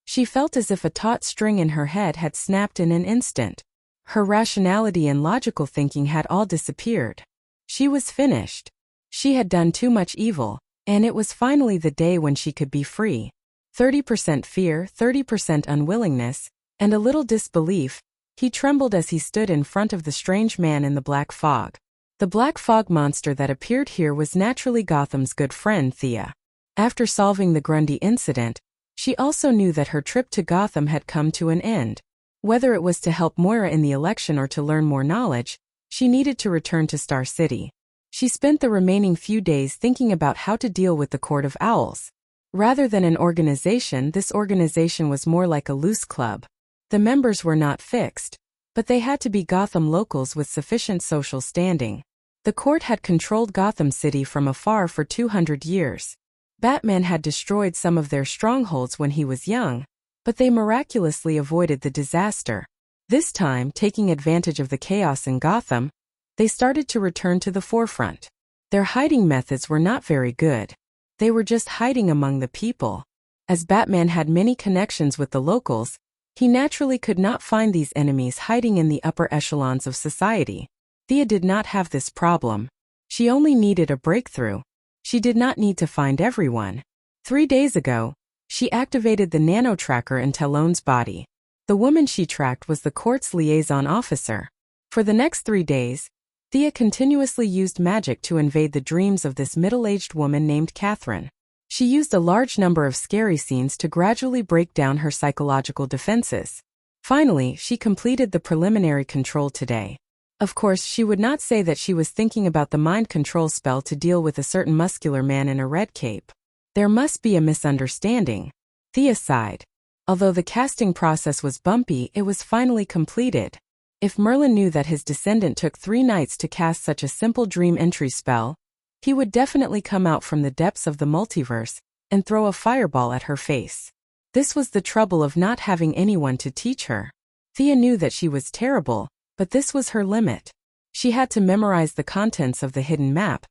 Speaker 1: She felt as if a taut string in her head had snapped in an instant. Her rationality and logical thinking had all disappeared. She was finished. She had done too much evil, and it was finally the day when she could be free. 30% fear, 30% unwillingness, and a little disbelief. He trembled as he stood in front of the strange man in the black fog. The black fog monster that appeared here was naturally Gotham's good friend Thea. After solving the Grundy incident, she also knew that her trip to Gotham had come to an end. Whether it was to help Moira in the election or to learn more knowledge, she needed to return to Star City. She spent the remaining few days thinking about how to deal with the Court of Owls. Rather than an organization, this organization was more like a loose club. The members were not fixed, but they had to be Gotham locals with sufficient social standing. The court had controlled Gotham City from afar for 200 years. Batman had destroyed some of their strongholds when he was young, but they miraculously avoided the disaster. This time, taking advantage of the chaos in Gotham, they started to return to the forefront. Their hiding methods were not very good. They were just hiding among the people. As Batman had many connections with the locals, He naturally could not find these enemies hiding in the upper echelons of society. Thea did not have this problem. She only needed a breakthrough. She did not need to find everyone. 3 days ago, she activated the nano-tracker in Talon's body. The woman she tracked was the court's liaison officer. For the next 3 days, Thea continuously used magic to invade the dreams of this middle-aged woman named Catherine. She used a large number of scary scenes to gradually break down her psychological defenses. Finally, she completed the preliminary control today. Of course, she would not say that she was thinking about the mind control spell to deal with a certain muscular man in a red cape. There must be a misunderstanding. Thea sighed. Although the casting process was bumpy, it was finally completed. If Merlin knew that his descendant took 3 nights to cast such a simple dream entry spell, he would definitely come out from the depths of the multiverse and throw a fireball at her face. This was the trouble of not having anyone to teach her. Thea knew that she was terrible, but this was her limit. She had to memorize the contents of the hidden map,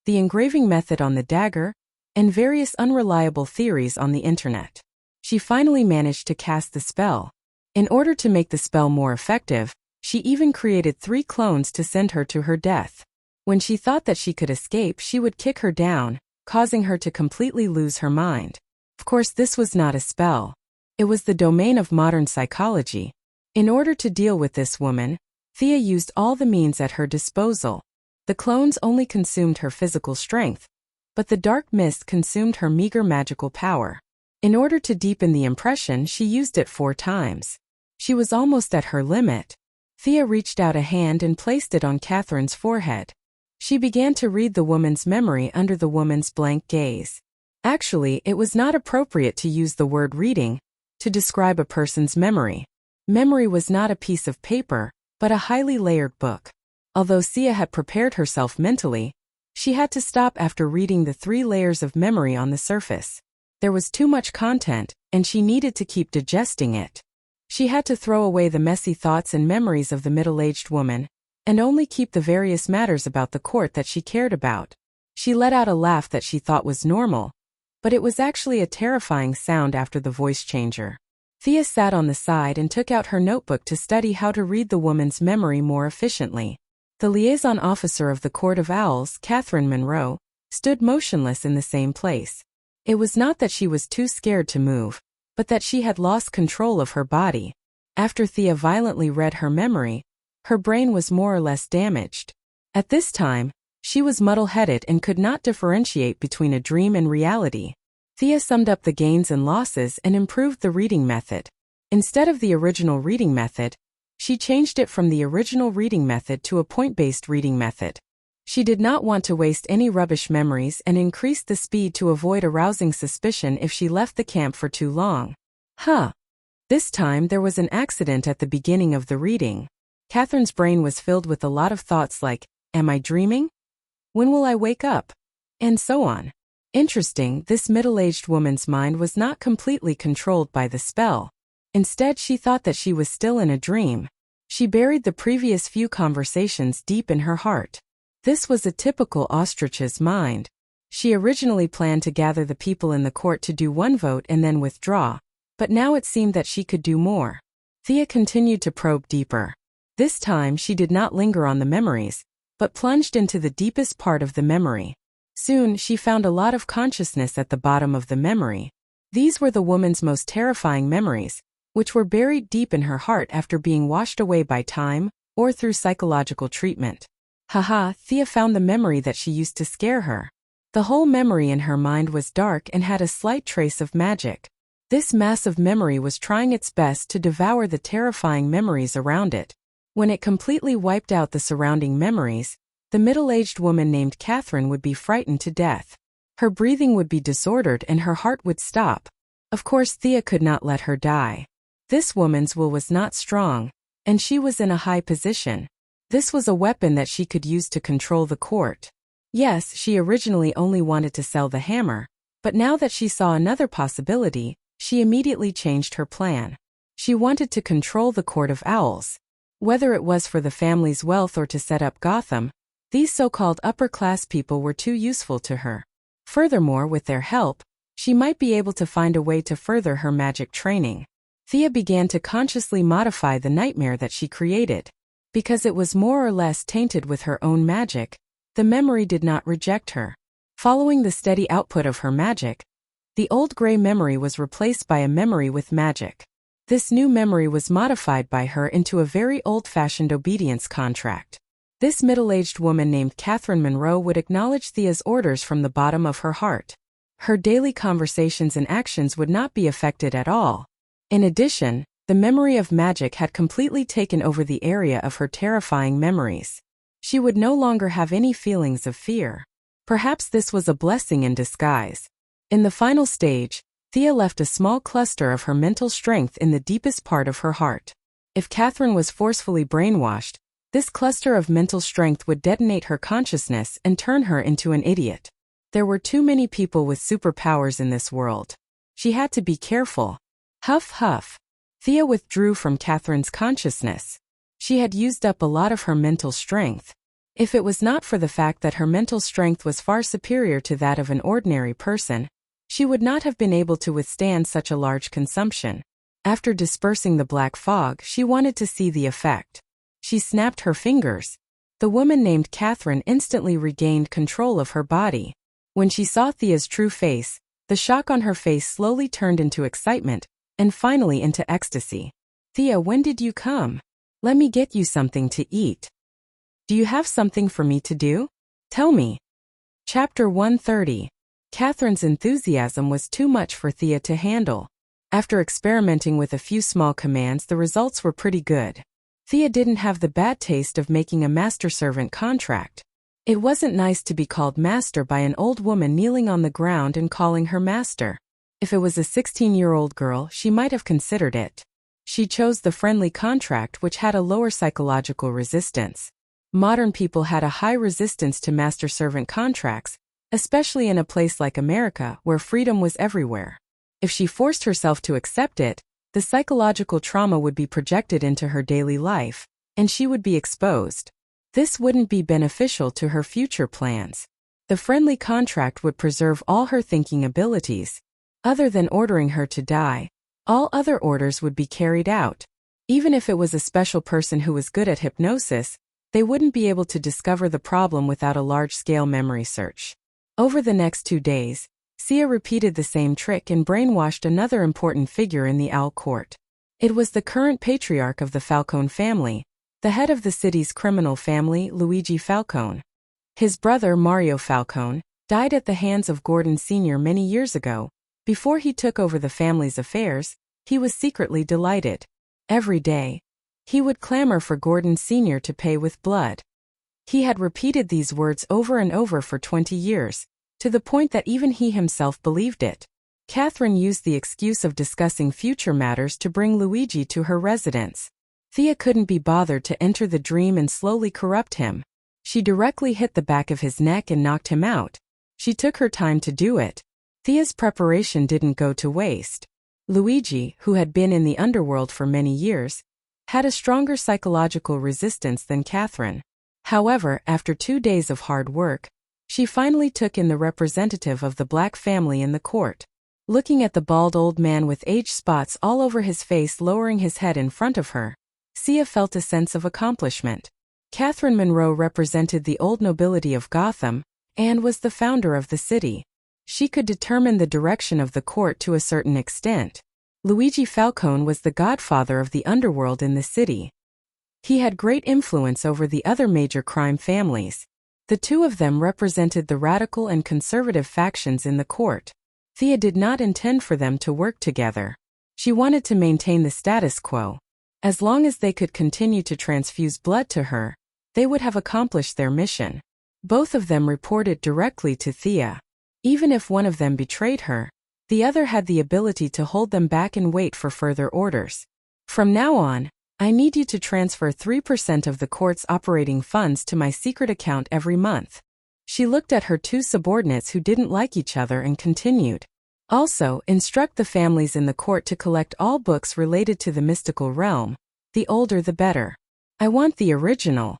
Speaker 1: the engraving method on the dagger, and various unreliable theories on the internet. She finally managed to cast the spell. In order to make the spell more effective, she even created 3 clones to send her to her death. When she thought that she could escape, she would kick her down, causing her to completely lose her mind. Of course, this was not a spell. It was the domain of modern psychology. In order to deal with this woman, Thea used all the means at her disposal. The clones only consumed her physical strength, but the dark mist consumed her meager magical power. In order to deepen the impression, she used it 4 times. She was almost at her limit. Thea reached out a hand and placed it on Catherine's forehead. She began to read the woman's memory under the woman's blank gaze. Actually, it was not appropriate to use the word reading to describe a person's memory. Memory was not a piece of paper, but a highly layered book. Although Thea had prepared herself mentally, she had to stop after reading the 3 layers of memory on the surface. There was too much content, and she needed to keep digesting it. She had to throw away the messy thoughts and memories of the middle-aged woman, and only keep the various matters about the court that she cared about. She let out a laugh that she thought was normal, but it was actually a terrifying sound after the voice changer. Thea sat on the side and took out her notebook to study how to read the woman's memory more efficiently. The liaison officer of the Court of Owls, Catherine Monroe, stood motionless in the same place. It was not that she was too scared to move, but that she had lost control of her body. After Thea violently read her memory, her brain was more or less damaged. At this time, she was muddle-headed and could not differentiate between a dream and reality. Thea summed up the gains and losses and improved the reading method. Instead of the original reading method, she changed it from the original reading method to a point-based reading method. She did not want to waste any rubbish memories and increased the speed to avoid arousing suspicion if she left the camp for too long. This time there was an accident at the beginning of the reading. Catherine's brain was filled with a lot of thoughts like, am I dreaming? When will I wake up? And so on. Interesting, this middle-aged woman's mind was not completely controlled by the spell. Instead, she thought that she was still in a dream. She buried the previous few conversations deep in her heart. This was a typical ostrich's mind. She originally planned to gather the people in the court to do 1 vote and then withdraw, but now it seemed that she could do more. Thea continued to probe deeper. This time she did not linger on the memories, but plunged into the deepest part of the memory. Soon she found a lot of consciousness at the bottom of the memory. These were the woman's most terrifying memories, which were buried deep in her heart after being washed away by time or through psychological treatment. Thea found the memory that she used to scare her. The whole memory in her mind was dark and had a slight trace of magic. This massive memory was trying its best to devour the terrifying memories around it. When it completely wiped out the surrounding memories, the middle-aged woman named Catherine would be frightened to death. Her breathing would be disordered and her heart would stop. Of course, Thea could not let her die. This woman's will was not strong, and she was in a high position. This was a weapon that she could use to control the court. Yes, she originally only wanted to sell the hammer, but now that she saw another possibility, she immediately changed her plan. She wanted to control the Court of Owls. Whether it was for the family's wealth or to set up Gotham, these so-called upper-class people were too useful to her. Furthermore, with their help, she might be able to find a way to further her magic training. Thea began to consciously modify the nightmare that she created. Because it was more or less tainted with her own magic, the memory did not reject her. Following the steady output of her magic, the old gray memory was replaced by a memory with magic. This new memory was modified by her into a very old-fashioned obedience contract. This middle-aged woman named Catherine Monroe would acknowledge Thea's orders from the bottom of her heart. Her daily conversations and actions would not be affected at all. In addition, the memory of magic had completely taken over the area of her terrifying memories. She would no longer have any feelings of fear. Perhaps this was a blessing in disguise. In the final stage, Thea left a small cluster of her mental strength in the deepest part of her heart. If Catherine was forcefully brainwashed, this cluster of mental strength would detonate her consciousness and turn her into an idiot. There were too many people with superpowers in this world. She had to be careful. Huff huff. Thea withdrew from Catherine's consciousness. She had used up a lot of her mental strength. If it was not for the fact that her mental strength was far superior to that of an ordinary person, she would not have been able to withstand such a large consumption. After dispersing the black fog, she wanted to see the effect. She snapped her fingers. The woman named Catherine instantly regained control of her body. When she saw Thea's true face, the shock on her face slowly turned into excitement, and finally into ecstasy. "Thea, when did you come? Let me get you something to eat. Do you have something for me to do? Tell me." Chapter 130. Catherine's enthusiasm was too much for Thea to handle. After experimenting with a few small commands, the results were pretty good. Thea didn't have the bad taste of making a master-servant contract. It wasn't nice to be called master by an old woman kneeling on the ground and calling her master. If it was a 16-year-old girl, she might have considered it. She chose the friendly contract, which had a lower psychological resistance. Modern people had a high resistance to master-servant contracts, especially in a place like America where freedom was everywhere. If she forced herself to accept it, the psychological trauma would be projected into her daily life, and she would be exposed. This wouldn't be beneficial to her future plans. The friendly contract would preserve all her thinking abilities. Other than ordering her to die, all other orders would be carried out. Even if it was a special person who was good at hypnosis, they wouldn't be able to discover the problem without a large-scale memory search. Over the next 2 days, Sia repeated the same trick and brainwashed another important figure in the Owl Court. It was the current patriarch of the Falcone family, the head of the city's criminal family, Luigi Falcone. His brother, Mario Falcone, died at the hands of Gordon Sr. many years ago. Before he took over the family's affairs, he was secretly delighted. Every day, he would clamor for Gordon Sr. to pay with blood. He had repeated these words over and over for 20 years, to the point that even he himself believed it. Catherine used the excuse of discussing future matters to bring Luigi to her residence. Thea couldn't be bothered to enter the dream and slowly corrupt him. She directly hit the back of his neck and knocked him out. She took her time to do it. Thea's preparation didn't go to waste. Luigi, who had been in the underworld for many years, had a stronger psychological resistance than Catherine. However, after 2 days of hard work, she finally took in the representative of the black family in the court. Looking at the bald old man with age spots all over his face lowering his head in front of her, Sia felt a sense of accomplishment. Catherine Monroe represented the old nobility of Gotham, and was the founder of the city. She could determine the direction of the court to a certain extent. Luigi Falcone was the godfather of the underworld in the city. He had great influence over the other major crime families. The two of them represented the radical and conservative factions in the court. Thea did not intend for them to work together. She wanted to maintain the status quo. As long as they could continue to transfuse blood to her, they would have accomplished their mission. Both of them reported directly to Thea. Even if one of them betrayed her, the other had the ability to hold them back and wait for further orders. "From now on, I need you to transfer 3% of the court's operating funds to my secret account every month." She looked at her two subordinates who didn't like each other and continued. "Also, instruct the families in the court to collect all books related to the mystical realm. The older the better. I want the original."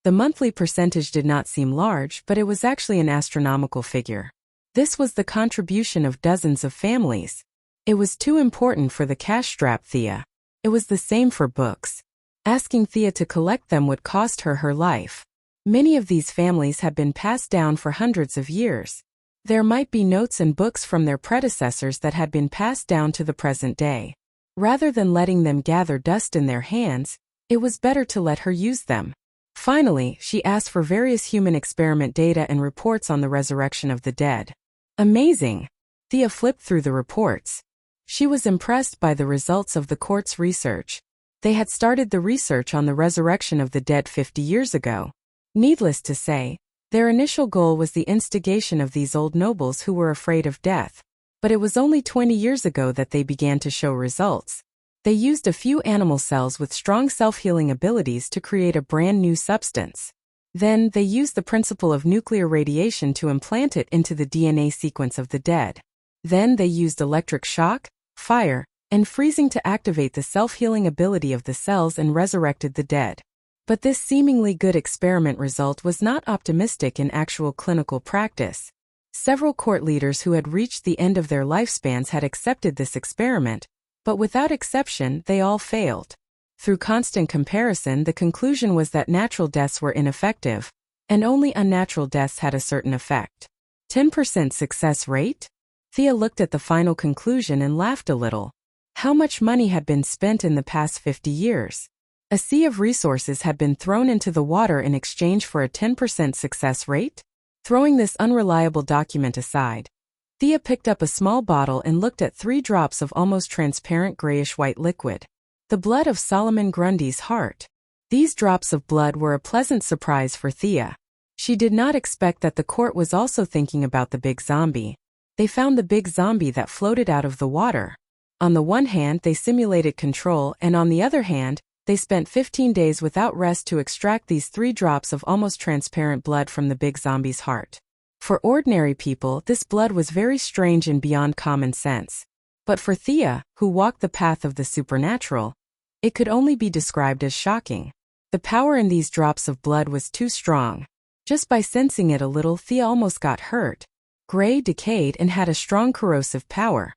Speaker 1: The monthly percentage did not seem large, but it was actually an astronomical figure. This was the contribution of dozens of families. It was too important for the cash-strapped Thea. It was the same for books. Asking Thea to collect them would cost her her life. Many of these families had been passed down for hundreds of years. There might be notes and books from their predecessors that had been passed down to the present day. Rather than letting them gather dust in their hands, it was better to let her use them. Finally, she asked for various human experiment data and reports on the resurrection of the dead. Amazing! Thea flipped through the reports. She was impressed by the results of the court's research. They had started the research on the resurrection of the dead 50 years ago. Needless to say, their initial goal was the instigation of these old nobles who were afraid of death. But it was only 20 years ago that they began to show results. They used a few animal cells with strong self-healing abilities to create a brand new substance. Then, they used the principle of nuclear radiation to implant it into the DNA sequence of the dead. Then they used electric shock, fire, and freezing to activate the self-healing ability of the cells and resurrected the dead. But this seemingly good experiment result was not optimistic in actual clinical practice. Several court leaders who had reached the end of their lifespans had accepted this experiment, but without exception, they all failed. Through constant comparison, the conclusion was that natural deaths were ineffective, and only unnatural deaths had a certain effect. 10% success rate? Thea looked at the final conclusion and laughed a little. How much money had been spent in the past 50 years? A sea of resources had been thrown into the water in exchange for a 10% success rate? Throwing this unreliable document aside, Thea picked up a small bottle and looked at 3 drops of almost transparent grayish-white liquid. The blood of Solomon Grundy's heart. These drops of blood were a pleasant surprise for Thea. She did not expect that the court was also thinking about the big zombie. They found the big zombie that floated out of the water. On the one hand, they simulated control, and on the other hand, they spent 15 days without rest to extract these 3 drops of almost transparent blood from the big zombie's heart. For ordinary people, this blood was very strange and beyond common sense. But for Thea, who walked the path of the supernatural, it could only be described as shocking. The power in these drops of blood was too strong. Just by sensing it a little, Thea almost got hurt. Gray, decayed, and had a strong corrosive power.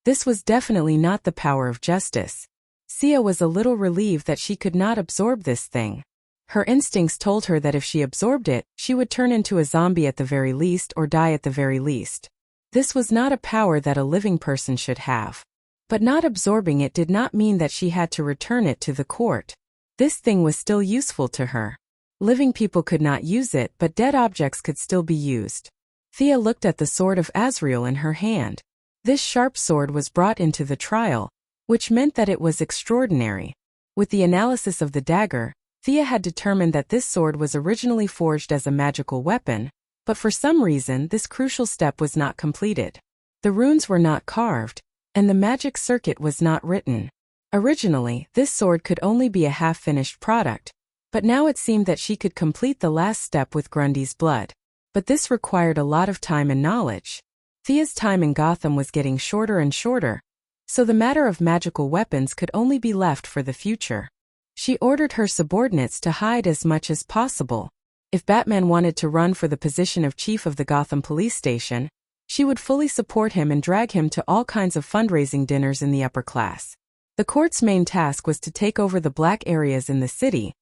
Speaker 1: This was definitely not the power of justice. Thea was a little relieved that she could not absorb this thing. Her instincts told her that if she absorbed it, she would turn into a zombie at the very least or die at the very least. This was not a power that a living person should have. But not absorbing it did not mean that she had to return it to the court. This thing was still useful to her. Living people could not use it, but dead objects could still be used. Thea looked at the sword of Azrael in her hand. This sharp sword was brought into the trial, which meant that it was extraordinary. With the analysis of the dagger, Thea had determined that this sword was originally forged as a magical weapon, but for some reason this crucial step was not completed. The runes were not carved, and the magic circuit was not written. Originally, this sword could only be a half-finished product, but now it seemed that she could complete the last step with Grundy's blood. But this required a lot of time and knowledge. Thea's time in Gotham was getting shorter and shorter, so the matter of magical weapons could only be left for the future. She ordered her subordinates to hide as much as possible. If Batman wanted to run for the position of chief of the Gotham police station, she would fully support him and drag him to all kinds of fundraising dinners in the upper class. The court's main task was to take over the black areas in the city,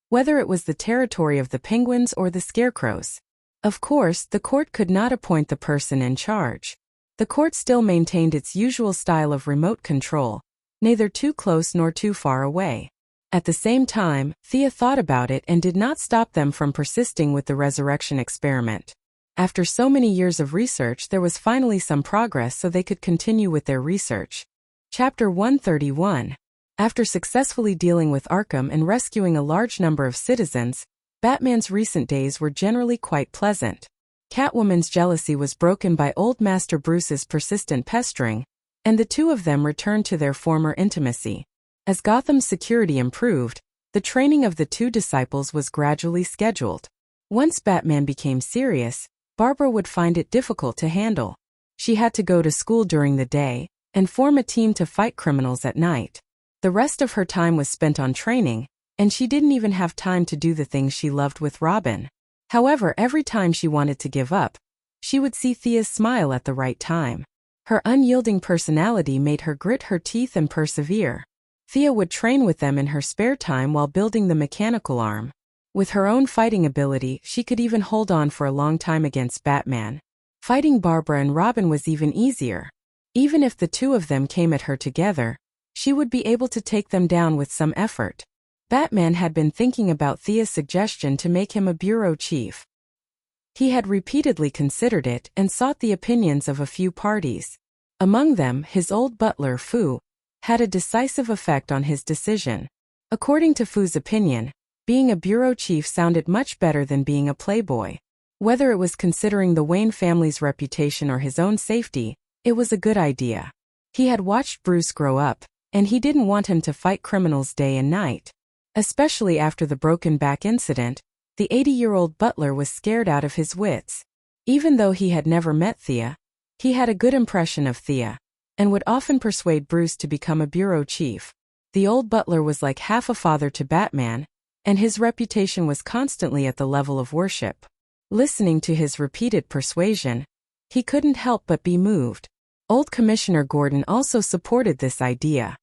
Speaker 1: whether it was the territory of the Penguins or the Scarecrows. Of course, the court could not appoint the person in charge. The court still maintained its usual style of remote control, neither too close nor too far away. At the same time, Thea thought about it and did not stop them from persisting with the resurrection experiment. After so many years of research, there was finally some progress so they could continue with their research. Chapter 131. After successfully dealing with Arkham and rescuing a large number of citizens, Batman's recent days were generally quite pleasant. Catwoman's jealousy was broken by Old Master Bruce's persistent pestering, and the two of them returned to their former intimacy. As Gotham's security improved, the training of the two disciples was gradually scheduled. Once Batman became serious, Barbara would find it difficult to handle. She had to go to school during the day and form a team to fight criminals at night. The rest of her time was spent on training, and she didn't even have time to do the things she loved with Robin. However, every time she wanted to give up, she would see Thea's smile at the right time. Her unyielding personality made her grit her teeth and persevere. Thea would train with them in her spare time while building the mechanical arm. With her own fighting ability, she could even hold on for a long time against Batman. Fighting Barbara and Robin was even easier. Even if the two of them came at her together, she would be able to take them down with some effort. Batman had been thinking about Thea's suggestion to make him a bureau chief. He had repeatedly considered it and sought the opinions of a few parties. Among them, his old butler, Fu, had a decisive effect on his decision. According to Fu's opinion, being a bureau chief sounded much better than being a playboy. Whether it was considering the Wayne family's reputation or his own safety, it was a good idea. He had watched Bruce grow up, and he didn't want him to fight criminals day and night. Especially after the broken back incident, the 80-year-old butler was scared out of his wits. Even though he had never met Thea, he had a good impression of Thea, and would often persuade Bruce to become a bureau chief. The old butler was like half a father to Batman, and his reputation was constantly at the level of worship. Listening to his repeated persuasion, he couldn't help but be moved. Old Commissioner Gordon also supported this idea.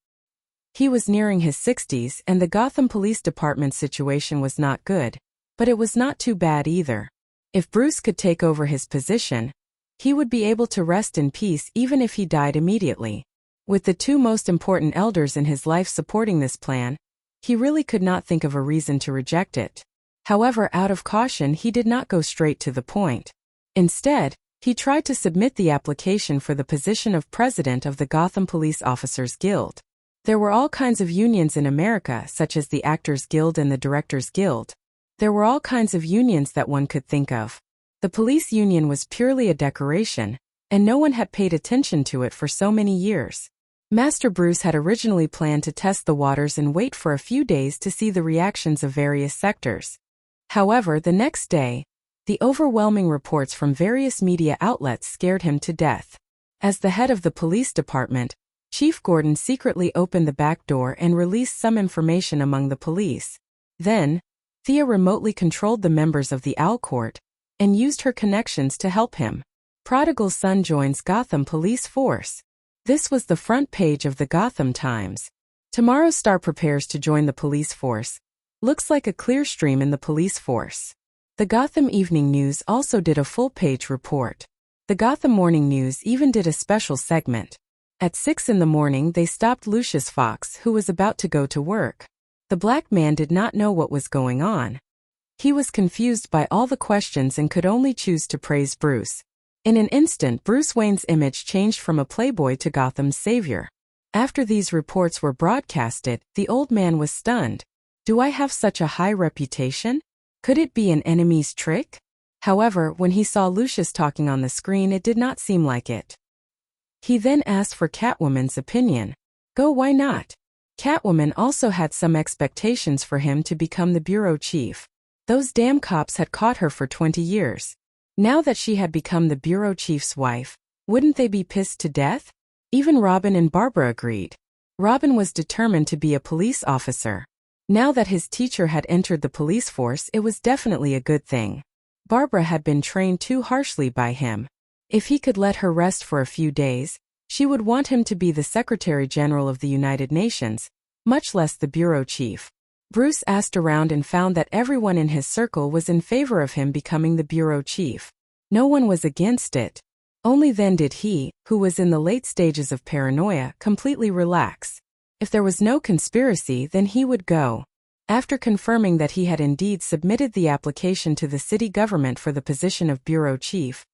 Speaker 1: He was nearing his 60s and the Gotham Police Department situation was not good, but it was not too bad either. If Bruce could take over his position, he would be able to rest in peace even if he died immediately. With the two most important elders in his life supporting this plan, he really could not think of a reason to reject it. However, out of caution, he did not go straight to the point. Instead, he tried to submit the application for the position of president of the Gotham Police Officers Guild. There were all kinds of unions in America, such as the Actors Guild and the Directors Guild. There were all kinds of unions that one could think of. The police union was purely a decoration, and no one had paid attention to it for so many years. Master Bruce had originally planned to test the waters and wait for a few days to see the reactions of various sectors. However, the next day, the overwhelming reports from various media outlets scared him to death. As the head of the police department, Chief Gordon secretly opened the back door and released some information among the police. Then, Thea remotely controlled the members of the Owl Court and used her connections to help him. Prodigal son joins Gotham Police Force. This was the front page of the Gotham Times. Tomorrow's star prepares to join the police force. Looks like a clear stream in the police force. The Gotham Evening News also did a full-page report. The Gotham Morning News even did a special segment. At 6 in the morning they stopped Lucius Fox, who was about to go to work. The black man did not know what was going on. He was confused by all the questions and could only choose to praise Bruce. In an instant, Bruce Wayne's image changed from a playboy to Gotham's savior. After these reports were broadcasted, the old man was stunned. Do I have such a high reputation? Could it be an enemy's trick? However, when he saw Lucius talking on the screen, it did not seem like it. He then asked for Catwoman's opinion. Go, why not? Catwoman also had some expectations for him to become the bureau chief. Those damn cops had caught her for 20 years. Now that she had become the bureau chief's wife, wouldn't they be pissed to death? Even Robin and Barbara agreed. Robin was determined to be a police officer. Now that his teacher had entered the police force, it was definitely a good thing. Barbara had been trained too harshly by him. If he could let her rest for a few days, she would want him to be the Secretary General of the United Nations, much less the bureau chief. Bruce asked around and found that everyone in his circle was in favor of him becoming the bureau chief. No one was against it. Only then did he, who was in the late stages of paranoia, completely relax. If there was no conspiracy, then he would go. After confirming that he had indeed submitted the application to the city government for the position of bureau chief,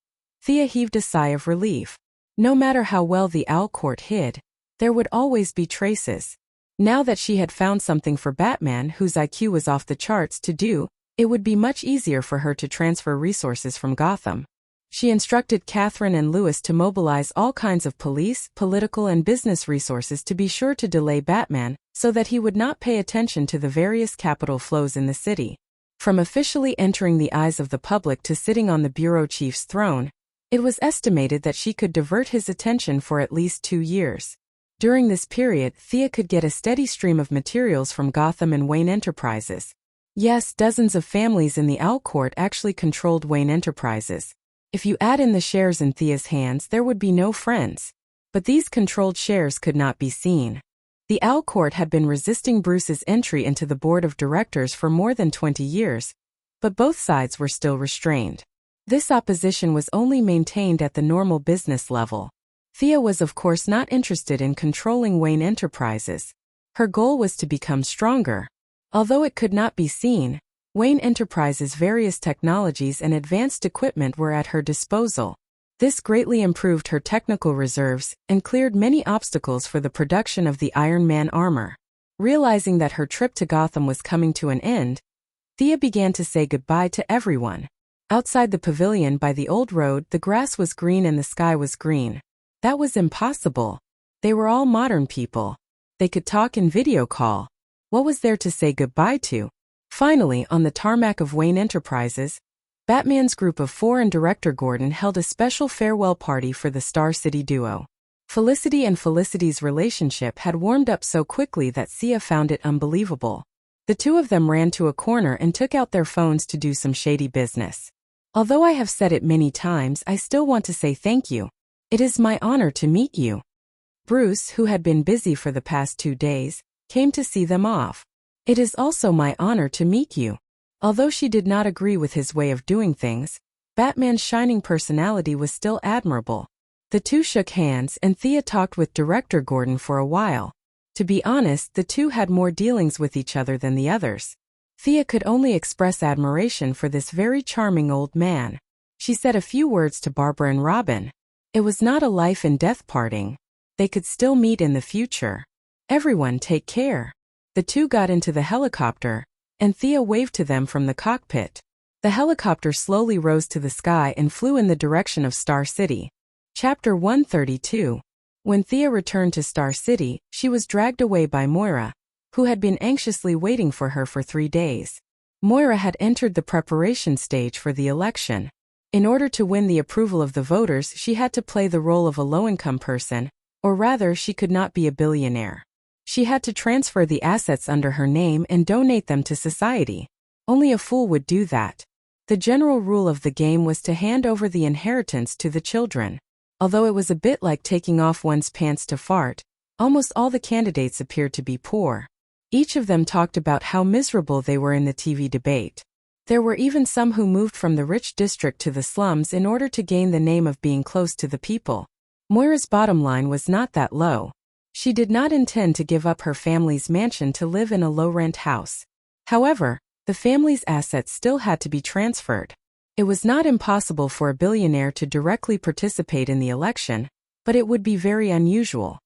Speaker 1: Thea heaved a sigh of relief. No matter how well the Owl Court hid, there would always be traces. Now that she had found something for Batman, whose IQ was off the charts, to do, it would be much easier for her to transfer resources from Gotham. She instructed Catherine and Louis to mobilize all kinds of police, political, and business resources to be sure to delay Batman, so that he would not pay attention to the various capital flows in the city. From officially entering the eyes of the public to sitting on the bureau chief's throne, it was estimated that she could divert his attention for at least 2 years. During this period, Thea could get a steady stream of materials from Gotham and Wayne Enterprises. Yes, dozens of families in the Owl Court actually controlled Wayne Enterprises. If you add in the shares in Thea's hands, there would be no friends. But these controlled shares could not be seen. The Owl Court had been resisting Bruce's entry into the board of directors for more than 20 years, but both sides were still restrained. This opposition was only maintained at the normal business level. Thea was of course not interested in controlling Wayne Enterprises. Her goal was to become stronger. Although it could not be seen, Wayne Enterprises' various technologies and advanced equipment were at her disposal. This greatly improved her technical reserves and cleared many obstacles for the production of the Iron Man armor. Realizing that her trip to Gotham was coming to an end, Thea began to say goodbye to everyone. Outside the pavilion by the old road, the grass was green and the sky was green. That was impossible. They were all modern people. They could talk and video call. What was there to say goodbye to? Finally, on the tarmac of Wayne Enterprises, Batman's group of four and director Gordon held a special farewell party for the Star City duo. Felicity and Felicity's relationship had warmed up so quickly that Thea found it unbelievable. The two of them ran to a corner and took out their phones to do some shady business. Although I have said it many times, I still want to say thank you. It is my honor to meet you. Bruce, who had been busy for the past 2 days, came to see them off. It is also my honor to meet you. Although she did not agree with his way of doing things, Batman's shining personality was still admirable. The two shook hands and Thea talked with director Gordon for a while. To be honest, the two had more dealings with each other than the others. Thea could only express admiration for this very charming old man. She said a few words to Barbara and Robin. It was not a life and death parting. They could still meet in the future. Everyone take care. The two got into the helicopter, and Thea waved to them from the cockpit. The helicopter slowly rose to the sky and flew in the direction of Star City. Chapter 132. When Thea returned to Star City, she was dragged away by Moira, who had been anxiously waiting for her for 3 days. Moira had entered the preparation stage for the election. In order to win the approval of the voters, she had to play the role of a low-income person, or rather, she could not be a billionaire. She had to transfer the assets under her name and donate them to society. Only a fool would do that. The general rule of the game was to hand over the inheritance to the children. Although it was a bit like taking off one's pants to fart, almost all the candidates appeared to be poor. Each of them talked about how miserable they were in the TV debate. There were even some who moved from the rich district to the slums in order to gain the name of being close to the people. Moira's bottom line was not that low. She did not intend to give up her family's mansion to live in a low-rent house. However, the family's assets still had to be transferred. It was not impossible for a billionaire to directly participate in the election, but it would be very unusual.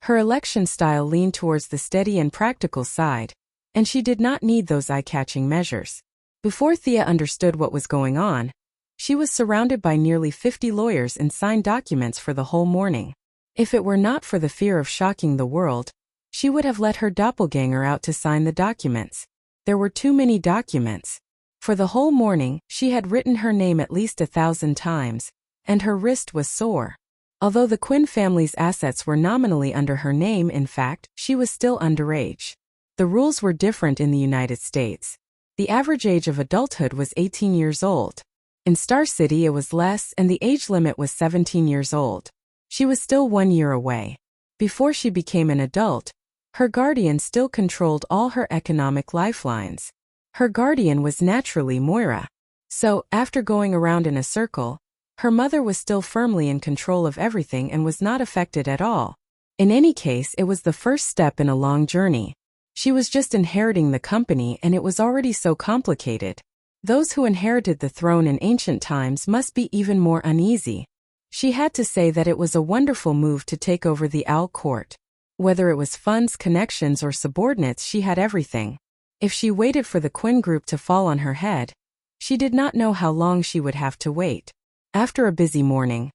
Speaker 1: Her election style leaned towards the steady and practical side, and she did not need those eye-catching measures. Before Thea understood what was going on, she was surrounded by nearly 50 lawyers and signed documents for the whole morning. If it were not for the fear of shocking the world, she would have let her doppelganger out to sign the documents. There were too many documents. For the whole morning, she had written her name at least 1,000 times, and her wrist was sore. Although the Quinn family's assets were nominally under her name, in fact, she was still underage. The rules were different in the United States. The average age of adulthood was 18 years old. In Star City it was less, and the age limit was 17 years old. She was still 1 year away. Before she became an adult, her guardian still controlled all her economic lifelines. Her guardian was naturally Moira. So, after going around in a circle, her mother was still firmly in control of everything and was not affected at all. In any case, it was the first step in a long journey. She was just inheriting the company, and it was already so complicated. Those who inherited the throne in ancient times must be even more uneasy. She had to say that it was a wonderful move to take over the Owl Court. Whether it was funds, connections, or subordinates, she had everything. If she waited for the Quinn group to fall on her head, she did not know how long she would have to wait. After a busy morning,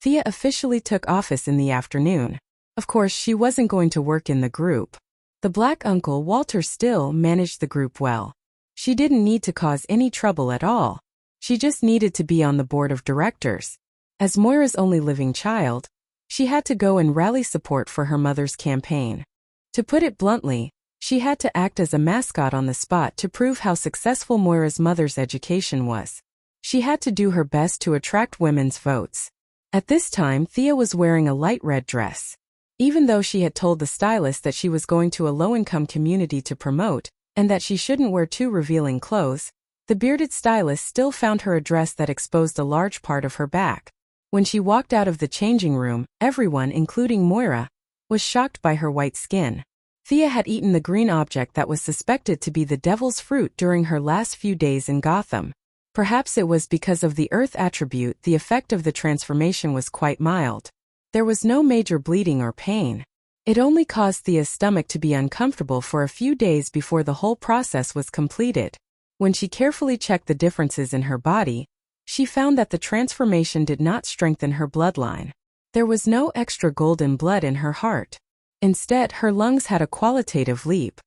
Speaker 1: Thea officially took office in the afternoon. Of course, she wasn't going to work in the group. The black uncle, Walter, still managed the group well. She didn't need to cause any trouble at all. She just needed to be on the board of directors. As Moira's only living child, she had to go and rally support for her mother's campaign. To put it bluntly, she had to act as a mascot on the spot to prove how successful Moira's mother's education was. She had to do her best to attract women's votes. At this time, Thea was wearing a light red dress. Even though she had told the stylist that she was going to a low-income community to promote, and that she shouldn't wear too revealing clothes, the bearded stylist still found her a dress that exposed a large part of her back. When she walked out of the changing room, everyone, including Moira, was shocked by her white skin. Thea had eaten the green object that was suspected to be the devil's fruit during her last few days in Gotham. Perhaps it was because of the earth attribute the effect of the transformation was quite mild. There was no major bleeding or pain. It only caused Thea's stomach to be uncomfortable for a few days before the whole process was completed. When she carefully checked the differences in her body, she found that the transformation did not strengthen her bloodline. There was no extra golden blood in her heart. Instead, her lungs had a qualitative leap.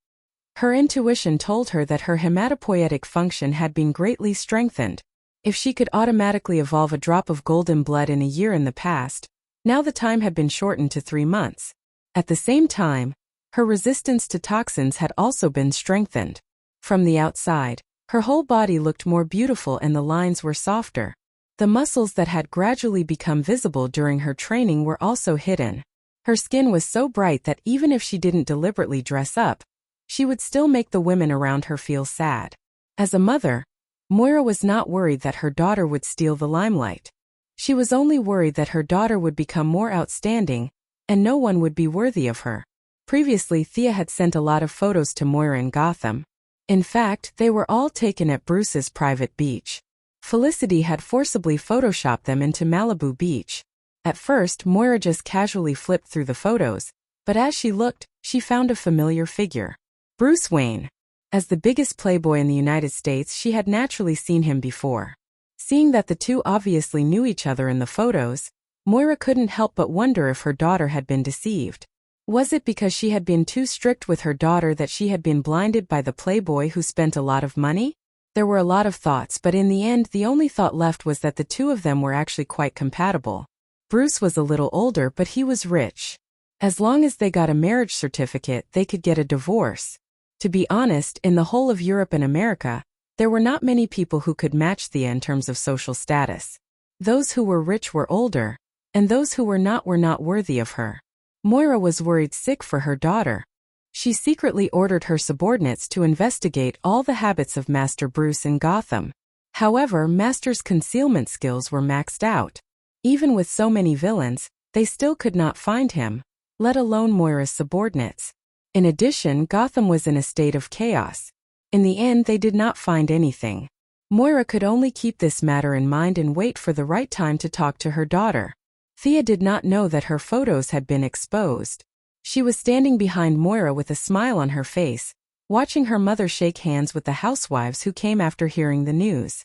Speaker 1: Her intuition told her that her hematopoietic function had been greatly strengthened. If she could automatically evolve a drop of golden blood in a year in the past, now the time had been shortened to 3 months. At the same time, her resistance to toxins had also been strengthened. From the outside, her whole body looked more beautiful and the lines were softer. The muscles that had gradually become visible during her training were also hidden. Her skin was so bright that even if she didn't deliberately dress up, she would still make the women around her feel sad. As a mother, Moira was not worried that her daughter would steal the limelight. She was only worried that her daughter would become more outstanding, and no one would be worthy of her. Previously, Thea had sent a lot of photos to Moira in Gotham. In fact, they were all taken at Bruce's private beach. Felicity had forcibly photoshopped them into Malibu Beach. At first, Moira just casually flipped through the photos, but as she looked, she found a familiar figure. Bruce Wayne. As the biggest playboy in the United States, she had naturally seen him before. Seeing that the two obviously knew each other in the photos, Moira couldn't help but wonder if her daughter had been deceived. Was it because she had been too strict with her daughter that she had been blinded by the playboy who spent a lot of money? There were a lot of thoughts, but in the end the only thought left was that the two of them were actually quite compatible. Bruce was a little older, but he was rich. As long as they got a marriage certificate, they could get a divorce. To be honest, in the whole of Europe and America, there were not many people who could match Thea in terms of social status. Those who were rich were older, and those who were not worthy of her. Moira was worried sick for her daughter. She secretly ordered her subordinates to investigate all the habits of Master Bruce in Gotham. However, Master's concealment skills were maxed out. Even with so many villains, they still could not find him, let alone Moira's subordinates. In addition, Gotham was in a state of chaos. In the end, they did not find anything. Moira could only keep this matter in mind and wait for the right time to talk to her daughter. Thea did not know that her photos had been exposed. She was standing behind Moira with a smile on her face, watching her mother shake hands with the housewives who came after hearing the news.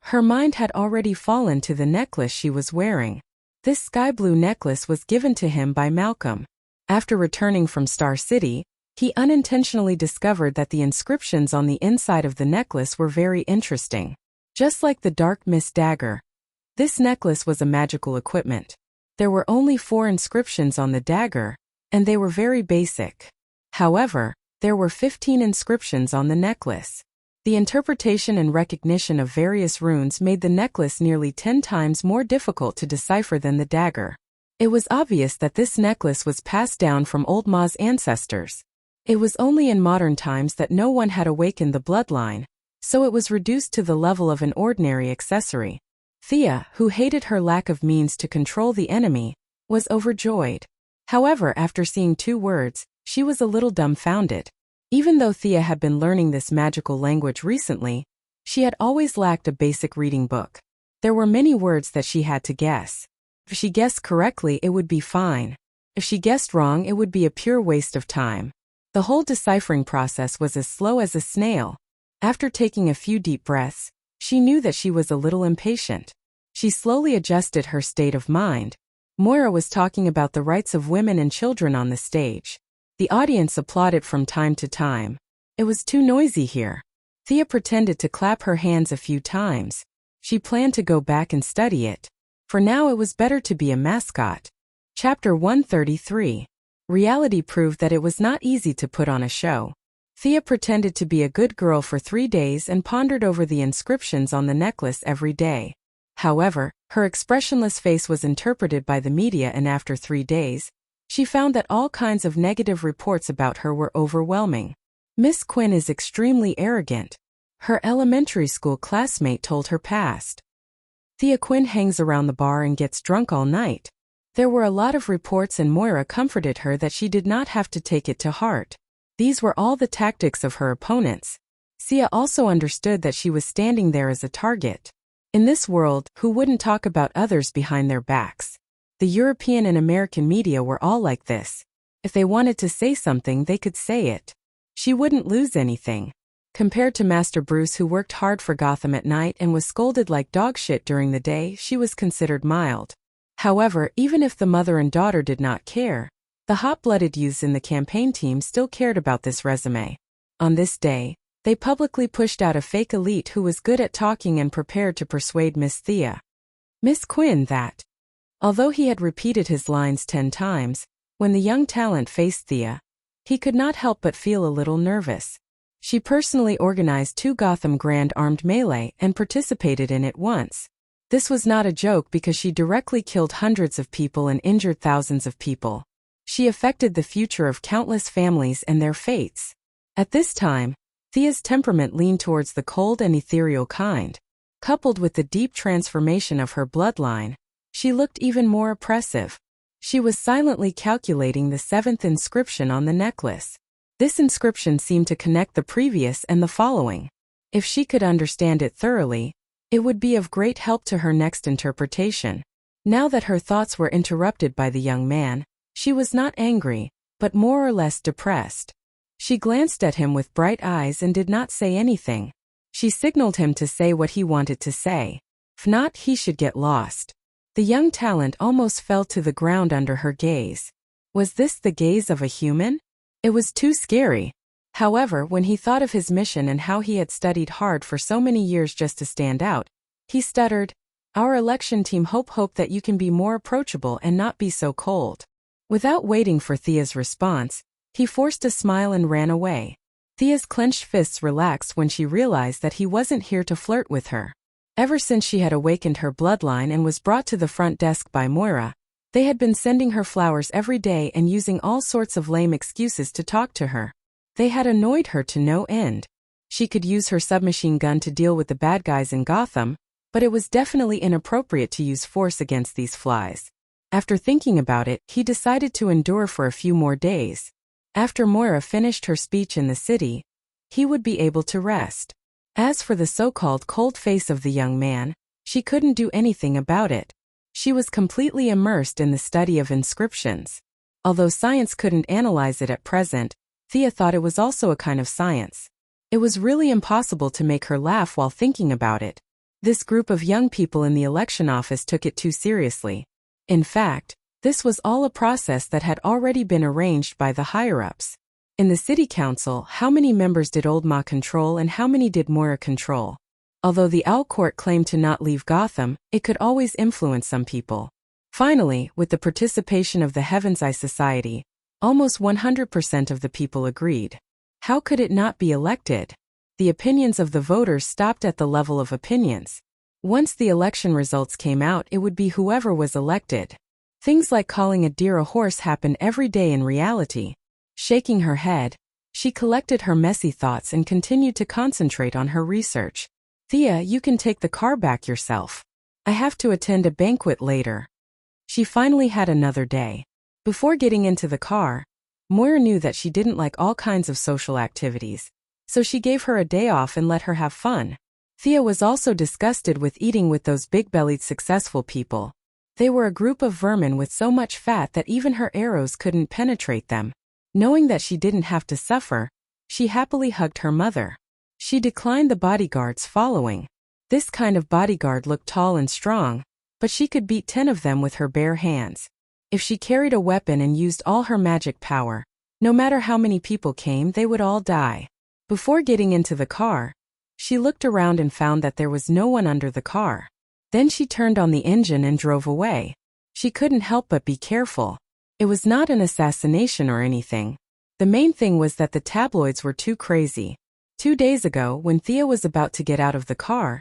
Speaker 1: Her mind had already fallen to the necklace she was wearing. This sky blue necklace was given to him by Malcolm. After returning from Star City, he unintentionally discovered that the inscriptions on the inside of the necklace were very interesting. Just like the Dark Mist dagger, this necklace was a magical equipment. There were only 4 inscriptions on the dagger, and they were very basic. However, there were 15 inscriptions on the necklace. The interpretation and recognition of various runes made the necklace nearly 10 times more difficult to decipher than the dagger. It was obvious that this necklace was passed down from Old Ma's ancestors. It was only in modern times that no one had awakened the bloodline, so it was reduced to the level of an ordinary accessory. Thea, who hated her lack of means to control the enemy, was overjoyed. However, after seeing 2 words, she was a little dumbfounded. Even though Thea had been learning this magical language recently, she had always lacked a basic reading book. There were many words that she had to guess. If she guessed correctly, it would be fine. If she guessed wrong, it would be a pure waste of time. The whole deciphering process was as slow as a snail. After taking a few deep breaths, she knew that she was a little impatient. She slowly adjusted her state of mind. Moira was talking about the rights of women and children on the stage. The audience applauded from time to time. It was too noisy here. Thea pretended to clap her hands a few times. She planned to go back and study it. For now, it was better to be a mascot. Chapter 133. Reality proved that it was not easy to put on a show. Thea pretended to be a good girl for 3 days and pondered over the inscriptions on the necklace every day. However, her expressionless face was interpreted by the media, and after 3 days, she found that all kinds of negative reports about her were overwhelming. Miss Quinn is extremely arrogant, her elementary school classmate told her past. Thea Quinn hangs around the bar and gets drunk all night. There were a lot of reports, and Moira comforted her that she did not have to take it to heart. These were all the tactics of her opponents. Sia also understood that she was standing there as a target. In this world, who wouldn't talk about others behind their backs? The European and American media were all like this. If they wanted to say something, they could say it. She wouldn't lose anything. Compared to Master Bruce, who worked hard for Gotham at night and was scolded like dog shit during the day, she was considered mild. However, even if the mother and daughter did not care, the hot-blooded youths in the campaign team still cared about this resume. On this day, they publicly pushed out a fake elite who was good at talking and prepared to persuade Miss Quinn that, although he had repeated his lines 10 times, when the young talent faced Thea, he could not help but feel a little nervous. She personally organized 2 Gotham Grand armed melee and participated in it once. This was not a joke because she directly killed hundreds of people and injured thousands of people. She affected the future of countless families and their fates. At this time, Thea's temperament leaned towards the cold and ethereal kind. Coupled with the deep transformation of her bloodline, she looked even more oppressive. She was silently calculating the 7th inscription on the necklace. This inscription seemed to connect the previous and the following. If she could understand it thoroughly, it would be of great help to her next interpretation. Now that her thoughts were interrupted by the young man, she was not angry, but more or less depressed. She glanced at him with bright eyes and did not say anything. She signaled him to say what he wanted to say. If not, he should get lost. The young talent almost fell to the ground under her gaze. Was this the gaze of a human? It was too scary. However, when he thought of his mission and how he had studied hard for so many years just to stand out, he stuttered, "Our election team hope that you can be more approachable and not be so cold." Without waiting for Thea's response, he forced a smile and ran away. Thea's clenched fists relaxed when she realized that he wasn't here to flirt with her. Ever since she had awakened her bloodline and was brought to the front desk by Moira, they had been sending her flowers every day and using all sorts of lame excuses to talk to her. They had annoyed her to no end. She could use her submachine gun to deal with the bad guys in Gotham, but it was definitely inappropriate to use force against these flies. After thinking about it, he decided to endure for a few more days. After Moira finished her speech in the city, he would be able to rest. As for the so-called cold face of the young man, she couldn't do anything about it. She was completely immersed in the study of inscriptions. Although science couldn't analyze it at present, Thea thought it was also a kind of science. It was really impossible to make her laugh while thinking about it. This group of young people in the election office took it too seriously. In fact, this was all a process that had already been arranged by the higher-ups. In the city council, how many members did Old Ma control and how many did Moira control? Although the Owl Court claimed to not leave Gotham, it could always influence some people. Finally, with the participation of the Heaven's Eye Society, almost 100% of the people agreed. How could it not be elected? The opinions of the voters stopped at the level of opinions. Once the election results came out, it would be whoever was elected. Things like calling a deer a horse happen every day in reality. Shaking her head, she collected her messy thoughts and continued to concentrate on her research. "Thea, you can take the car back yourself. I have to attend a banquet later." She finally had another day. Before getting into the car, Moira knew that she didn't like all kinds of social activities, so she gave her a day off and let her have fun. Thea was also disgusted with eating with those big-bellied successful people. They were a group of vermin with so much fat that even her arrows couldn't penetrate them. Knowing that she didn't have to suffer, she happily hugged her mother. She declined the bodyguards following. This kind of bodyguard looked tall and strong, but she could beat 10 of them with her bare hands. If she carried a weapon and used all her magic power, no matter how many people came, they would all die. Before getting into the car, she looked around and found that there was no one under the car. Then she turned on the engine and drove away. She couldn't help but be careful. It was not an assassination or anything. The main thing was that the tabloids were too crazy. 2 days ago, when Thea was about to get out of the car,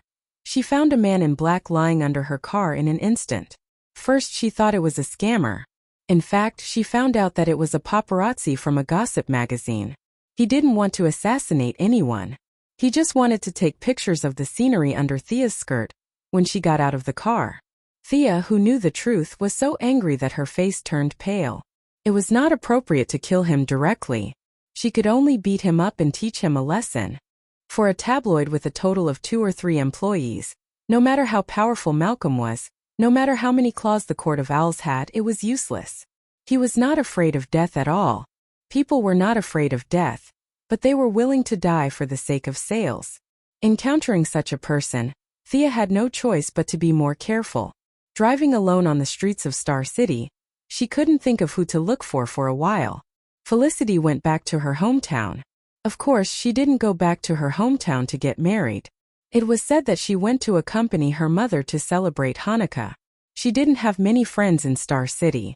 Speaker 1: She found a man in black lying under her car in an instant. First she thought it was a scammer. In fact, she found out that it was a paparazzi from a gossip magazine. He didn't want to assassinate anyone. He just wanted to take pictures of the scenery under Thea's skirt when she got out of the car. Thea, who knew the truth, was so angry that her face turned pale. It was not appropriate to kill him directly. She could only beat him up and teach him a lesson. For a tabloid with a total of 2 or 3 employees, no matter how powerful Malcolm was, no matter how many claws the Court of Owls had, it was useless. He was not afraid of death at all. People were not afraid of death, but they were willing to die for the sake of sales. Encountering such a person, Thea had no choice but to be more careful. Driving alone on the streets of Star City, she couldn't think of who to look for a while. Felicity went back to her hometown. Of course, she didn't go back to her hometown to get married. It was said that she went to accompany her mother to celebrate Hanukkah. She didn't have many friends in Star City.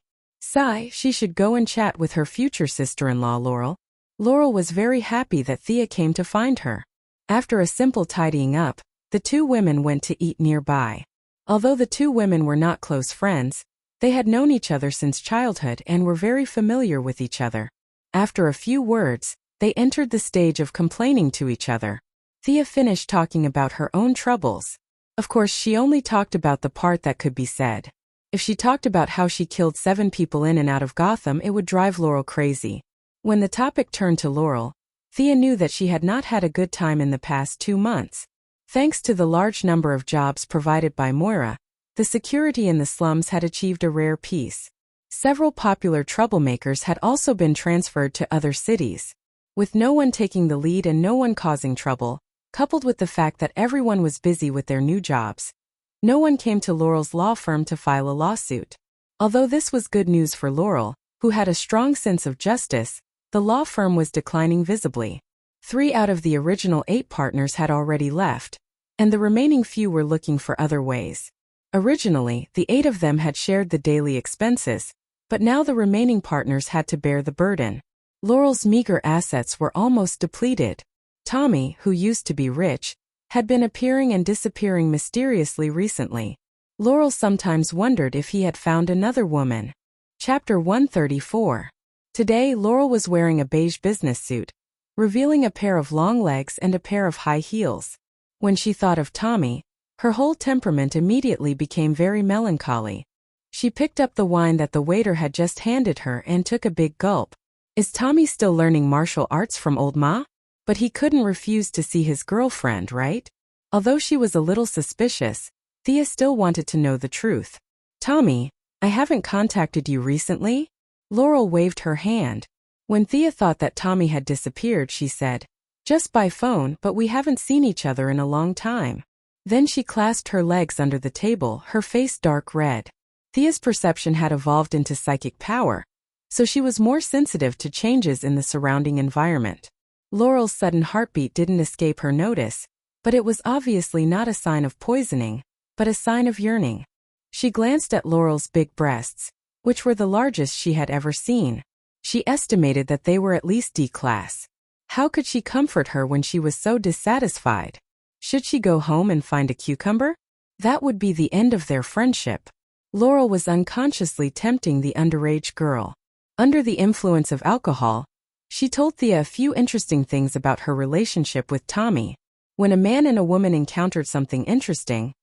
Speaker 1: She should go and chat with her future sister-in-law Laurel. Laurel was very happy that Thea came to find her. After a simple tidying up, the 2 women went to eat nearby. Although the 2 women were not close friends, they had known each other since childhood and were very familiar with each other. After a few words, they entered the stage of complaining to each other. Thea finished talking about her own troubles. Of course, she only talked about the part that could be said. If she talked about how she killed 7 people in and out of Gotham, it would drive Laurel crazy. When the topic turned to Laurel, Thea knew that she had not had a good time in the past 2 months. Thanks to the large number of jobs provided by Moira, the security in the slums had achieved a rare peace. Several popular troublemakers had also been transferred to other cities. With no one taking the lead and no one causing trouble, coupled with the fact that everyone was busy with their new jobs, no one came to Laurel's law firm to file a lawsuit. Although this was good news for Laurel, who had a strong sense of justice, the law firm was declining visibly. 3 out of the original 8 partners had already left, and the remaining few were looking for other ways. Originally, the 8 of them had shared the daily expenses, but now the remaining partners had to bear the burden. Laurel's meager assets were almost depleted. Tommy, who used to be rich, had been appearing and disappearing mysteriously recently. Laurel sometimes wondered if he had found another woman. Chapter 134. Today, Laurel was wearing a beige business suit, revealing a pair of long legs and a pair of high heels. When she thought of Tommy, her whole temperament immediately became very melancholy. She picked up the wine that the waiter had just handed her and took a big gulp. Is Tommy still learning martial arts from old Ma? But he couldn't refuse to see his girlfriend, right? Although she was a little suspicious, Thea still wanted to know the truth. Tommy, I haven't contacted you recently? Laurel waved her hand. When Thea thought that Tommy had disappeared, she said, just by phone, but we haven't seen each other in a long time. Then she clasped her legs under the table, her face dark red. Thea's perception had evolved into psychic power, so she was more sensitive to changes in the surrounding environment. Laurel's sudden heartbeat didn't escape her notice, but it was obviously not a sign of poisoning, but a sign of yearning. She glanced at Laurel's big breasts, which were the largest she had ever seen. She estimated that they were at least D-class. How could she comfort her when she was so dissatisfied? Should she go home and find a cucumber? That would be the end of their friendship. Laurel was unconsciously tempting the underage girl. Under the influence of alcohol, she told Thea a few interesting things about her relationship with Tommy. When a man and a woman encountered something interesting,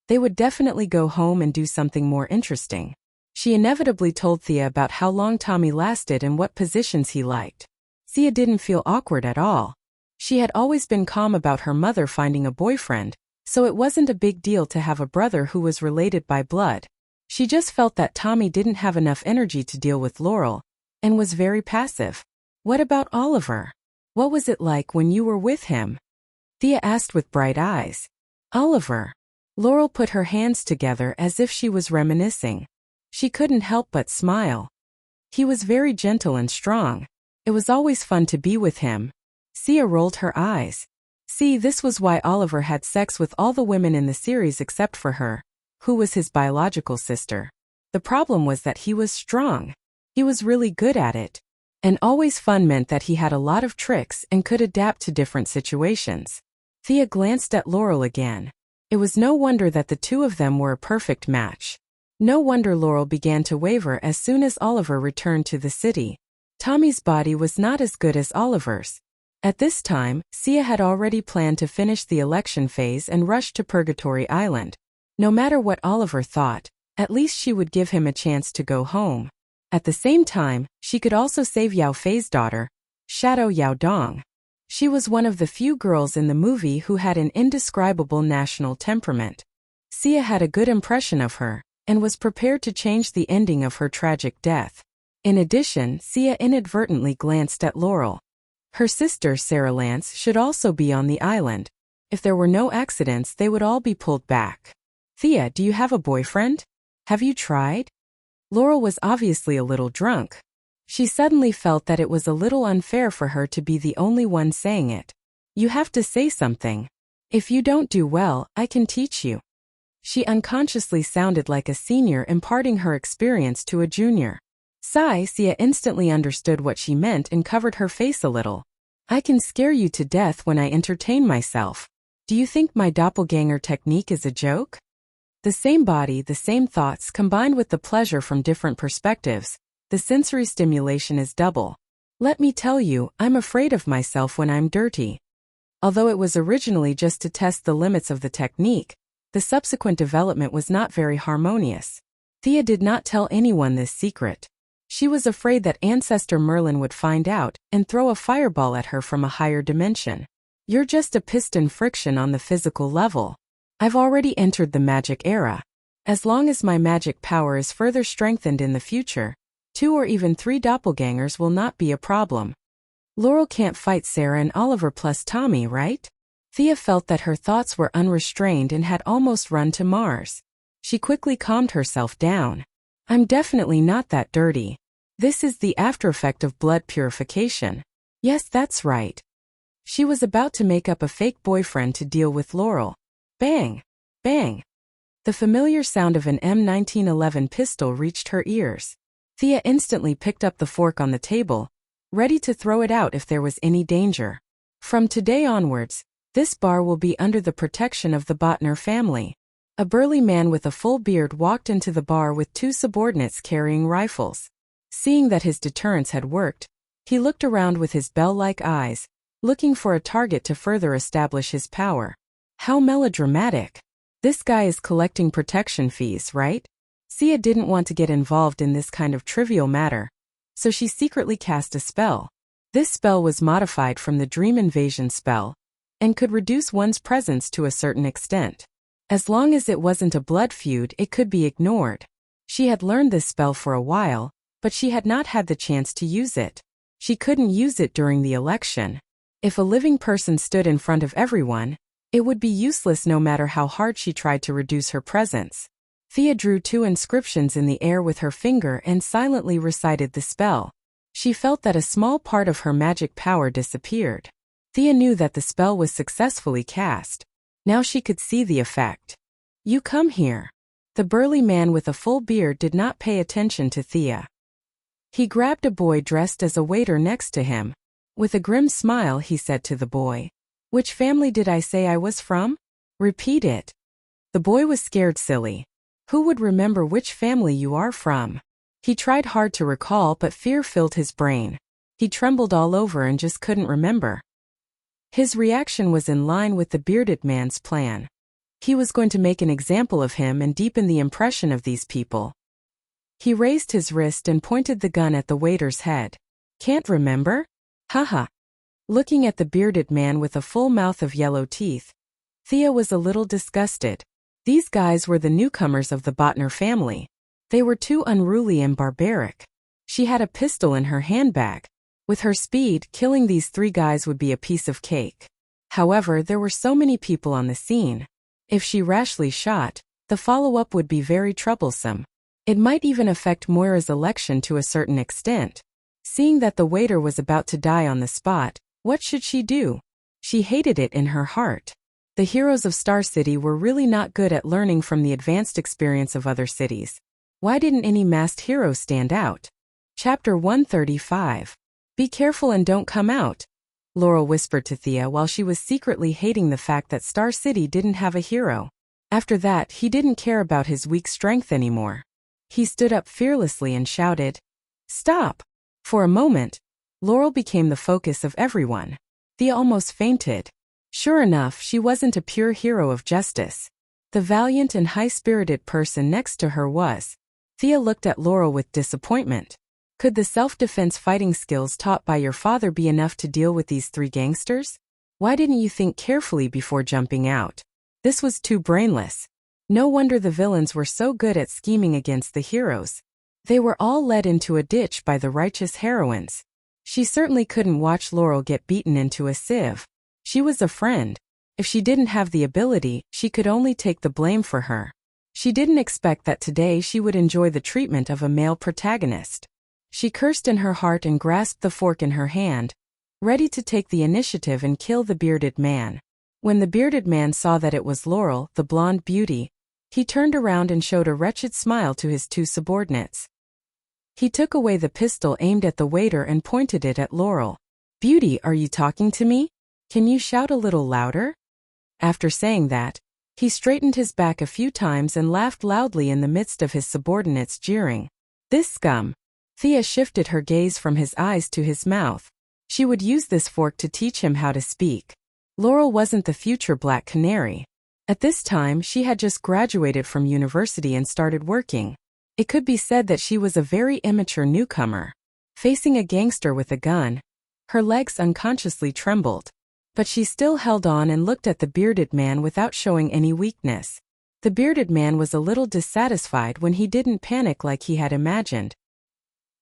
Speaker 1: they would definitely go home and do something more interesting. She inevitably told Thea about how long Tommy lasted and what positions he liked. Thea didn't feel awkward at all. She had always been calm about her mother finding a boyfriend, so it wasn't a big deal to have a brother who was related by blood. She just felt that Tommy didn't have enough energy to deal with Laurel, and was very passive. What about Oliver? What was it like when you were with him? Thea asked with bright eyes. Oliver. Laurel put her hands together as if she was reminiscing. She couldn't help but smile. He was very gentle and strong. It was always fun to be with him. Thea rolled her eyes. See, this was why Oliver had sex with all the women in the series except for her, who was his biological sister. The problem was that he was strong. He was really good at it. And always fun meant that he had a lot of tricks and could adapt to different situations. Thea glanced at Laurel again. It was no wonder that the two of them were a perfect match. No wonder Laurel began to waver as soon as Oliver returned to the city. Tommy's body was not as good as Oliver's. At this time, Sia had already planned to finish the election phase and rush to Purgatory Island. No matter what Oliver thought, at least she would give him a chance to go home. At the same time, she could also save Yao Fei's daughter, Shadow Yao Dong. She was one of the few girls in the movie who had an indescribable national temperament. Sia had a good impression of her, and was prepared to change the ending of her tragic death. In addition, Sia inadvertently glanced at Laurel. Her sister, Sarah Lance, should also be on the island. If there were no accidents, they would all be pulled back. Thea, do you have a boyfriend? Have you tried? Laurel was obviously a little drunk. She suddenly felt that it was a little unfair for her to be the only one saying it. You have to say something. If you don't do well, I can teach you. She unconsciously sounded like a senior imparting her experience to a junior. Sia instantly understood what she meant and covered her face a little. I can scare you to death when I entertain myself. Do you think my doppelganger technique is a joke? The same body, the same thoughts, combined with the pleasure from different perspectives. The sensory stimulation is double. Let me tell you, I'm afraid of myself when I'm dirty. Although it was originally just to test the limits of the technique, the subsequent development was not very harmonious. Thea did not tell anyone this secret. She was afraid that Ancestor Merlin would find out and throw a fireball at her from a higher dimension. You're just a piston friction on the physical level. I've already entered the magic era. As long as my magic power is further strengthened in the future, 2 or even 3 doppelgangers will not be a problem. Laurel can't fight Sarah and Oliver plus Tommy, right? Thea felt that her thoughts were unrestrained and had almost run to Mars. She quickly calmed herself down. I'm definitely not that dirty. This is the aftereffect of blood purification. Yes, that's right. She was about to make up a fake boyfriend to deal with Laurel. Bang! Bang! The familiar sound of an M1911 pistol reached her ears. Thea instantly picked up the fork on the table, ready to throw it out if there was any danger. From today onwards, this bar will be under the protection of the Botner family. A burly man with a full beard walked into the bar with 2 subordinates carrying rifles. Seeing that his deterrence had worked, he looked around with his bell-like eyes, looking for a target to further establish his power. How melodramatic. This guy is collecting protection fees, right? Sia didn't want to get involved in this kind of trivial matter, so she secretly cast a spell. This spell was modified from the Dream Invasion spell, and could reduce one's presence to a certain extent. As long as it wasn't a blood feud, it could be ignored. She had learned this spell for a while, but she had not had the chance to use it. She couldn't use it during the election. If a living person stood in front of everyone, it would be useless no matter how hard she tried to reduce her presence. Thea drew 2 inscriptions in the air with her finger and silently recited the spell. She felt that a small part of her magic power disappeared. Thea knew that the spell was successfully cast. Now she could see the effect. You come here. The burly man with a full beard did not pay attention to Thea. He grabbed a boy dressed as a waiter next to him. With a grim smile, he said to the boy, "Which family did I say I was from? Repeat it." The boy was scared silly. Who would remember which family you are from? He tried hard to recall, but fear filled his brain. He trembled all over and just couldn't remember. His reaction was in line with the bearded man's plan. He was going to make an example of him and deepen the impression of these people. He raised his wrist and pointed the gun at the waiter's head. Can't remember? Haha. Looking at the bearded man with a full mouth of yellow teeth, Thea was a little disgusted. These guys were the newcomers of the Botner family. They were too unruly and barbaric. She had a pistol in her handbag. With her speed, killing these 3 guys would be a piece of cake. However, there were so many people on the scene. If she rashly shot, the follow-up would be very troublesome. It might even affect Moira's election to a certain extent. Seeing that the waiter was about to die on the spot, what should she do? She hated it in her heart. The heroes of Star City were really not good at learning from the advanced experience of other cities. Why didn't any masked hero stand out? Chapter 135. Be careful and don't come out, Laurel whispered to Thea while she was secretly hating the fact that Star City didn't have a hero. After that, he didn't care about his weak strength anymore. He stood up fearlessly and shouted, "Stop!" For a moment, Laurel became the focus of everyone. Thea almost fainted. Sure enough, she wasn't a pure hero of justice. The valiant and high-spirited person next to her was. Thea looked at Laurel with disappointment. Could the self-defense fighting skills taught by your father be enough to deal with these three gangsters? Why didn't you think carefully before jumping out? This was too brainless. No wonder the villains were so good at scheming against the heroes. They were all led into a ditch by the righteous heroines. She certainly couldn't watch Laurel get beaten into a sieve. She was a friend. If she didn't have the ability, she could only take the blame for her. She didn't expect that today she would enjoy the treatment of a male protagonist. She cursed in her heart and grasped the fork in her hand, ready to take the initiative and kill the bearded man. When the bearded man saw that it was Laurel, the blonde beauty, he turned around and showed a wretched smile to his two subordinates. He took away the pistol aimed at the waiter and pointed it at Laurel. "Beauty, are you talking to me? Can you shout a little louder?" After saying that, he straightened his back a few times and laughed loudly in the midst of his subordinates jeering. "This scum!" Thea shifted her gaze from his eyes to his mouth. She would use this fork to teach him how to speak. Laurel wasn't the future Black Canary. At this time, she had just graduated from university and started working. It could be said that she was a very immature newcomer. Facing a gangster with a gun, her legs unconsciously trembled. But she still held on and looked at the bearded man without showing any weakness. The bearded man was a little dissatisfied when he didn't panic like he had imagined.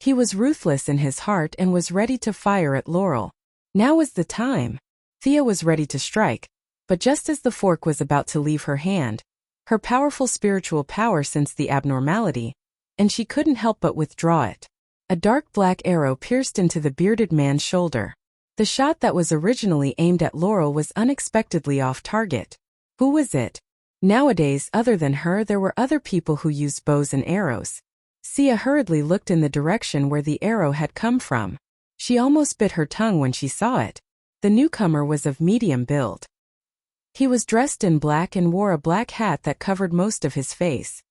Speaker 1: He was ruthless in his heart and was ready to fire at Laurel. Now was the time. Thea was ready to strike, but just as the fork was about to leave her hand, her powerful spiritual power sensed the abnormality, and she couldn't help but withdraw it. A dark black arrow pierced into the bearded man's shoulder. The shot that was originally aimed at Laurel was unexpectedly off target. Who was it? Nowadays, other than her, there were other people who used bows and arrows. Thea hurriedly looked in the direction where the arrow had come from. She almost bit her tongue when she saw it. The newcomer was of medium build. He was dressed in black and wore a black hat that covered most of his face.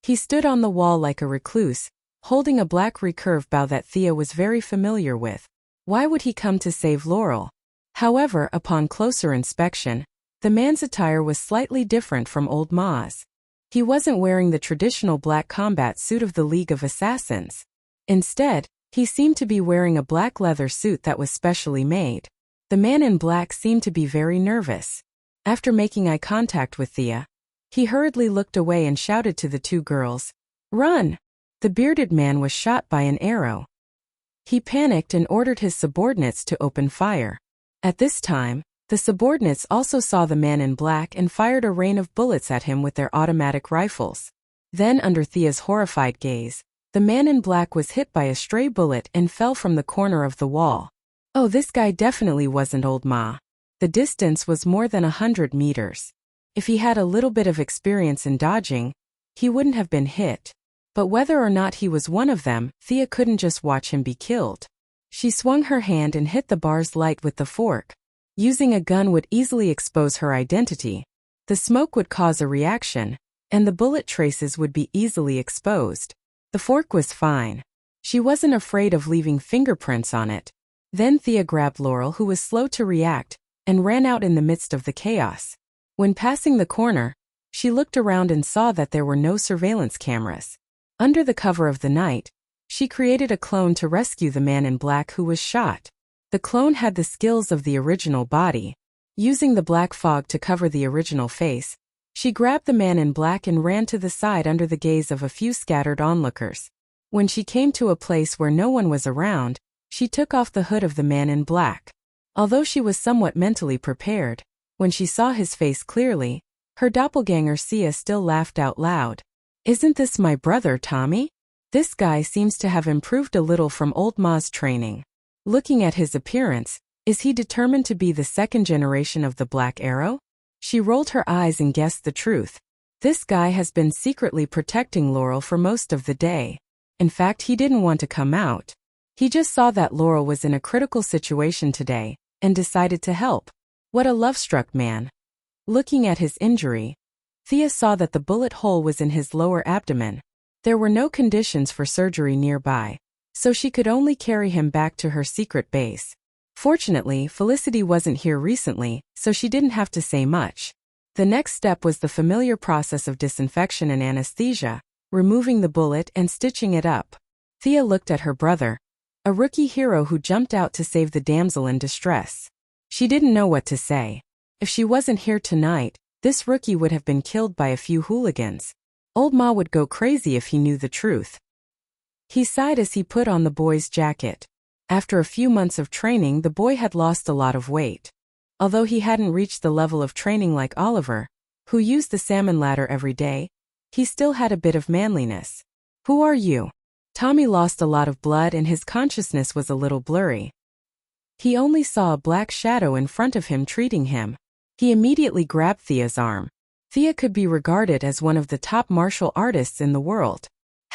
Speaker 1: He stood on the wall like a recluse, holding a black recurve bow that Thea was very familiar with. Why would he come to save Laurel? However, upon closer inspection, the man's attire was slightly different from Old Ma's. He wasn't wearing the traditional black combat suit of the League of Assassins. Instead, he seemed to be wearing a black leather suit that was specially made. The man in black seemed to be very nervous. After making eye contact with Thea, he hurriedly looked away and shouted to the two girls, "Run!" The bearded man was shot by an arrow. He panicked and ordered his subordinates to open fire. At this time, the subordinates also saw the man in black and fired a rain of bullets at him with their automatic rifles. Then, under Thea's horrified gaze, the man in black was hit by a stray bullet and fell from the corner of the wall. Oh, this guy definitely wasn't Old Ma. The distance was more than 100 meters. If he had a little bit of experience in dodging, he wouldn't have been hit. But whether or not he was one of them, Thea couldn't just watch him be killed. She swung her hand and hit the bars light with the fork. Using a gun would easily expose her identity. The smoke would cause a reaction, and the bullet traces would be easily exposed. The fork was fine. She wasn't afraid of leaving fingerprints on it. Then Thea grabbed Laurel, who was slow to react, and ran out in the midst of the chaos. When passing the corner, she looked around and saw that there were no surveillance cameras. Under the cover of the night, she created a clone to rescue the man in black who was shot. The clone had the skills of the original body. Using the black fog to cover the original face, she grabbed the man in black and ran to the side under the gaze of a few scattered onlookers. When she came to a place where no one was around, she took off the hood of the man in black. Although she was somewhat mentally prepared, when she saw his face clearly, her doppelganger Sia still laughed out loud. "Isn't this my brother, Tommy? This guy seems to have improved a little from Old Ma's training. Looking at his appearance, is he determined to be the second generation of the Black Arrow?" She rolled her eyes and guessed the truth. This guy has been secretly protecting Laurel for most of the day. In fact, he didn't want to come out. He just saw that Laurel was in a critical situation today, and decided to help. What a love-struck man. Looking at his injury, Thea saw that the bullet hole was in his lower abdomen. There were no conditions for surgery nearby, so she could only carry him back to her secret base. Fortunately, Felicity wasn't here recently, so she didn't have to say much. The next step was the familiar process of disinfection and anesthesia, removing the bullet and stitching it up. Thea looked at her brother, a rookie hero who jumped out to save the damsel in distress. She didn't know what to say. If she wasn't here tonight, this rookie would have been killed by a few hooligans. Old Ma would go crazy if he knew the truth. He sighed as he put on the boy's jacket. After a few months of training, the boy had lost a lot of weight. Although he hadn't reached the level of training like Oliver, who used the salmon ladder every day, he still had a bit of manliness. "Who are you?" Tommy lost a lot of blood and his consciousness was a little blurry. He only saw a black shadow in front of him treating him. He immediately grabbed Thea's arm. Thea could be regarded as one of the top martial artists in the world.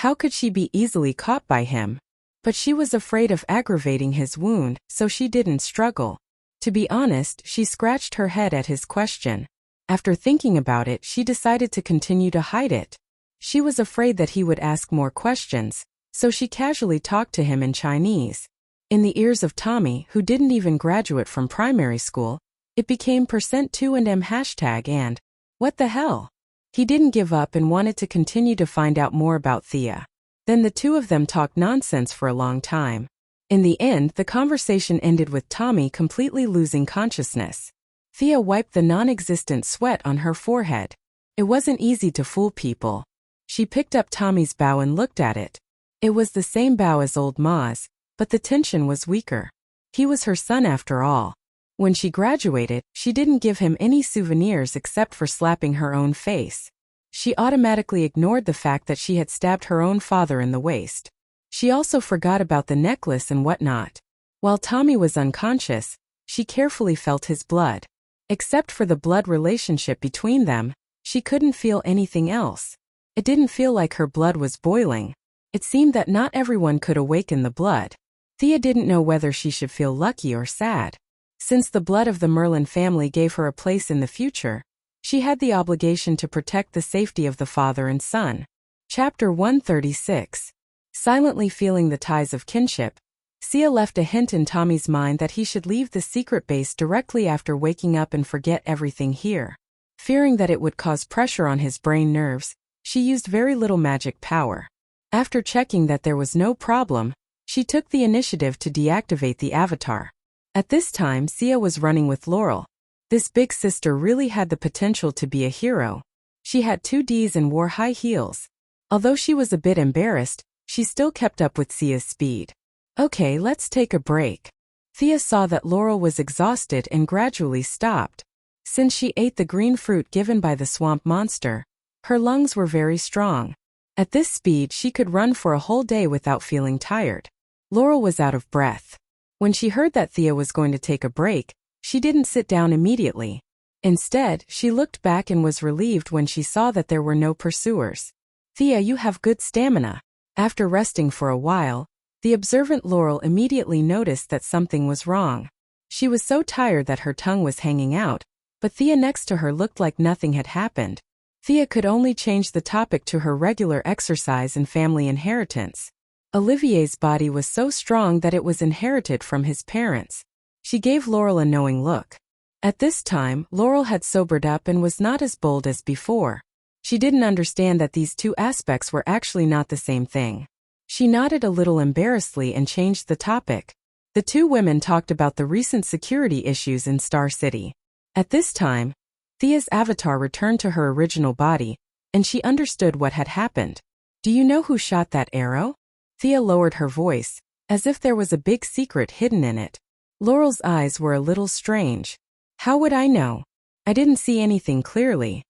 Speaker 1: How could she be easily caught by him? But she was afraid of aggravating his wound, so she didn't struggle. To be honest, she scratched her head at his question. After thinking about it, she decided to continue to hide it. She was afraid that he would ask more questions, so she casually talked to him in Chinese. In the ears of Tommy, who didn't even graduate from primary school, it became %2&M hashtag and, what the hell? He didn't give up and wanted to continue to find out more about Thea. Then the two of them talked nonsense for a long time. In the end, the conversation ended with Tommy completely losing consciousness. Thea wiped the non-existent sweat on her forehead. It wasn't easy to fool people. She picked up Tommy's bow and looked at it. It was the same bow as old Ma's, but the tension was weaker. He was her son after all. When she graduated, she didn't give him any souvenirs except for slapping her own face. She automatically ignored the fact that she had stabbed her own father in the waist. She also forgot about the necklace and whatnot. While Tommy was unconscious, she carefully felt his blood. Except for the blood relationship between them, she couldn't feel anything else. It didn't feel like her blood was boiling. It seemed that not everyone could awaken the blood. Thea didn't know whether she should feel lucky or sad. Since the blood of the Merlin family gave her a place in the future, she had the obligation to protect the safety of the father and son. Chapter 136. Silently feeling the ties of kinship, Sia left a hint in Tommy's mind that he should leave the secret base directly after waking up and forget everything here. Fearing that it would cause pressure on his brain nerves, she used very little magic power. After checking that there was no problem, she took the initiative to deactivate the avatar. At this time, Sia was running with Laurel. This big sister really had the potential to be a hero. She had 2 Ds and wore high heels. Although she was a bit embarrassed, she still kept up with Sia's speed. "Okay, let's take a break." Thea saw that Laurel was exhausted and gradually stopped. Since she ate the green fruit given by the swamp monster, her lungs were very strong. At this speed, she could run for a whole day without feeling tired. Laurel was out of breath. When she heard that Thea was going to take a break, she didn't sit down immediately. Instead, she looked back and was relieved when she saw that there were no pursuers. "Thea, you have good stamina." After resting for a while, the observant Laurel immediately noticed that something was wrong. She was so tired that her tongue was hanging out, but Thea next to her looked like nothing had happened. Thea could only change the topic to her regular exercise and family inheritance. Olivier's body was so strong that it was inherited from his parents. She gave Laurel a knowing look. At this time, Laurel had sobered up and was not as bold as before. She didn't understand that these two aspects were actually not the same thing. She nodded a little embarrassedly and changed the topic. The two women talked about the recent security issues in Star City. At this time, Thea's avatar returned to her original body, and she understood what had happened. "Do you know who shot that arrow?" Thea lowered her voice, as if there was a big secret hidden in it. Laurel's eyes were a little strange. "How would I know? I didn't see anything clearly.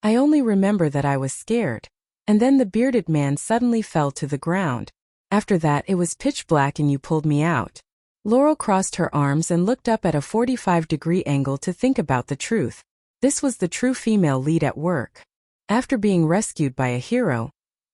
Speaker 1: I only remember that I was scared." And then the bearded man suddenly fell to the ground. "After that it was pitch black and you pulled me out." Laurel crossed her arms and looked up at a 45-degree angle to think about the truth. This was the true female lead at work. After being rescued by a hero,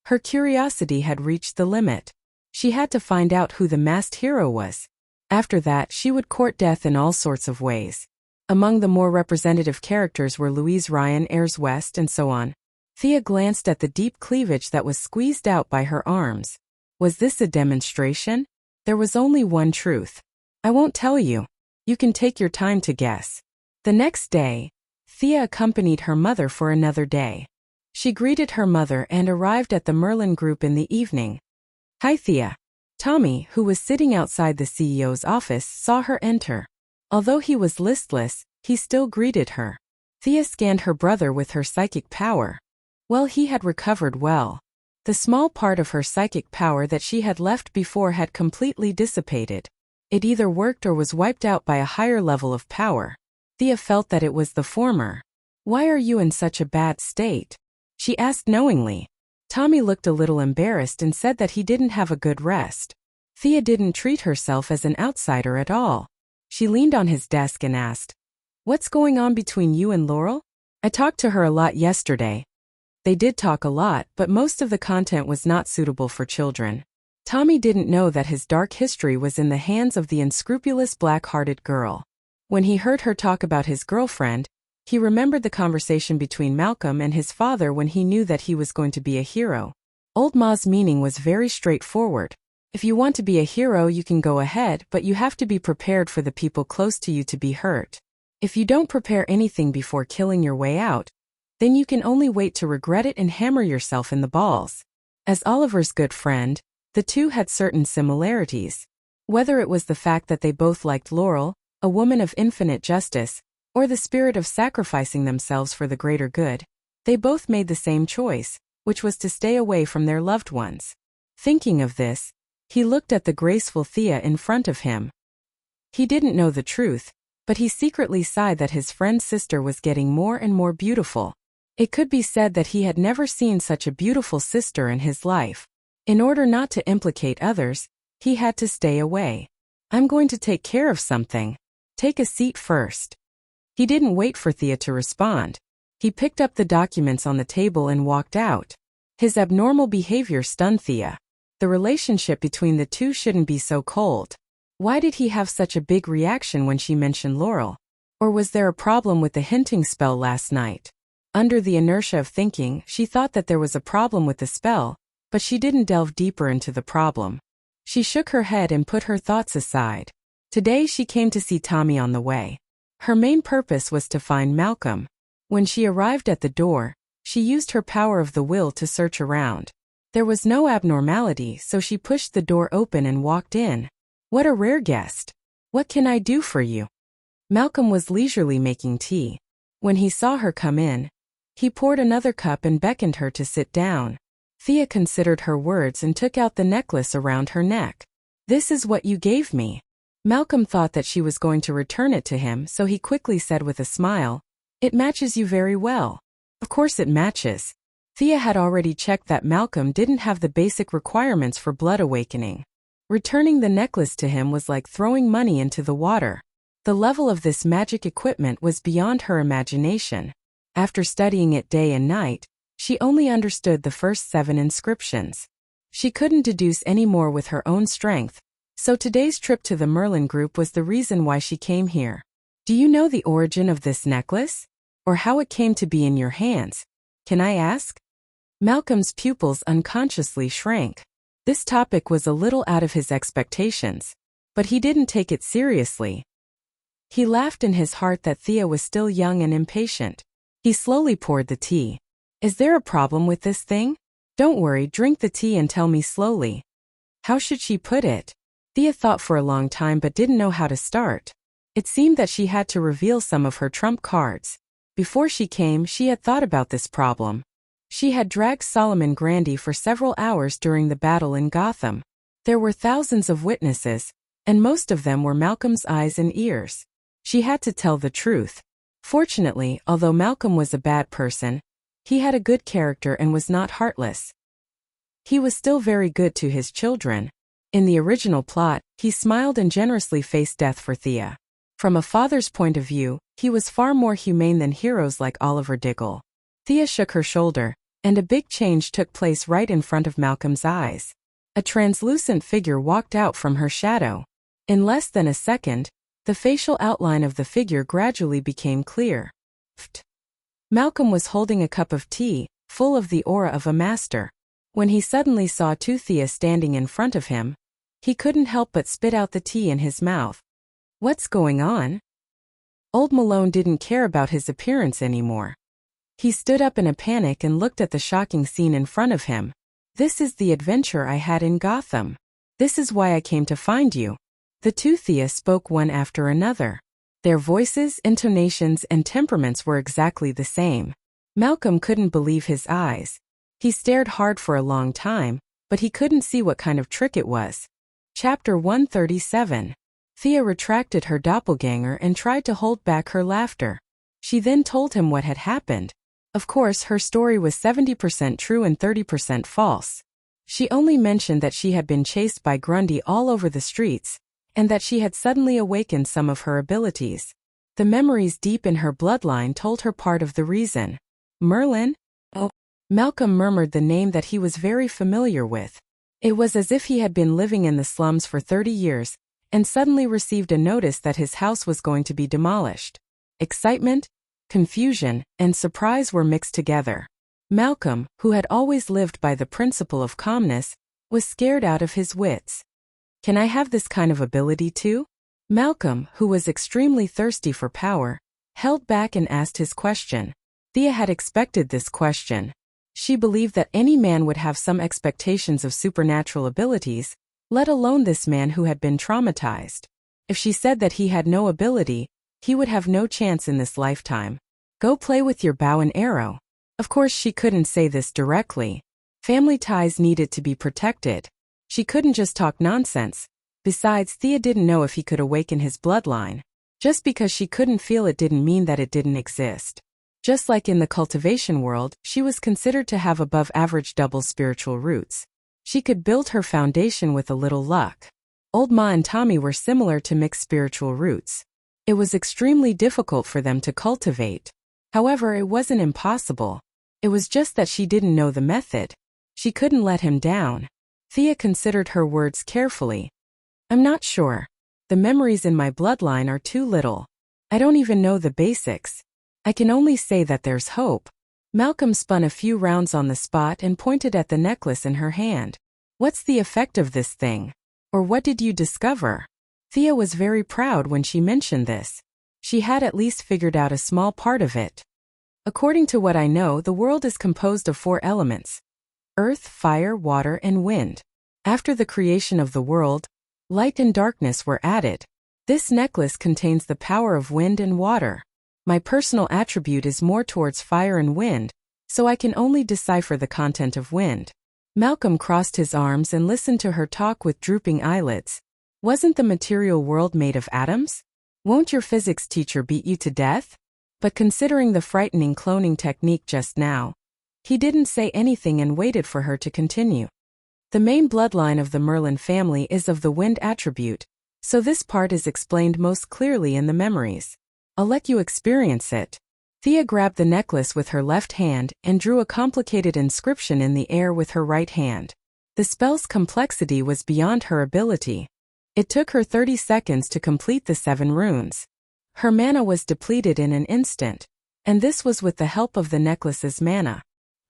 Speaker 1: her curiosity had reached the limit. She had to find out who the masked hero was. After that, she would court death in all sorts of ways. Among the more representative characters were Louise Ryan, Ayres West, and so on. Thea glanced at the deep cleavage that was squeezed out by her arms. Was this a demonstration? There was only one truth. I won't tell you. You can take your time to guess. The next day, Thea accompanied her mother for another day. She greeted her mother and arrived at the Merlin Group in the evening. Hi, Thea. Tommy, who was sitting outside the CEO's office, saw her enter. Although he was listless, he still greeted her. Thea scanned her brother with her psychic power. Well, he had recovered well. The small part of her psychic power that she had left before had completely dissipated. It either worked or was wiped out by a higher level of power. Thea felt that it was the former. Why are you in such a bad state? She asked knowingly. Tommy looked a little embarrassed and said that he didn't have a good rest. Thea didn't treat herself as an outsider at all. She leaned on his desk and asked, "What's going on between you and Laurel?" I talked to her a lot yesterday. They did talk a lot, but most of the content was not suitable for children. Tommy didn't know that his dark history was in the hands of the unscrupulous black-hearted girl. When he heard her talk about his girlfriend, he remembered the conversation between Malcolm and his father when he knew that he was going to be a hero. Old Ma's meaning was very straightforward. If you want to be a hero, you can go ahead, but you have to be prepared for the people close to you to be hurt. If you don't prepare anything before killing your way out, then you can only wait to regret it and hammer yourself in the balls. As Oliver's good friend, the two had certain similarities. Whether it was the fact that they both liked Laurel, a woman of infinite justice, or the spirit of sacrificing themselves for the greater good, they both made the same choice, which was to stay away from their loved ones. Thinking of this, he looked at the graceful Thea in front of him. He didn't know the truth, but he secretly sighed that his friend's sister was getting more and more beautiful. It could be said that he had never seen such a beautiful sister in his life. In order not to implicate others, he had to stay away. I'm going to take care of something. Take a seat first. He didn't wait for Thea to respond. He picked up the documents on the table and walked out. His abnormal behavior stunned Thea. The relationship between the two shouldn't be so cold. Why did he have such a big reaction when she mentioned Laurel? Or was there a problem with the hinting spell last night? Under the inertia of thinking, she thought that there was a problem with the spell, but she didn't delve deeper into the problem. She shook her head and put her thoughts aside. Today she came to see Tommy on the way. Her main purpose was to find Malcolm. When she arrived at the door, she used her power of the will to search around. There was no abnormality, so she pushed the door open and walked in. What a rare guest. What can I do for you? Malcolm was leisurely making tea. When he saw her come in, he poured another cup and beckoned her to sit down. Thea considered her words and took out the necklace around her neck. This is what you gave me. Malcolm thought that she was going to return it to him, so he quickly said with a smile, It matches you very well. Of course it matches. Thea had already checked that Malcolm didn't have the basic requirements for blood awakening. Returning the necklace to him was like throwing money into the water. The level of this magic equipment was beyond her imagination. After studying it day and night, she only understood the first 7 inscriptions. She couldn't deduce any more with her own strength, so today's trip to the Merlin Group was the reason why she came here. Do you know the origin of this necklace? Or how it came to be in your hands? Can I ask? Malcolm's pupils unconsciously shrank. This topic was a little out of his expectations, but he didn't take it seriously. He laughed in his heart that Thea was still young and impatient. He slowly poured the tea. Is there a problem with this thing? Don't worry, drink the tea and tell me slowly. How should she put it? Thea thought for a long time but didn't know how to start. It seemed that she had to reveal some of her trump cards. Before she came, she had thought about this problem. She had dragged Solomon Grundy for several hours during the battle in Gotham. There were thousands of witnesses, and most of them were Malcolm's eyes and ears. She had to tell the truth. Fortunately, although Malcolm was a bad person, he had a good character and was not heartless. He was still very good to his children. In the original plot, he smiled and generously faced death for Thea. From a father's point of view, he was far more humane than heroes like Oliver Diggle. Thea shook her shoulder, and a big change took place right in front of Malcolm's eyes. A translucent figure walked out from her shadow. In less than a second, The facial outline of the figure gradually became clear. Malcolm was holding a cup of tea, full of the aura of a master. When he suddenly saw Thea standing in front of him, he couldn't help but spit out the tea in his mouth. What's going on? Old Malone didn't care about his appearance anymore. He stood up in a panic and looked at the shocking scene in front of him. This is the adventure I had in Gotham. This is why I came to find you. The two Thea spoke one after another. Their voices, intonations, and temperaments were exactly the same. Malcolm couldn't believe his eyes. He stared hard for a long time, but he couldn't see what kind of trick it was. Chapter 137. Thea retracted her doppelganger and tried to hold back her laughter. She then told him what had happened. Of course, her story was 70% true and 30% false. She only mentioned that she had been chased by Grundy all over the streets, and that she had suddenly awakened some of her abilities. The memories deep in her bloodline told her part of the reason. Merlin? Oh. Malcolm murmured the name that he was very familiar with. It was as if he had been living in the slums for 30 years, and suddenly received a notice that his house was going to be demolished. Excitement, confusion, and surprise were mixed together. Malcolm, who had always lived by the principle of calmness, was scared out of his wits. Can I have this kind of ability too? Malcolm, who was extremely thirsty for power, held back and asked his question. Thea had expected this question. She believed that any man would have some expectations of supernatural abilities, let alone this man who had been traumatized. If she said that he had no ability, he would have no chance in this lifetime. Go play with your bow and arrow. Of course, she couldn't say this directly. Family ties needed to be protected. She couldn't just talk nonsense. Besides, Thea didn't know if he could awaken his bloodline. Just because she couldn't feel it didn't mean that it didn't exist. Just like in the cultivation world, she was considered to have above-average double spiritual roots. She could build her foundation with a little luck. Old Ma and Tommy were similar to mixed spiritual roots. It was extremely difficult for them to cultivate. However, it wasn't impossible. It was just that she didn't know the method. She couldn't let him down. Thea considered her words carefully. I'm not sure. The memories in my bloodline are too little. I don't even know the basics. I can only say that there's hope. Malcolm spun a few rounds on the spot and pointed at the necklace in her hand. What's the effect of this thing? Or what did you discover? Thea was very proud when she mentioned this. She had at least figured out a small part of it. According to what I know, the world is composed of 4 elements: earth, fire, water, and wind. After the creation of the world, light and darkness were added. This necklace contains the power of wind and water. My personal attribute is more towards fire and wind, so I can only decipher the content of wind. Malcolm crossed his arms and listened to her talk with drooping eyelids. Wasn't the material world made of atoms? Won't your physics teacher beat you to death? But considering the frightening cloning technique just now, he didn't say anything and waited for her to continue. The main bloodline of the Merlin family is of the wind attribute, so this part is explained most clearly in the memories. I'll let you experience it. Thea grabbed the necklace with her left hand and drew a complicated inscription in the air with her right hand. The spell's complexity was beyond her ability. It took her 30 seconds to complete the 7 runes. Her mana was depleted in an instant, and this was with the help of the necklace's mana.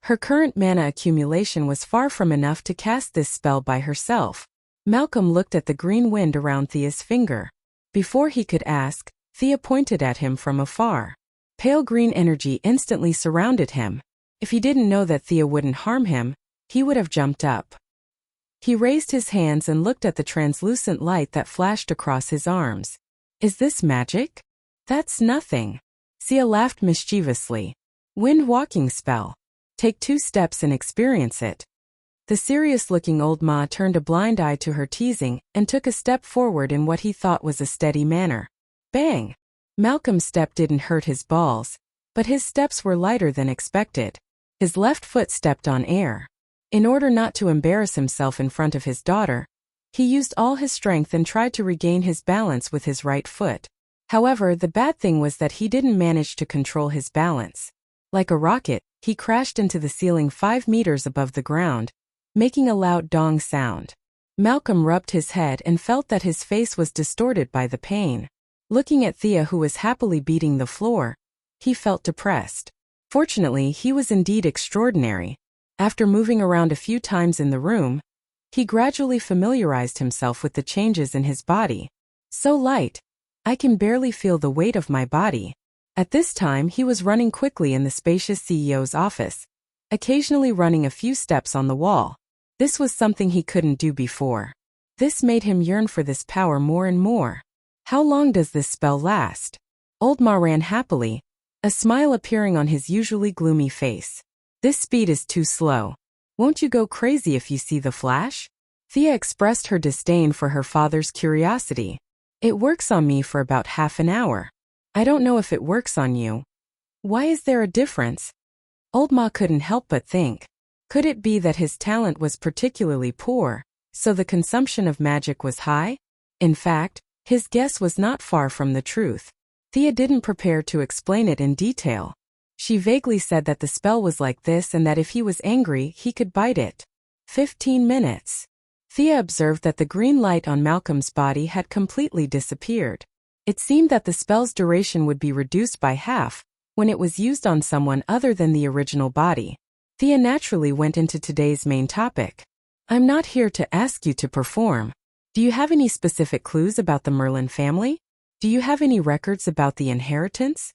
Speaker 1: Her current mana accumulation was far from enough to cast this spell by herself. Malcolm looked at the green wind around Thea's finger. Before he could ask, Thea pointed at him from afar. Pale green energy instantly surrounded him. If he didn't know that Thea wouldn't harm him, he would have jumped up. He raised his hands and looked at the translucent light that flashed across his arms. Is this magic? That's nothing. Thea laughed mischievously. Wind walking spell. Take 2 steps and experience it. The serious-looking old Ma turned a blind eye to her teasing and took a step forward in what he thought was a steady manner. Bang! Malcolm's step didn't hurt his balls, but his steps were lighter than expected. His left foot stepped on air. In order not to embarrass himself in front of his daughter, he used all his strength and tried to regain his balance with his right foot. However, the bad thing was that he didn't manage to control his balance. Like a rocket, he crashed into the ceiling 5 meters above the ground, making a loud dong sound. Malcolm rubbed his head and felt that his face was distorted by the pain. Looking at Thea, who was happily beating the floor, he felt depressed. Fortunately, he was indeed extraordinary. After moving around a few times in the room, he gradually familiarized himself with the changes in his body. So light. I can barely feel the weight of my body. At this time, he was running quickly in the spacious CEO's office, occasionally running a few steps on the wall. This was something he couldn't do before. This made him yearn for this power more and more. How long does this spell last? Old Ma ran happily, a smile appearing on his usually gloomy face. This speed is too slow. Won't you go crazy if you see the flash? Thea expressed her disdain for her father's curiosity. It works on me for about half an hour. I don't know if it works on you. Why is there a difference? Old Ma couldn't help but think. Could it be that his talent was particularly poor, so the consumption of magic was high? In fact, his guess was not far from the truth. Thea didn't prepare to explain it in detail. She vaguely said that the spell was like this and that if he was angry, he could bite it. 15 minutes. Thea observed that the green light on Malcolm's body had completely disappeared. It seemed that the spell's duration would be reduced by half when it was used on someone other than the original body. Thea naturally went into today's main topic. I'm not here to ask you to perform. Do you have any specific clues about the Merlin family? Do you have any records about the inheritance?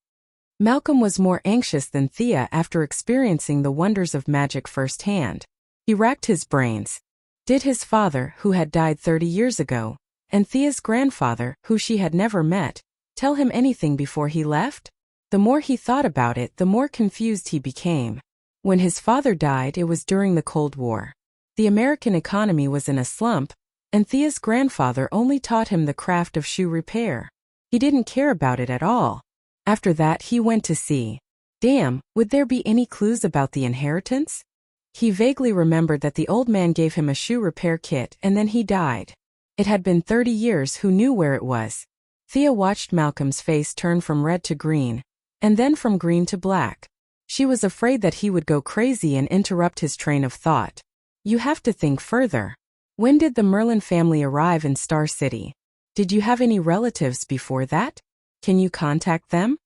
Speaker 1: Malcolm was more anxious than Thea after experiencing the wonders of magic firsthand. He racked his brains. Did his father, who had died 30 years ago, and Thea's grandfather, who she had never met, tell him anything before he left? The more he thought about it, the more confused he became. When his father died, it was during the Cold War. The American economy was in a slump, and Thea's grandfather only taught him the craft of shoe repair. He didn't care about it at all. After that, he went to sea. Damn, would there be any clues about the inheritance? He vaguely remembered that the old man gave him a shoe repair kit and then he died. It had been 30 years. Who knew where it was? Thea watched Malcolm's face turn from red to green, and then from green to black. She was afraid that he would go crazy and interrupt his train of thought. You have to think further. When did the Merlin family arrive in Star City? Did you have any relatives before that? Can you contact them?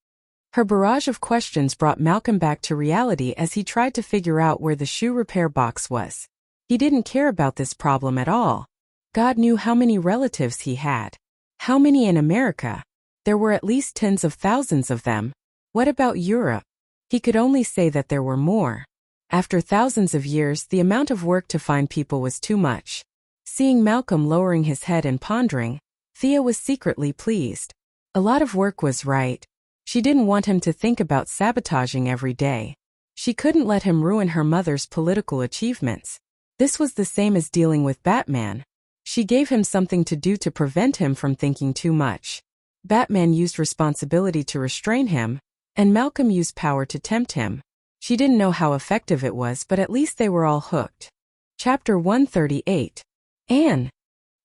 Speaker 1: Her barrage of questions brought Malcolm back to reality as he tried to figure out where the shoe repair box was. He didn't care about this problem at all. God knew how many relatives he had. How many in America? There were at least tens of thousands of them. What about Europe? He could only say that there were more. After thousands of years, the amount of work to find people was too much. Seeing Malcolm lowering his head and pondering, Thea was secretly pleased. A lot of work was right. She didn't want him to think about sabotaging every day. She couldn't let him ruin her mother's political achievements. This was the same as dealing with Batman. She gave him something to do to prevent him from thinking too much. Batman used responsibility to restrain him, and Malcolm used power to tempt him. She didn't know how effective it was, but at least they were all hooked. Chapter 138. Anne.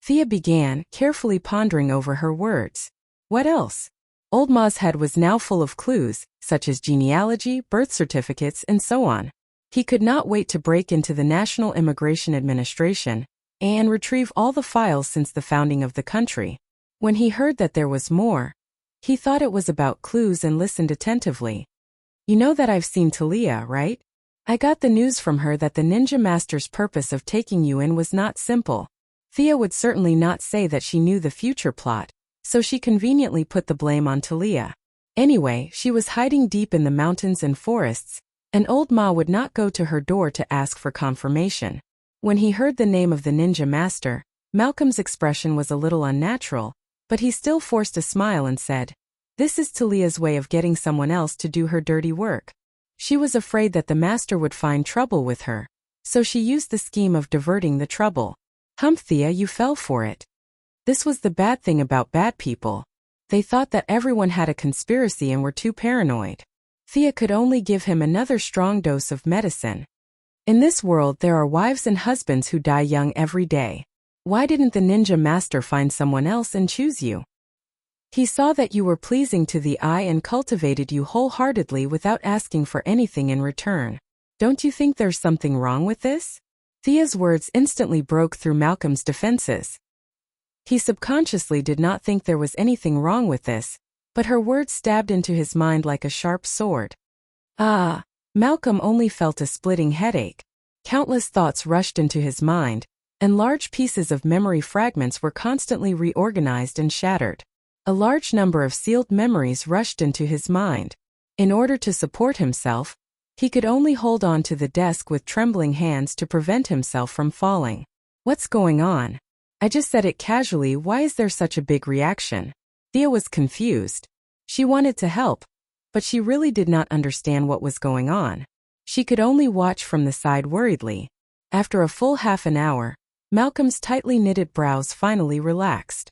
Speaker 1: Thea began, carefully pondering over her words. What else? Old Ma's head was now full of clues, such as genealogy, birth certificates, and so on. He could not wait to break into the National Immigration Administration and retrieve all the files since the founding of the country. When he heard that there was more, he thought it was about clues and listened attentively. You know that I've seen Talia, right? I got the news from her that the ninja master's purpose of taking you in was not simple. Thea would certainly not say that she knew the future plot, so she conveniently put the blame on Talia. Anyway, she was hiding deep in the mountains and forests, and old Ma would not go to her door to ask for confirmation. When he heard the name of the ninja master, Malcolm's expression was a little unnatural, but he still forced a smile and said, "This is Talia's way of getting someone else to do her dirty work." She was afraid that the master would find trouble with her, so she used the scheme of diverting the trouble. Humph, Thea, you fell for it. This was the bad thing about bad people. They thought that everyone had a conspiracy and were too paranoid. Thea could only give him another strong dose of medicine. In this world there are wives and husbands who die young every day. Why didn't the ninja master find someone else and choose you? He saw that you were pleasing to the eye and cultivated you wholeheartedly without asking for anything in return. Don't you think there's something wrong with this? Thea's words instantly broke through Malcolm's defenses. He subconsciously did not think there was anything wrong with this, but her words stabbed into his mind like a sharp sword. Ah! Malcolm only felt a splitting headache. Countless thoughts rushed into his mind, and large pieces of memory fragments were constantly reorganized and shattered. A large number of sealed memories rushed into his mind. In order to support himself, he could only hold on to the desk with trembling hands to prevent himself from falling. What's going on? I just said it casually. Why is there such a big reaction? Thea was confused. She wanted to help, but she really did not understand what was going on. She could only watch from the side worriedly. After a full half an hour, Malcolm's tightly knitted brows finally relaxed.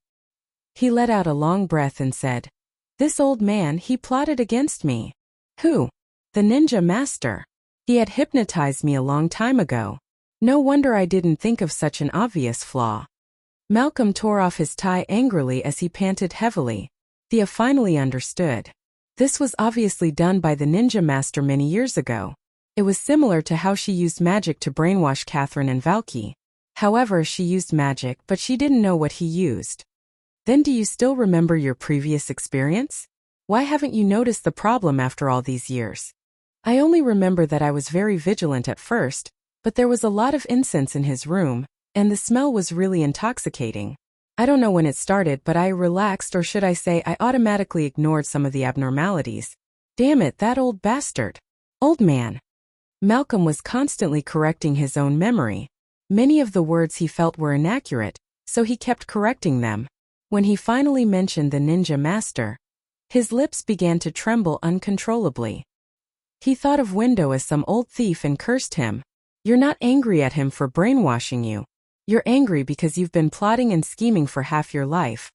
Speaker 1: He let out a long breath and said, "This old man, he plotted against me." "Who?" "The ninja master. He had hypnotized me a long time ago. No wonder I didn't think of such an obvious flaw." Malcolm tore off his tie angrily as he panted heavily. Thea finally understood. This was obviously done by the ninja master many years ago. It was similar to how she used magic to brainwash Catherine and Valky. However, she used magic, but she didn't know what he used. "Then do you still remember your previous experience? Why haven't you noticed the problem after all these years?" "I only remember that I was very vigilant at first, but there was a lot of incense in his room, and the smell was really intoxicating. I don't know when it started, but I relaxed, or should I say I automatically ignored some of the abnormalities. Damn it, that old bastard. Old man." Malcolm was constantly correcting his own memory. Many of the words he felt were inaccurate, so he kept correcting them. When he finally mentioned the ninja master, his lips began to tremble uncontrollably. He thought of Window as some old thief and cursed him. "You're not angry at him for brainwashing you. You're angry because you've been plotting and scheming for half your life,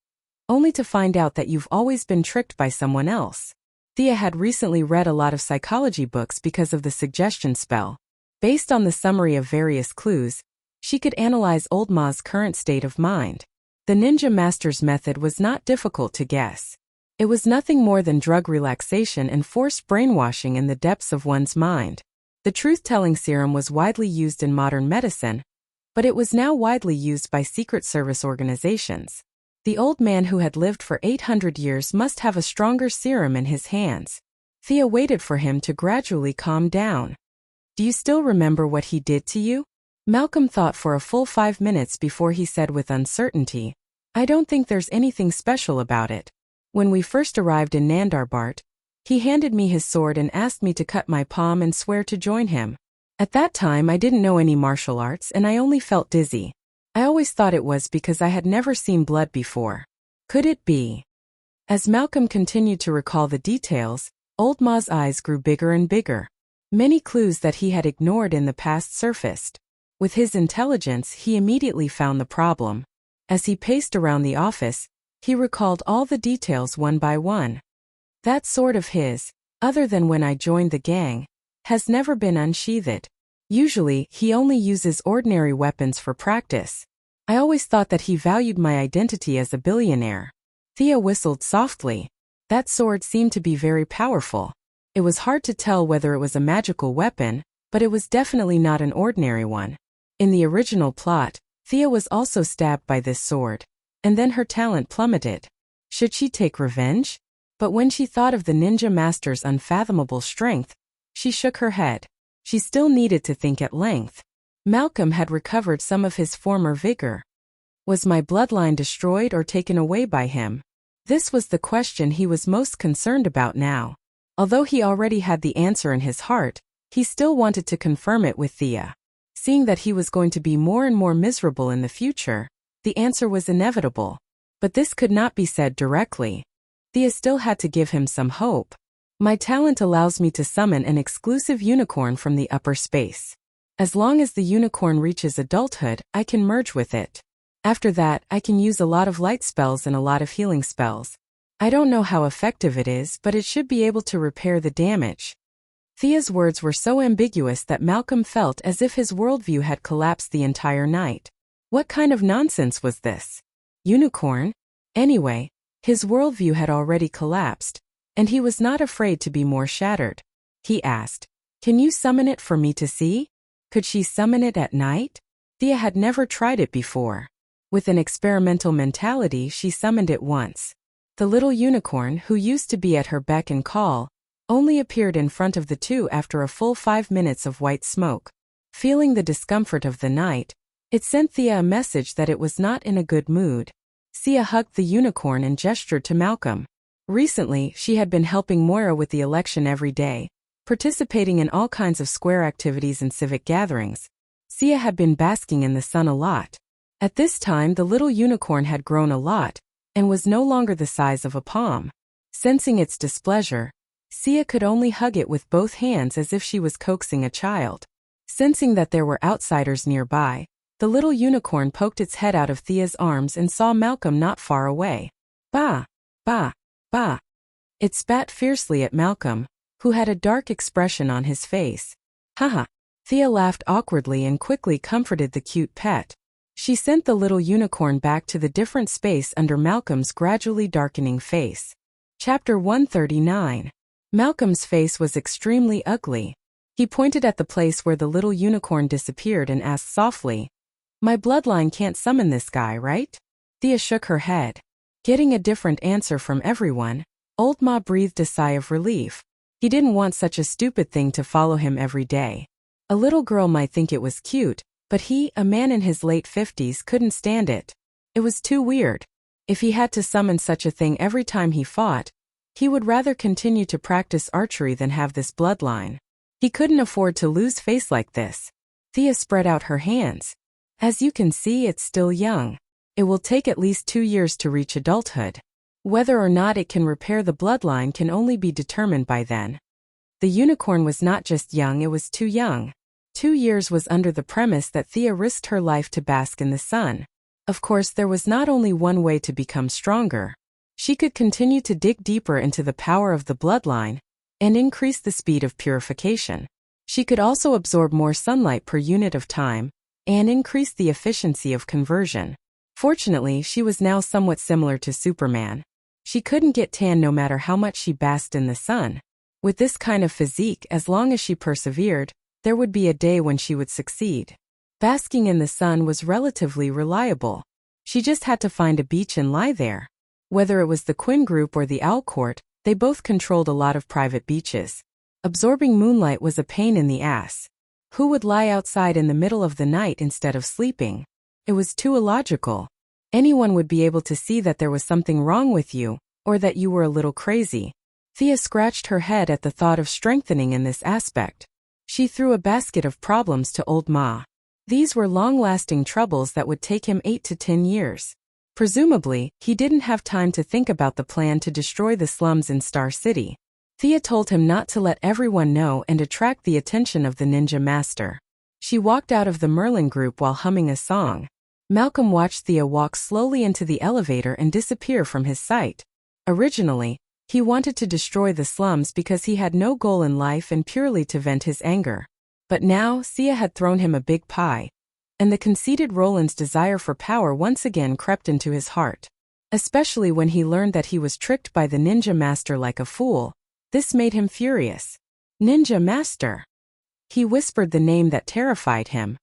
Speaker 1: only to find out that you've always been tricked by someone else." Thea had recently read a lot of psychology books because of the suggestion spell. Based on the summary of various clues, she could analyze Old Ma's current state of mind. The ninja master's method was not difficult to guess. It was nothing more than drug relaxation and forced brainwashing in the depths of one's mind. The truth-telling serum was widely used in modern medicine, but it was now widely used by Secret Service organizations. The old man who had lived for 800 years must have a stronger serum in his hands. Thea waited for him to gradually calm down. "Do you still remember what he did to you?" Malcolm thought for a full 5 minutes before he said with uncertainty, "I don't think there's anything special about it. When we first arrived in Nandarbart, he handed me his sword and asked me to cut my palm and swear to join him. At that time I didn't know any martial arts and I only felt dizzy. I always thought it was because I had never seen blood before. Could it be?" As Malcolm continued to recall the details, Old Ma's eyes grew bigger and bigger. Many clues that he had ignored in the past surfaced. With his intelligence, he immediately found the problem. As he paced around the office, he recalled all the details one by one. "That sword of his, other than when I joined the gang, has never been unsheathed. Usually, he only uses ordinary weapons for practice. I always thought that he valued my identity as a billionaire." Thea whistled softly. That sword seemed to be very powerful. It was hard to tell whether it was a magical weapon, but it was definitely not an ordinary one. In the original plot, Thea was also stabbed by this sword, and then her talent plummeted. Should she take revenge? But when she thought of the ninja master's unfathomable strength, she shook her head. She still needed to think at length. Malcolm had recovered some of his former vigor. Was my bloodline destroyed or taken away by him? This was the question he was most concerned about now. Although he already had the answer in his heart, he still wanted to confirm it with Thea. Seeing that he was going to be more and more miserable in the future, the answer was inevitable. But this could not be said directly. Thea still had to give him some hope. "My talent allows me to summon an exclusive unicorn from the upper space. As long as the unicorn reaches adulthood, I can merge with it. After that, I can use a lot of light spells and a lot of healing spells. I don't know how effective it is, but it should be able to repair the damage." Thea's words were so ambiguous that Malcolm felt as if his worldview had collapsed the entire night. What kind of nonsense was this? Unicorn? Anyway, his worldview had already collapsed, and he was not afraid to be more shattered. He asked, "Can you summon it for me to see? Could she summon it at night?" Thea had never tried it before. With an experimental mentality, she summoned it once. The little unicorn, who used to be at her beck and call, only appeared in front of the two after a full 5 minutes of white smoke. Feeling the discomfort of the night, it sent Thea a message that it was not in a good mood. Thea hugged the unicorn and gestured to Malcolm. Recently, she had been helping Moira with the election every day, participating in all kinds of square activities and civic gatherings. Thea had been basking in the sun a lot. At this time, the little unicorn had grown a lot and was no longer the size of a palm. Sensing its displeasure, Thea could only hug it with both hands as if she was coaxing a child. Sensing that there were outsiders nearby, the little unicorn poked its head out of Thea's arms and saw Malcolm not far away. Bah! Bah! Bah! It spat fiercely at Malcolm, who had a dark expression on his face. Haha! Thea laughed awkwardly and quickly comforted the cute pet. She sent the little unicorn back to the different space under Malcolm's gradually darkening face. Chapter 139. Malcolm's face was extremely ugly. He pointed at the place where the little unicorn disappeared and asked softly, "My bloodline can't summon this guy, right?" Thea shook her head. Getting a different answer from everyone, Old Ma breathed a sigh of relief. He didn't want such a stupid thing to follow him every day. A little girl might think it was cute, but he, a man in his late 50s, couldn't stand it. It was too weird. If he had to summon such a thing every time he fought, he would rather continue to practice archery than have this bloodline. He couldn't afford to lose face like this. Thea spread out her hands. As you can see, it's still young. It will take at least 2 years to reach adulthood. Whether or not it can repair the bloodline can only be determined by then. The unicorn was not just young, it was too young. 2 years was under the premise that Thea risked her life to bask in the sun. Of course, there was not only one way to become stronger. She could continue to dig deeper into the power of the bloodline and increase the speed of purification. She could also absorb more sunlight per unit of time and increase the efficiency of conversion. Fortunately, she was now somewhat similar to Superman. She couldn't get tan no matter how much she basked in the sun. With this kind of physique, as long as she persevered, there would be a day when she would succeed. Basking in the sun was relatively reliable. She just had to find a beach and lie there. Whether it was the Quinn Group or the Owl Court, they both controlled a lot of private beaches. Absorbing moonlight was a pain in the ass. Who would lie outside in the middle of the night instead of sleeping? It was too illogical. Anyone would be able to see that there was something wrong with you, or that you were a little crazy. Thea scratched her head at the thought of strengthening in this aspect. She threw a basket of problems to Old Ma. These were long-lasting troubles that would take him 8 to 10 years. Presumably, he didn't have time to think about the plan to destroy the slums in Star City. Thea told him not to let everyone know and attract the attention of the ninja master. She walked out of the Merlin group while humming a song. Malcolm watched Thea walk slowly into the elevator and disappear from his sight. Originally, he wanted to destroy the slums because he had no goal in life and purely to vent his anger. But now, Thea had thrown him a big pie, and the conceited Roland's desire for power once again crept into his heart. Especially when he learned that he was tricked by the ninja master like a fool. This made him furious. Ninja Master. He whispered the name that terrified him.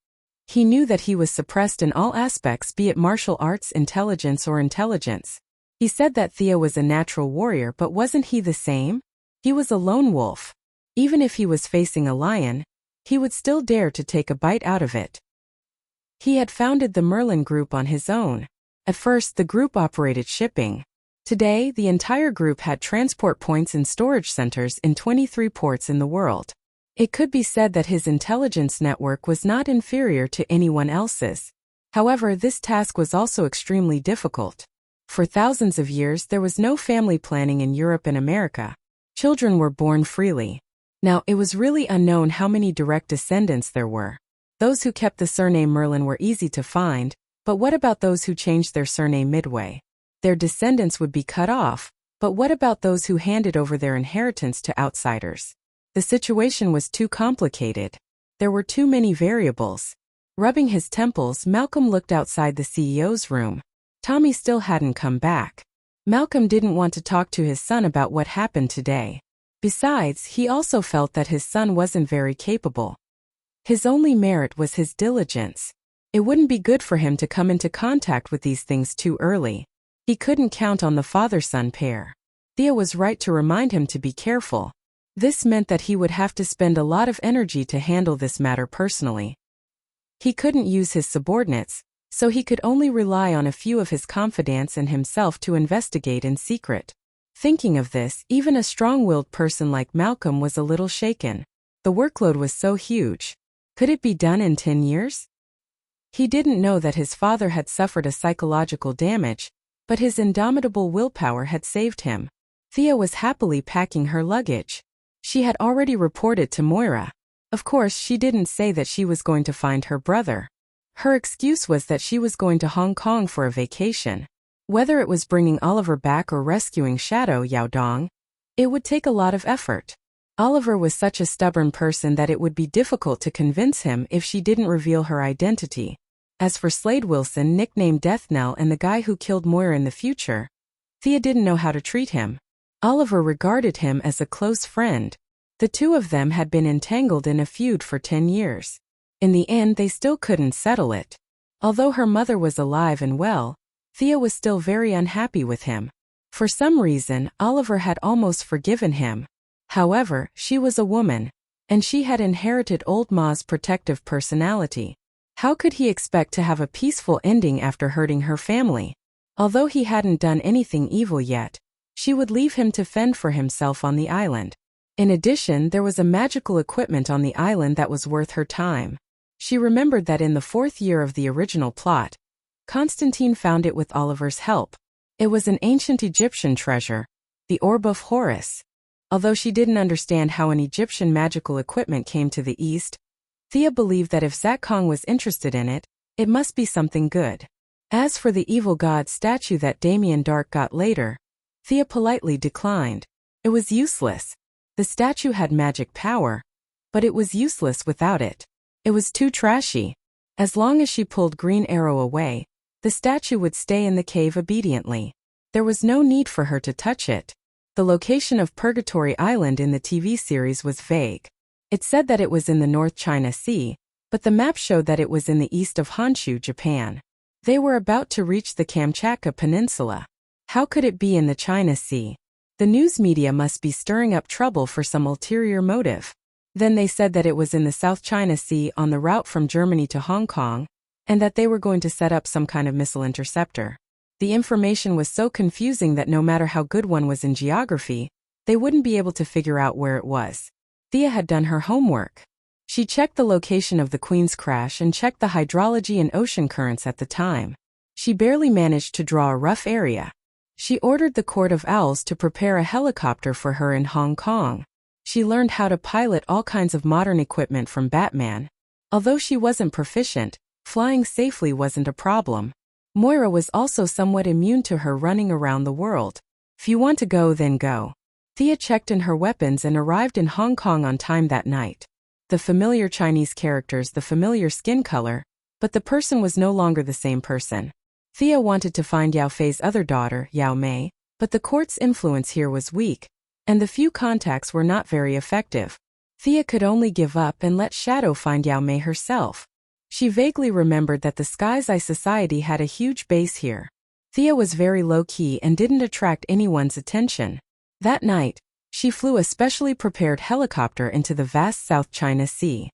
Speaker 1: He knew that he was suppressed in all aspects, be it martial arts, intelligence, or intelligence. He said that Thea was a natural warrior, but wasn't he the same? He was a lone wolf. Even if he was facing a lion, he would still dare to take a bite out of it. He had founded the Merlin Group on his own. At first, the group operated shipping. Today, the entire group had transport points and storage centers in 23 ports in the world. It could be said that his intelligence network was not inferior to anyone else's. However, this task was also extremely difficult. For thousands of years, there was no family planning in Europe and America. Children were born freely. Now, it was really unknown how many direct descendants there were. Those who kept the surname Merlin were easy to find, but what about those who changed their surname midway? Their descendants would be cut off, but what about those who handed over their inheritance to outsiders? The situation was too complicated. There were too many variables. Rubbing his temples, Malcolm looked outside the CEO's room. Tommy still hadn't come back. Malcolm didn't want to talk to his son about what happened today. Besides, he also felt that his son wasn't very capable. His only merit was his diligence. It wouldn't be good for him to come into contact with these things too early. He couldn't count on the father-son pair. Thea was right to remind him to be careful. This meant that he would have to spend a lot of energy to handle this matter personally. He couldn't use his subordinates, so he could only rely on a few of his confidants and himself to investigate in secret. Thinking of this, even a strong-willed person like Malcolm was a little shaken. The workload was so huge. Could it be done in 10 years? He didn't know that his father had suffered a psychological damage, but his indomitable willpower had saved him. Thea was happily packing her luggage. She had already reported to Moira. Of course, she didn't say that she was going to find her brother. Her excuse was that she was going to Hong Kong for a vacation. Whether it was bringing Oliver back or rescuing Shadow Yaodong, it would take a lot of effort. Oliver was such a stubborn person that it would be difficult to convince him if she didn't reveal her identity. As for Slade Wilson, nicknamed Death Knell, and the guy who killed Moira in the future, Thea didn't know how to treat him. Oliver regarded him as a close friend. The two of them had been entangled in a feud for 10 years. In the end, they still couldn't settle it. Although her mother was alive and well, Thea was still very unhappy with him. For some reason, Oliver had almost forgiven him. However, she was a woman, and she had inherited Old Ma's protective personality. How could he expect to have a peaceful ending after hurting her family? Although he hadn't done anything evil yet, she would leave him to fend for himself on the island. In addition, there was a magical equipment on the island that was worth her time. She remembered that in the 4th year of the original plot, Constantine found it with Oliver's help. It was an ancient Egyptian treasure, the Orb of Horus. Although she didn't understand how an Egyptian magical equipment came to the East, Thea believed that if Zak Kong was interested in it, it must be something good. As for the evil god statue that Damien Dark got later, Thea politely declined. It was useless. The statue had magic power, but it was useless without it. It was too trashy. As long as she pulled Green Arrow away, the statue would stay in the cave obediently. There was no need for her to touch it. The location of Purgatory Island in the TV series was vague. It said that it was in the North China Sea, but the map showed that it was in the east of Honshu, Japan. They were about to reach the Kamchatka Peninsula. How could it be in the China Sea? The news media must be stirring up trouble for some ulterior motive. Then they said that it was in the South China Sea on the route from Germany to Hong Kong, and that they were going to set up some kind of missile interceptor. The information was so confusing that no matter how good one was in geography, they wouldn't be able to figure out where it was. Thea had done her homework. She checked the location of the Queen's crash and checked the hydrology and ocean currents at the time. She barely managed to draw a rough area. She ordered the Court of Owls to prepare a helicopter for her in Hong Kong. She learned how to pilot all kinds of modern equipment from Batman. Although she wasn't proficient, flying safely wasn't a problem. Moira was also somewhat immune to her running around the world. If you want to go, then go. Thea checked in her weapons and arrived in Hong Kong on time that night. The familiar Chinese characters, the familiar skin color, but the person was no longer the same person. Thea wanted to find Yao Fei's other daughter, Yao Mei, but the court's influence here was weak, and the few contacts were not very effective. Thea could only give up and let Shadow find Yao Mei herself. She vaguely remembered that the Sky's Eye Society had a huge base here. Thea was very low-key and didn't attract anyone's attention. That night, she flew a specially prepared helicopter into the vast South China Sea.